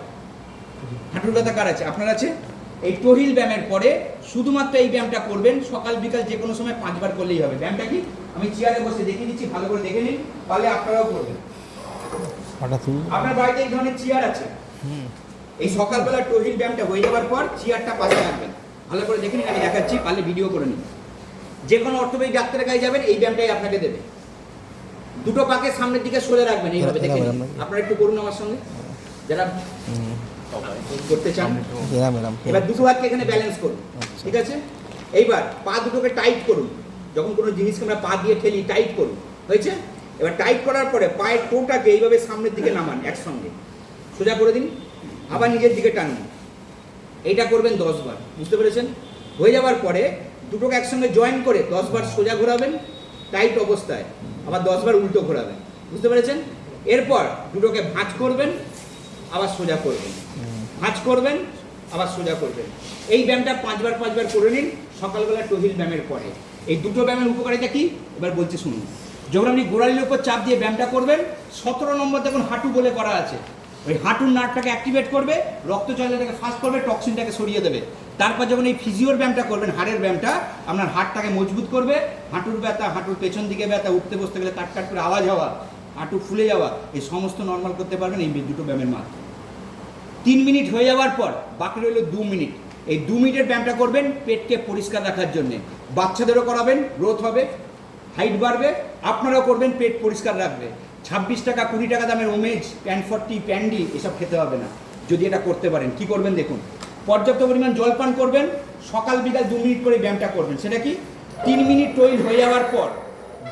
হাঁটুর ব্যথা কার আছে? আপনার আছে? এই টহিল ব্যায়ামের পরে শুধুমাত্র এই ব্যায়ামটা করবেন, সকাল বিকাল যে কোনো সময় 5 বার করলেই হবে। ব্যায়ামটা কি আমি চেয়ারে বসে দেখিয়ে দিচ্ছি, ভালো করে দেখে নিন, তাহলে আপনারাও করবেন। আপনার বাড়িতে এই ধরনের চেয়ার আছে, এই সকালবেলা টহিল ব্যায়ামটা হয়ে যাওয়ার পর চেয়ারটা পাশে রাখবেন, ভালো করে দেখে নিন, আমি দেখাচ্ছি, পারলে ভিডিও করে নিন। যে কোনো অর্থোপেডিক ডাক্তারের কাছে যাবেন, এই ব্যায়ামটাই আপনাকে দেবে। দুটো পাকে সামনের দিকে সরে রাখবেন, এইভাবে দেখে নিন। আপনারা একটু করুন আমার সঙ্গে, যারা করতে চান। এবার দুটো হাতকে এখানে ব্যালেন্স করুন, ঠিক আছে? এইবার পা দুটোকে টাইট করুন, যখন কোনো জিনিসকে আমরা পা দিয়ে ঠেলি টাইট করুন, হয়েছে? এবার টাইট করার পরে পায়ের টোটাকে এইভাবে সামনের দিকে নামান, একসঙ্গে সোজা করে দিন, আবার নিজের দিকে টানুন। এইটা করবেন 10 বার, বুঝতে পেরেছেন? হয়ে যাওয়ার পরে দুটোকে একসঙ্গে জয়েন করে 10 বার সোজা ঘোরাবেন টাইট অবস্থায়, আবার 10 বার উল্টো ঘোরাবেন, বুঝতে পেরেছেন? এরপর দুটোকে ভাঁজ করবেন, আবার সোজা করবেন, ভাঁজ করবেন, আবার সোজা করবেন। এই ব্যায়ামটা 5 বার করে নিন সকালবেলা টহিল ব্যায়ামের পরে। এই দুটো ব্যায়ামের উপকারিতা কি এবার বলছি শুনুন। যখন আপনি গোড়ালির উপর চাপ দিয়ে ব্যায়ামটা করবেন, 17 নম্বর দেখুন হাঁটু বলে করা আছে, ওই হাঁটুর নার্ভটাকে অ্যাক্টিভেট করবে, রক্ত চলাচলটাকে ফাস্ট করবে, টক্সিনটাকে সরিয়ে দেবে। তারপর যখন এই ফিজিওর ব্যায়ামটা করবেন, হাড়ের ব্যায়ামটা, আপনার হাড়টাকে মজবুত করবে, হাঁটুর ব্যথা, হাঁটুর পেছন দিকে ব্যথা, উঠতে বসতে গেলে কাট কাট করে আওয়াজ হওয়া, হাঁটু ফুলে যাওয়া, এই সমস্ত নর্মাল করতে পারবেন এই দুটো ব্যায়ামের মাধ্যমে। 3 মিনিট হয়ে যাওয়ার পর বাকি রইল 2 মিনিট। এই 2 মিনিটের ব্যায়ামটা করবেন পেটকে পরিষ্কার রাখার জন্যে। বাচ্চাদেরও করাবেন, গ্রোথ হবে, হাইট বাড়বে, আপনারাও করবেন, পেট পরিষ্কার রাখবে। 26 টাকা 20 টাকা দামের ওমেজ, প্যান40, প্যান্ডি এসব খেতে হবে না যদি এটা করতে পারেন। কি করবেন দেখুন, পর্যাপ্ত পরিমাণ জল পান করবেন, সকাল বিকাল 2 মিনিট করে ব্যায়ামটা করবেন। সেটা কি 3 মিনিট টইল হয়ে যাওয়ার পর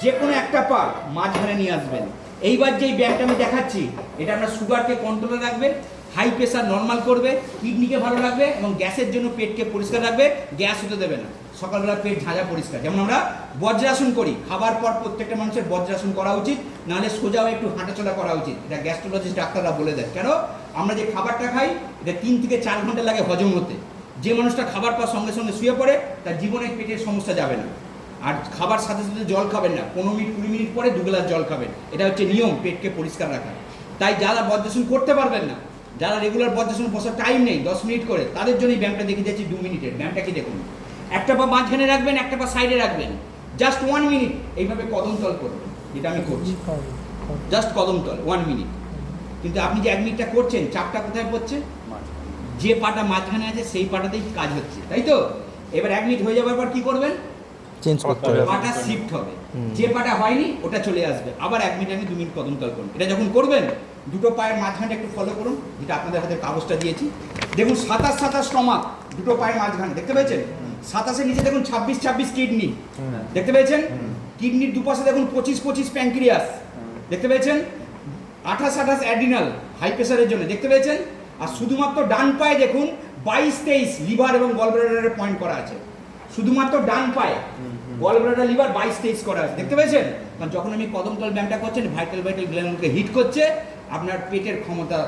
যে কোনো একটা পা মাঝখানে নিয়ে আসবেন। এইবার যেই ব্যায়ামটা আমি দেখাচ্ছি, এটা আপনার সুগারকে কন্ট্রোলে রাখবে, হাই প্রেশার নর্মাল করবে, কিডনিকে ভালো রাখবে এবং গ্যাসের জন্য পেটকে পরিষ্কার রাখবে, গ্যাস হতে দেবে না। সকালবেলা পেট ঝাঁঝা পরিষ্কার। যেমন আমরা বজ্রাসন করি, খাবার পর প্রত্যেকটা মানুষের বজ্রাসন করা উচিত, নাহলে সোজাও একটু হাঁটাচলা করা উচিত। এটা গ্যাস্ট্রোলজিস্ট ডাক্তাররা বলে দেয়। কেন? আমরা যে খাবারটা খাই এটা 3 থেকে 4 ঘন্টা লাগে হজম হতে। যে মানুষটা খাবার পর সঙ্গে সঙ্গে শুয়ে পড়ে তার জীবনে পেটের সমস্যা যাবে না। আর খাবার সাথে সাথে জল খাবেন না, 15 মিনিট 20 মিনিট পরে 2 গ্লাস জল খাবেন। এটা হচ্ছে নিয়ম পেটকে পরিষ্কার রাখা। তাই যারা বজ্রাসন করতে পারবেন না, যারা রেগুলার বজ্রাসন বসার টাইম নেই 10 মিনিট করে, তাদের জন্য এই ব্যায়ামটা দেখিয়ে যাচ্ছি 2 মিনিটের। ব্যায়ামটা কি দেখুন, একটা পা মাঝখানে রাখবেন, একটা পা সাইডে রাখবেন, জাস্ট 1 মিনিট এইভাবে কদম তল করবেন, যেটা আমি করছি, জাস্ট কদম তল 1 মিনিট। কিন্তু আপনি যে 1 মিনিটটা করছেন, চাপটা কোথায় পড়ছে? যে পাটা মাঝখানে আছে সেই পাটাতেই কাজ হচ্ছে, তাই তো? এবার 1 মিনিট হয়ে যাওয়ার পর কি করবেন? চেঞ্জ করতে হবে, পাটা শিফট হবে, যে পাটা হয়নি ওটা চলে আসবে, আবার 1 মিনিট আগে 2 মিনিট কদম তল করুন। এটা যখন করবেন দুটো পায়ের মাঝখানে একটু ফলো করুন, যেটা আপনাদের হাতে কাগজটা দিয়েছি। দেখুন 27 স্টমাক, দুটো পায়ের মাঝখানে, দেখতে পেয়েছেন? 27-এর নিচে দেখুন 26 কিডনি, দেখতে পেয়েছেন? কিডনির দুপাশে দেখুন 25 প্যানক্রিয়াস, দেখতে পেয়েছেন? 28 অ্যাড্রিনাল, হাই প্রেশারের জন্য, দেখতে পেয়েছেন? আর শুধুমাত্র ডান পায়ে দেখুন 22-23 লিভার এবং গলব্লাডারের পয়েন্ট করা আছে। শুধুমাত্র ডান পায়ে গলব্লাডার লিভার 22-23 করা আছে, দেখতে পেয়েছেন? কারণ যখন আমি কদম তল ব্যায়ামটা করছেন, ভাইটাল গ্ল্যান্ডকে হিট করছে, আপনার পেটের ক্ষমতা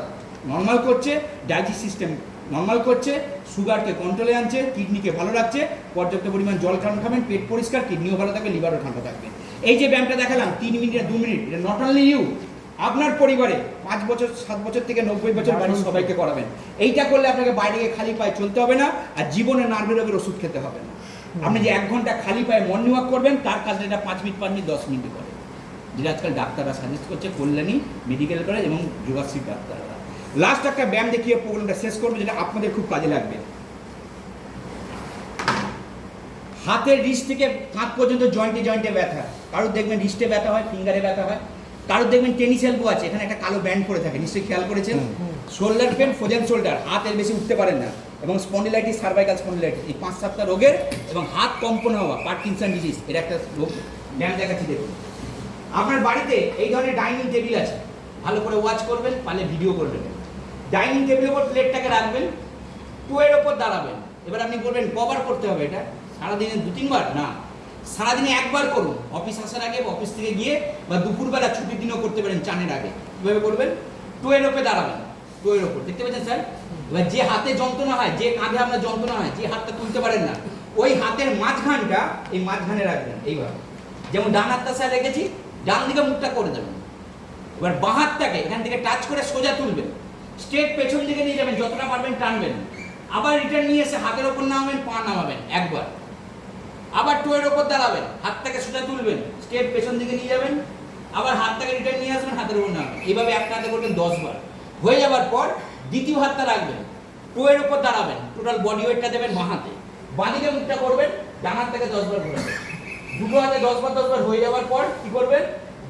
নর্মাল করছে, ডাইজেস্ট সিস্টেম নর্মাল করছে, সুগারকে কন্ট্রোলে আনছে, কিডনিকে ভালো রাখছে। পর্যাপ্ত পরিমাণ জল খাবেন, পেট পরিষ্কার, কিডনিও ভালো থাকবে, লিভারও ঠান্ডা থাকবে। এই যে ব্যায়ামটা দেখালাম 3 মিনিট 2 মিনিট, এটা নট অনলি ইউ, আপনার পরিবারে 5 বছর 7 বছর থেকে 90 বছর বাড়ির সবাইকে করাবেন। এইটা করলে আপনাকে বাইরে গিয়ে খালি পায়ে চলতে হবে না, আর জীবনে নার্ভের রোগের ওষুধ খেতে হবে না। আপনি যে 1 ঘন্টা খালি পায়ে মর্নিং ওয়াক করবেন, তার কাজটা এটা 5 মিনিট 10 মিনিট করে, যেটা আজকাল ডাক্তাররা সাজেস্ট করছে, কল্যাণী মেডিকেল কলেজ এবং যোগাশ্রী ডাক্তাররা। লাস্ট একটা ব্যায়াম দেখিয়ে প্রোগ্রামটা শেষ করবো, যেটা আপনাদের খুব কাজে লাগবে। হাতের রিস্ট থেকে কাঁধ পর্যন্ত জয়েন্টে ব্যথা, কারোর দেখবেন রিস্টে ব্যথা হয়, ফিঙ্গারে ব্যথা হয়, কারোর দেখবেন টেনিস এলবো আছে, এখানে একটা কালো ব্যান্ড পড়ে থাকে, নিশ্চয়ই খেয়াল করেছেন। শোল্ডার পেন, ফ্রোজেন শোল্ডার, হাত এর বেশি উঠতে পারেন না, এবং স্পন্ডিলাইটিস, সার্ভাইকাল স্পন্ডিলাইটিস, এই 5-7টা রোগের, এবং হাত কম্পন হওয়া, পার্কিনসন ডিজিজ, এর একটা রোগ ব্যায়াম দেখাচ্ছি দেখুন। আপনার বাড়িতে এই ধরনের ডাইনিং টেবিল আছে, ভালো করে ওয়াচ করবেন, পারলে ভিডিও করবেন। ডাইনিং টেবিলের উপর প্লেটটাকে রাখবেন, টুয়ের ওপর দাঁড়াবেন। এবার আপনি বলবেন কবার করতে হবে এটা? সারাদিনে 2-3 বার না, সারাদিনে একবার করুন। অফিস আসার আগে, অফিস থেকে গিয়ে, বা দুপুরবেলা ছুটির দিনও করতে পারেন চানের আগে। কীভাবে করবেন? টুয়ের ওপরে দাঁড়াবেন, টুয়ের ওপর, দেখতে পাচ্ছেন স্যার? এবার যে হাতে যন্ত্রণা হয়, যে কাঁধে আপনার যন্ত্রণা হয়, যে হাতটা তুলতে পারেন না, ওই হাতের মাঝখানটা এই মাঝখানে রাখবেন এইভাবে। যেমন ডান হাতটা স্যার রেখেছি, ডান দিকে মুখটা করে দেবেন। এবার বাঁ হাতটাকে এখান থেকে টাচ করে সোজা তুলবেন, স্ট্রেট পেছন দিকে নিয়ে যাবেন, যতটা পারবেন টানবেন। আবার রিটার্ন নিয়ে এসে হাতের ওপর নামাবেন, পা নামাবেন একবার। আবার টুয়ের ওপর দাঁড়াবেন, হাতটাকে সোজা তুলবেন, স্ট্রেট পেছন দিকে নিয়ে যাবেন, আবার হাতটাকে রিটার্ন নিয়ে আসবেন, হাতের ওপর নামাবেন। এইভাবে একটা হাতে করবেন 10 বার। হয়ে যাওয়ার পর দ্বিতীয় হাতটা রাখবেন, টুয়ের ওপর দাঁড়াবেন, টোটাল বডি ওয়েটটা দেবেন বাঁ হাতে, বাঁ দিকে মুখটা করবেন, ডান হাত থেকে 10 বার ঘোরাবেন। দুটো হাতে 10 বার হয়ে যাওয়ার পর কি করবেন?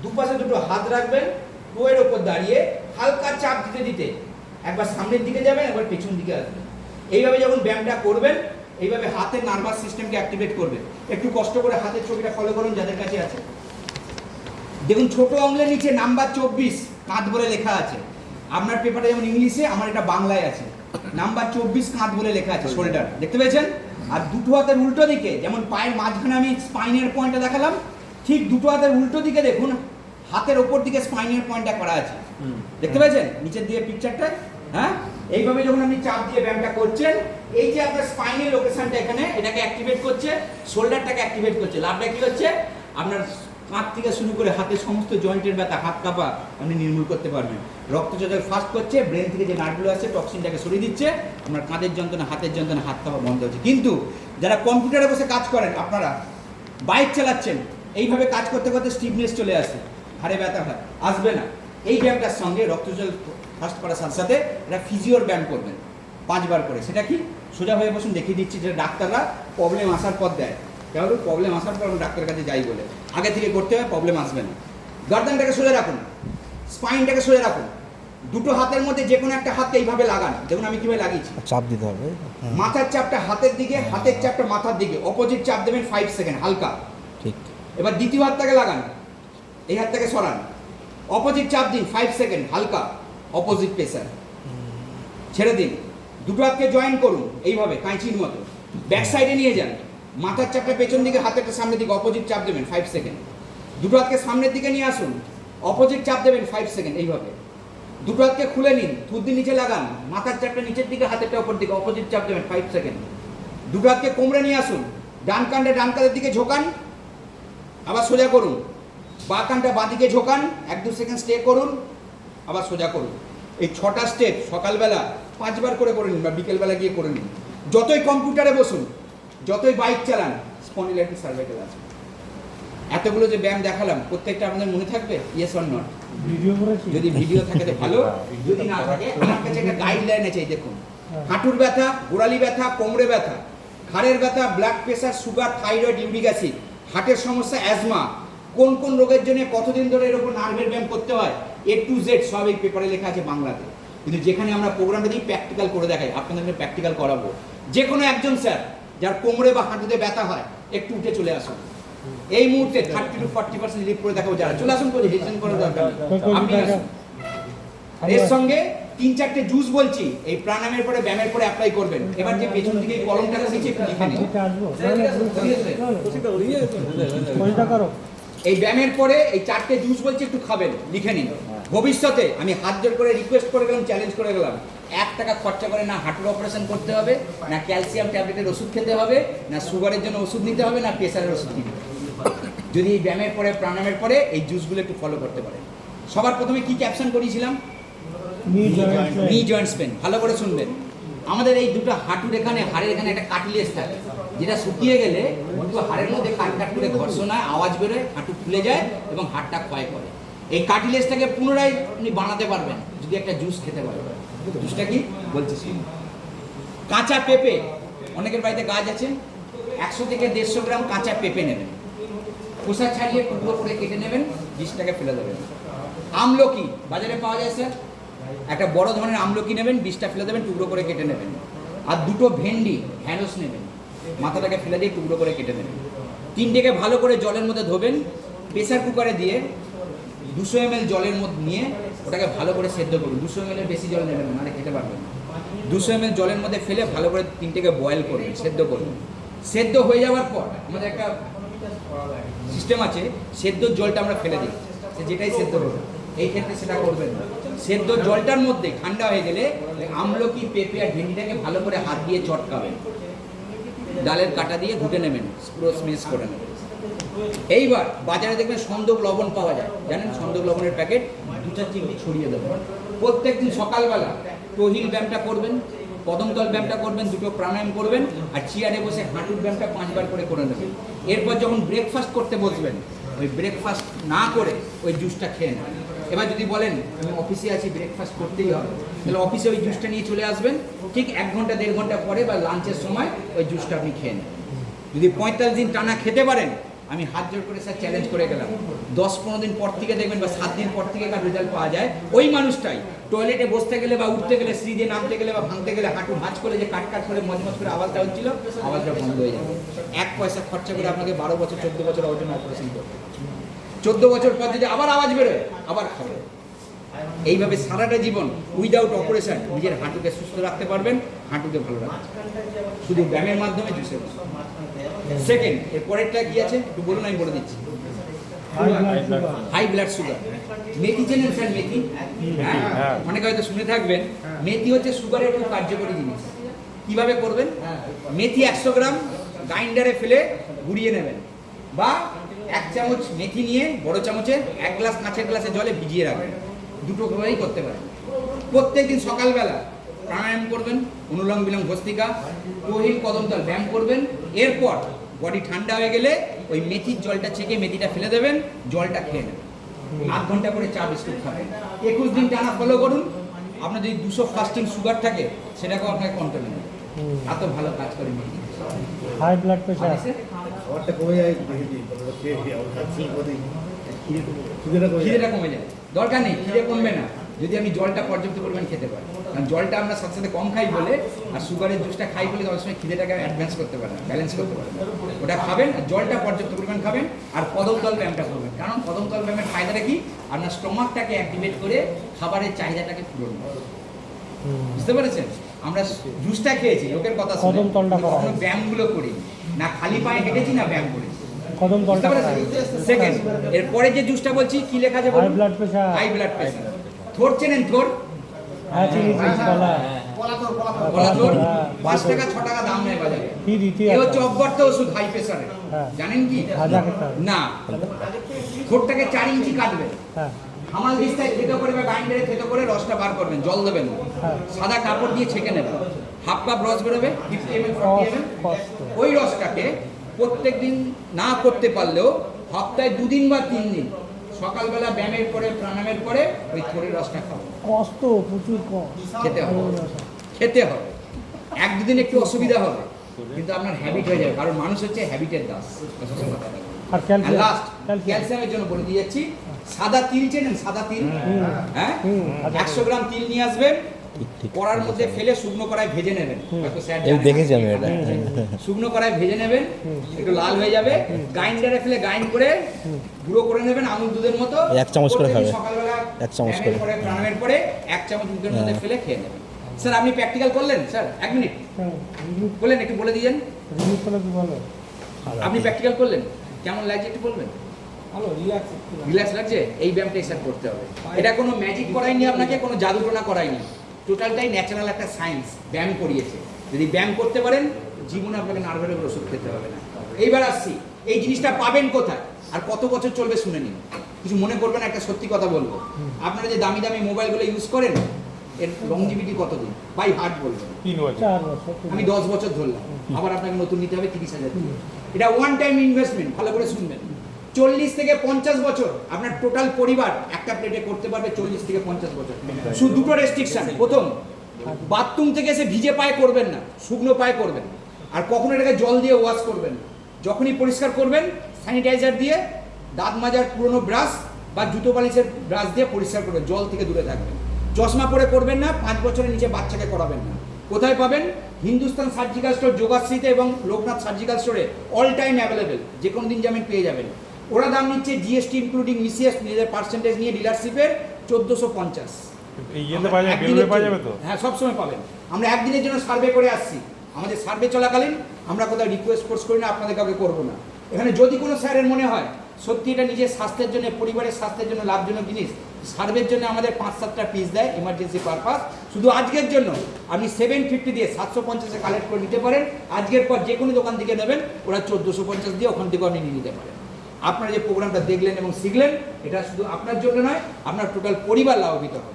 দুপাশে দুটো হাত রাখবেন, টুয়ের ওপর দাঁড়িয়ে হালকা চাপ দিতে দিতে একবার সামনের দিকে যাবেন, একবার পেছন দিকে আসবেন। এইভাবে যখন ব্যায়ামটা করবেন, এইভাবে হাতের নার্ভাস সিস্টেমকে অ্যাক্টিভেট করবে। একটু কষ্ট করে হাতের ছবিটা ফলো করুন যাদের কাছে আছে। দেখুন ছোট আঙুলের নিচে নাম্বার 24 কাঁধ বলে লেখা আছে। আপনার পেপারে যেমন ইংলিশে, আমার এটা বাংলায় আছে। নাম্বার 24 কাঁধ বলে লেখা আছে, শোল্ডার, দেখতে পেয়েছেন? আর দুটো হাতের উল্টো দিকে, যেমন পায়ের মাঝখানে আমি স্পাইনের পয়েন্টটা দেখালাম, ঠিক দুটো হাতের উল্টো দিকে দেখুন হাতের ওপর দিকে স্পাইনের পয়েন্টটা করা আছে, দেখতে পেয়েছেন নিচের দিকে পিকচারটা? হ্যাঁ, এইভাবে যখন আপনি চাপ দিয়ে ব্যায়ামটা করছেন, এই যে আপনার স্পাইনের লোকেশনটা এখানে, এটাকে অ্যাক্টিভেট করছে, শোল্ডারটাকে অ্যাক্টিভেট করছে। লাভটা কি হচ্ছে? আপনার কাঁধ থেকে শুরু করে হাতের সমস্ত জয়েন্টের ব্যথা, হাত কাঁপা আপনি নির্মূল করতে পারবেন। রক্ত চলাচল ফাস্ট করছে, ব্রেন থেকে যে নার্ভগুলো আছে টক্সিনটাকে সরিয়ে দিচ্ছে, আপনার কাঁধের যন্ত্রণা, হাতের যন্ত্রণা, হাত কাঁপা বন্ধ হচ্ছে। কিন্তু যারা কম্পিউটারে বসে কাজ করেন, আপনারা বাইক চালাচ্ছেন, এইভাবে কাজ করতে করতে স্টিফনেস চলে আসে, হাড়ে ব্যথা হয়, আসবে না। এই ব্যায়ামটার সঙ্গে রক্ত চলাচল ফাস্ট করার সাথে সাথে এটা ফিজিওর ব্যায়াম করবেন 5 বার করে। সেটা কি? সোজা হয়ে বসুন, দেখিয়ে দিচ্ছি। যেটা ডাক্তাররা প্রবলেম আসার পর দেয়, কারণ প্রবলেম আসার পর ডাক্তারের কাছে যাই বলে, আগে থেকে করতে হয়, প্রবলেম আসবে না। গর্দানটাকে সোজা রাখুন, স্পাইনটাকে সোজা রাখুন, দুটো হাতের মধ্যে যে কোনো একটা হাতকে এইভাবে লাগান। দেখুন আমি কিভাবে লাগিয়েছি। চাপ দিতে হবে। মাথার চাপটা হাতের দিকে, হাতের চাপটা মাথার দিকে, অপোজিট চাপ দেবেন 5 সেকেন্ড হালকা। ঠিক। এবার দ্বিতীয় হাতটাকে লাগান, এই হাতটাকে সরান, অপোজিট চাপ দিন 5 সেকেন্ড হালকা, অপোজিট প্রেসার, ছেড়ে দিন। দুটো হাতকে জয়েন করুন এইভাবে কাঁচির মতো, ব্যাক সাইডে নিয়ে যান, মাথার চাপটা পেছন দিকে, হাতেরটা সামনের দিকে, অপোজিট চাপ দেবেন 5 সেকেন্ড। দুটো হাতকে সামনের দিকে নিয়ে আসুন, অপোজিট চাপ দেবেন 5 সেকেন্ড এইভাবে। দুটো হাতকে খুলে নিন, থুতনি নিচে লাগান, মাথার চাপটা নিচের দিকে, হাতেরটা উপর দিকে, অপোজিট চাপ দেবেন 5 সেকেন্ড। দুটো হাতকে কোমরে নিয়ে আসুন, ডান কাঁধে ডান কাঁধের দিকে ঝোকান, আবার সোজা করুন, বাঁ কাঁধটা বাঁ দিকে ঝোকান, 1-2 সেকেন্ড স্টে করুন, আবার সোজা করুন। এই 6টা স্টেপ সকালবেলা 5 বার করে নিন, বা বিকেলবেলা গিয়ে করে নিন। যতই কম্পিউটারে বসুন, যতই বাইক চালান, স্পন্ডিলাইটিস সার্ভাইকাল আছে। এতগুলো যে ব্যায়াম দেখালাম, প্রত্যেকটা আপনাদের মনে থাকবে? Yes or not? ভিডিও করেছি। যদি ভিডিও থাকে তো ভালো, যদি না থাকে আমার কাছে একটা গাইডলাইন আছে। এই দেখুন, হাঁটুর ব্যথা, গোড়ালি ব্যথা, কোমরে ব্যথা, ঘাড়ের ব্যথা, blood pressure, sugar, thyroid, uric acid, হার্টের সমস্যা, অ্যাজমা, কোন কোন রোগের জন্য কতদিন ধরে এর উপর নার্ভের ব্যায়াম করতে হয়, A to Z সব এই পেপারে লেখা আছে বাংলাতে। কিন্তু যেখানে আমরা প্রোগ্রামটা দিই প্র্যাকটিক্যাল করে দেখাই, আপনাদেরকে প্র্যাকটিক্যাল করাবো। যে কোনো একজন স্যার যার কোমরে বা হাঁটুতে ব্যথা হয়, একটু উঠে চলে আসুন। এই মুহূর্তে 30 to 40% রিলিফ করে দেখাবো। যারা চলে আসুন, করে হেজিটেশন করার দরকার নেই, আপনি আসুন। এর সঙ্গে 3-4টে জুস বলছি, এই প্রাণায়ামের পরে ব্যায়ামের পরে অ্যাপ্লাই করবেন। এবার যে পেছন দিকে কলমটাকে দিচ্ছি একটু লিখে নিন। এই ব্যায়ামের পরে এই 4টে জুস বলছি, একটু খাবেন, লিখে নিন। ভবিষ্যতে আমি হাত জোর করে রিকোয়েস্ট করে গেলাম, চ্যালেঞ্জ করে গেলাম, 1 টাকা খরচা করে না হাঁটুর অপারেশন করতে হবে, না ক্যালসিয়াম ট্যাবলেটের ওষুধ খেতে হবে, না সুগারের জন্য ওষুধ নিতে হবে, না প্রেশারের ওষুধ নিতে হবে। যদি এই ব্যায়ামের পরে, প্রাণায়ামের পরে এই জুসগুলো একটু ফলো করতে পারেন। সবার প্রথমে কি ক্যাপশন করিয়েছিলাম? নি জয়েন্টস পেন। ভালো করে শুনবেন। আমাদের এই দুটো হাঁটুর এখানে, হাড়ের এখানে একটা কাটিলেজ থাকে, যেটা শুকিয়ে গেলে দুটো হাড়ের মধ্যে কাট করে ঘর্ষণ হয়, আওয়াজ বেরোয়, হাঁটু ফুলে যায় এবং হাড়টা ক্ষয় করে। এই কাটিলেজটাকে পুনরায় আপনি বানাতে পারবেন যদি একটা জুস খেতে পারেন। জুসটা কি বলছি? কাঁচা পেঁপে, অনেকের বাড়িতে গাছ আছে, 100 থেকে 150 গ্রাম কাঁচা পেঁপে নেবেন, খোসা ছাড়িয়ে টুকরো করে কেটে নেবেন, বীজটাকে ফেলে দেবেন। আমলকি বাজারে পাওয়া যায় স্যার, একটা বড় ধরনের আমলকি নেবেন, বীজটা ফেলে দেবেন, টুকরো করে কেটে নেবেন। আর 2টো ভেন্ডি, ঢ্যাঁড়স নেবেন, মাথাটাকে ফেলে দিয়ে টুকরো করে কেটে নেবেন। 3টেকে ভালো করে জলের মধ্যে ধোবেন, প্রেসার কুকারে দিয়ে 200 ml জলের মধ্যে নিয়ে ওটাকে ভালো করে সেদ্ধ করুন। 200 ml এর বেশি জল নেবেন না, মানে খেতে পারবেন না। 200 ml জলের মধ্যে ফেলে ভালো করে 3টেকে বয়েল করবেন, সেদ্ধ করবেন। সেদ্ধ হয়ে যাওয়ার পর আমাদের একটা সিস্টেম আছে, সেদ্ধর জলটা আমরা ফেলে দিই, সে যেটাই সেদ্ধ করবে। এই ক্ষেত্রে সেটা করবেন না। সেদ্ধ জলটার মধ্যে ঠান্ডা হয়ে গেলে আমলকি, পেঁপে আর ভেন্ডিটাকে ভালো করে হাত দিয়ে চটকাবেন, ডালের কাটা দিয়ে ঘুটে নেবেন, পুরো স্মেশ করে নেবেন। এইবার বাজারে দেখবেন সন্দক লবণ পাওয়া যায়, জানেন সন্দক লবণের প্যাকেট, 2-4 চিমটি ছড়িয়ে দেবেন। প্রত্যেকদিন সকালবেলা টহিল ব্যায়ামটা করবেন, কদমতল ব্যায়ামটা করবেন, 2টো প্রাণায়াম করবেন, আর চেয়ারে বসে হাঁটুর ব্যায়ামটা 5 বার করে নেবেন। এরপর যখন ব্রেকফাস্ট করতে বসবেন, ওই ব্রেকফাস্ট না করে ওই জুসটা খেয়ে নেবেন। এবার যদি বলেন আমি অফিসে আছি, ব্রেকফাস্ট করতেই হবে, তাহলে অফিসে ওই জুসটা নিয়ে চলে আসবেন, ঠিক 1 ঘন্টা 1.5 ঘন্টা পরে বা লাঞ্চের সময় ওই জুসটা আপনি খেয়ে নেবেন। যদি 45 দিন টানা খেতে পারেন, আমি হাত জোর করে স্যার চ্যালেঞ্জ করে গেলাম, 10-15 দিন পর থেকে দেখবেন বা 7 দিন পর থেকে কার রেজাল্ট পাওয়া যায়। ওই মানুষটাই টয়লেটে বসতে গেলে বা উঠতে গেলে, সিঁড়ি নামতে গেলে বা ভাঙতে গেলে হাঁটু ভাঁজ করে যে কাট করে মজমজ করে আওয়াজটা হচ্ছিল, আওয়াজটা বন্ধ হয়ে যাবে। 1 পয়সা খরচা করে আপনাকে 12 বছর 14 বছর ওর জন্য অপারেশন করতে, 14 বছর পর যদি আবার আওয়াজ বেরোয় আবার খাবে। এইভাবে সারাটা জীবন উইদাউট অপারেশন নিজের হাঁটুকে সুস্থ রাখতে পারবেন, হাঁটুকে ভালো রাখতে শুধু ব্যায়ামের মাধ্যমে, জুসের। সেকেন্ড, এর পরেরটা কি আছে একটু বলুন, আমি বলে দিচ্ছি। High blood sugar. মেথি চেনেন স্যার? মেথি, হ্যাঁ, অনেকে হয়তো শুনে থাকবেন। মেথি হচ্ছে সুগারের খুব কার্যকরী জিনিস। কিভাবে করবেন? মেথি 100 গ্রাম গ্রাইন্ডারে ফেলে গুঁড়িয়ে নেবেন, বা 1 চামচ মেথি নিয়ে বড় চামচে 1 গ্লাস কাঁচের গ্লাসে জলে ভিজিয়ে রাখবেন। 2টো ভাবেই করতে পারেন। প্রত্যেকদিন সকালবেলা প্রাণায়াম করবেন, অনুলোম বিলোম ভস্ত্রিকা, টহিল কদমতল ব্যায়াম করবেন। এরপর বডি ঠান্ডা হয়ে গেলে ওই মেথির জলটা ছেঁকে মেথিটা ফেলে দেবেন, জলটা খেয়ে নেবেন। 8 ঘন্টা করে চা বিস্কুট খাবেন। 21 দিন টানা ফলো করুন। আপনার যদি 200 ফাস্টিং সুগার থাকে সেটাকেও আপনাকে কন্ট্রোলে নেবেন। এত ভালো কাজ করে মেথি। হাই ব্লাড প্রেশার, খাবারটা কমে যায়, খিদেটা কমে যায়। দরকার নেই, খিদে কমবে না যদি আমি জলটা পর্যাপ্ত পরিমাণ খেতে পারি। কারণ জলটা আমরা সাথে সাথে কম খাই বলে, আর সুগারের জুসটা খাই বলে অনেক সময় খিদেটাকে অ্যাডভান্স করতে পারেন, ব্যালেন্স করতে পারেন। ওটা খাবেন, আর জলটা পর্যাপ্ত পরিমাণ খাবেন, আর কদমতল ব্যায়ামটা করবেন। কারণ কদমতল ব্যায়ামের ফায়দাটা কি? আপনার স্টমাকটাকে অ্যাক্টিভেট করে খাবারের চাহিদাটাকে পূরণ করে। বুঝতে পেরেছেন? আমরা জুসটা খেয়েছি লোকের কথা শুনে, কদমতলটা করা কখনো ব্যায়ামগুলো করি না, খালি পায়ে হেঁটেছি না ব্যায়াম করেছি। কদমতলটা করা সেকেন্ড, এরপরে যে জুসটা বলছি কি লেখা আছে হাই বলুন? Blood pressure, high blood pressure. থোর চেনেন? থোর, হ্যাঁ চিনি কলা, বলা থোর 5 টাকা 6 টাকা দাম নেয় বাজারে। কি রীতি এ আছে? হচ্ছে অব্যর্থ ওষুধ হাই প্রেশারে। হ্যাঁ। জানেন কি? ভাজা খেতে হবে। না, থোরটাকে 4 ইঞ্চি কাটবেন, হ্যাঁ হামাল দিস্তায় থেতো করে বা গ্রাইন্ডারে থেতো করে রসটা বার করবেন, জল দেবেন না। হ্যাঁ। সাদা কাপড় দিয়ে ছেঁকে নেবেন, 1/2 কাপ রস বেরোবে, 50 ml 40 ml। কষ্ট। ওই রসটাকে প্রত্যেক দিন না করতে পারলেও সপ্তাহে 2 দিন বা 3 দিন সকালবেলা ব্যায়ামের পরে, প্রাণায়ামের পরে ওই থোড়ের রসটা খাবো। কষ্ট, প্রচুর কষ্ট খেতে হবে, খেতে হবে। 1-2 দিন একটু অসুবিধা হবে, কিন্তু আপনার হ্যাবিট হয়ে যাবে। কারণ মানুষ হচ্ছে হ্যাবিটের দাস। আর ক্যালসিয়াম, লাস্ট ক্যালসিয়ামের জন্য বলে দিয়ে যাচ্ছি, সাদা তিল চেনেন? সাদা তিল, হ্যাঁ, 100 গ্রাম তিল নিয়ে আসবেন, কড়ার মধ্যে ফেলে শুকনো কড়াই ভেজে নেবেন। হয়তো স্যার দেখেছি আমি এটা। শুকনো কড়াই ভেজে নেবেন, একটু লাল হয়ে যাবে, গ্রাইন্ডারে ফেলে গ্রাইন্ড করে গুঁড়ো করে নেবেন আমুল দুধের মতো। 1 চামচ করে খাবে, সকালবেলা 1 চামচ করে। প্রাণায়ামের পরে 1 চামচ মুখের মধ্যে ফেলে খেয়ে নেবেন। স্যার আপনি প্র্যাকটিক্যাল করলেন? স্যার 1 মিনিট বলেন, একটু বলে দিয়েন। রিলিফ হলে কি বলো? আপনি প্র্যাকটিক্যাল করলেন, কেমন লাগছে একটু বলবেন? ভালো, রিল্যাক্স, রিল্যাক্স লাগছে? এই ব্যায়ামটা স্যার করতে হবে। এটা কোনো ম্যাজিক করায়নি আপনাকে, কোনো জাদুটোনা করায়নি, টোটালটাই ন্যাচারাল একটা সায়েন্স ব্যায়াম করিয়েছে। যদি ব্যায়াম করতে পারেন, জীবনে আপনাকে নার্ভের উপর ওষুধ খেতে হবে না। এইবার আসছি, এই জিনিসটা পাবেন কোথায় আর কত বছর চলবে শুনে নিন। কিছু মনে করবেন, একটা সত্যি কথা বলবো, আপনারা যে দামি দামি মোবাইলগুলো ইউজ করেন, এর লংজিভিটি কতদিন? বাই হার্ট বলবেন 4 বছর। আমি 10 বছর ধরলাম, আবার আপনাকে নতুন নিতে হবে 30,000 দিয়ে। এটা ওয়ান টাইম ইনভেস্টমেন্ট, ভালো করে শুনবেন। 40 থেকে 50 বছর আপনার টোটাল পরিবার একটা প্লেটে করতে পারবে। 40 থেকে 50 বছর। শুধু 2টো রেস্ট্রিকশন। প্রথম, বাথরুম থেকে এসে ভিজে পায়ে করবেন না, শুকনো পায়ে করবেন। আর কখনো এটাকে জল দিয়ে ওয়াশ করবেন না। যখনই পরিষ্কার করবেন, স্যানিটাইজার দিয়ে, দাঁত মাজার পুরনো ব্রাশ বা জুতো পালিশের ব্রাশ দিয়ে পরিষ্কার করবেন, জল থেকে দূরে থাকবেন। চশমা পরে করবেন না, 5 বছরের নিচে বাচ্চাকে করাবেন না। কোথায় পাবেন? হিন্দুস্তান সার্জিক্যাল স্টোর, যোগাশ্রীতে এবং লোকনাথ সার্জিক্যাল স্টোরে অল টাইম অ্যাভেলেবেল, যে কোনো দিন যাবেন পেয়ে যাবেন। ওরা দাম নিচ্ছে জিএসটি ইনক্লুডিং ইসিএস নিজেদের পার্সেন্টেজ নিয়ে ডিলারশিপের 1450। এই ইয়েতে পাওয়া যাবে, বেরোলে পাওয়া যাবে তো? হ্যাঁ, সবসময় পাবেন। আমরা একদিনের জন্য সার্ভে করে আসছি, আমাদের সার্ভে চলাকালীন আমরা কোথাও রিকোয়েস্ট ফোর্স করি না, আপনাদের কাউকে করবো না। এখানে যদি কোনো স্যারের মনে হয় সত্যি এটা নিজের স্বাস্থ্যের জন্য, পরিবারের স্বাস্থ্যের জন্য লাভজনক জিনিস, সার্ভের জন্য আমাদের 5-7টা পিস দেয় ইমার্জেন্সি পারপাস। শুধু আজকের জন্য আপনি 750 দিয়ে 750-এ কালেক্ট করে নিতে পারেন। আজকের পর যে কোনো দোকান থেকে নেবেন ওরা 1450 দিয়ে ওখান থেকে আপনি নিয়ে নিতে পারেন। আপনারা যে প্রোগ্রামটা দেখলেন এবং শিখলেন, এটা শুধু আপনার জন্য নয়, আপনার টোটাল পরিবার লাভান্বিত হবে।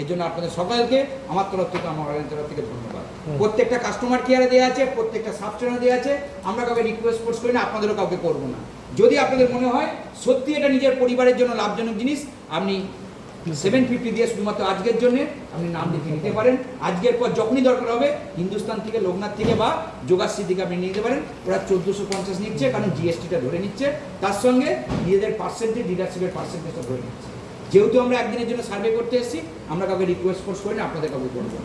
এর জন্য আপনাদের সকলকে আমার তরফ থেকে, আমার তরফ থেকে ধন্যবাদ। প্রত্যেকটা কাস্টমার কেয়ারে দেওয়া আছে, প্রত্যেকটা সাবস্টেশনে দেওয়া আছে। আমরা কাউকে রিকোয়েস্ট ফোর্স করি না, আপনাদেরও কাউকে করবো না। যদি আপনাদের মনে হয় সত্যি এটা নিজের পরিবারের জন্য লাভজনক জিনিস, আপনি 750 দিয়ে শুধুমাত্র আজকের জন্য আপনি নাম লিখে নিতে পারেন। আজকের পর যখনই দরকার হবে হিন্দুস্তান থেকে, লোকনাথ থেকে বা যোগাশ্রী থেকে আপনি নিতে পারেন। ওরা 1450 নিচ্ছে, কারণ জিএসটিটা ধরে নিচ্ছে, তার সঙ্গে নিজেদের পার্সেন্টেজ, ডিলারশিপের পার্সেন্টেজটা ধরে নিচ্ছে। যেহেতু আমরা একদিনের জন্য সার্ভে করতে এসেছি, আমরা কাউকে রিকোয়েস্ট ফোর্স করি না, আপনাদের কাউকে করবো না।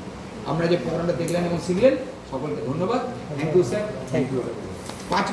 আমরা যে প্রোগ্রামটা দেখলেন এবং শিখলেন, সকলকে ধন্যবাদ। Thank you sir, thank you.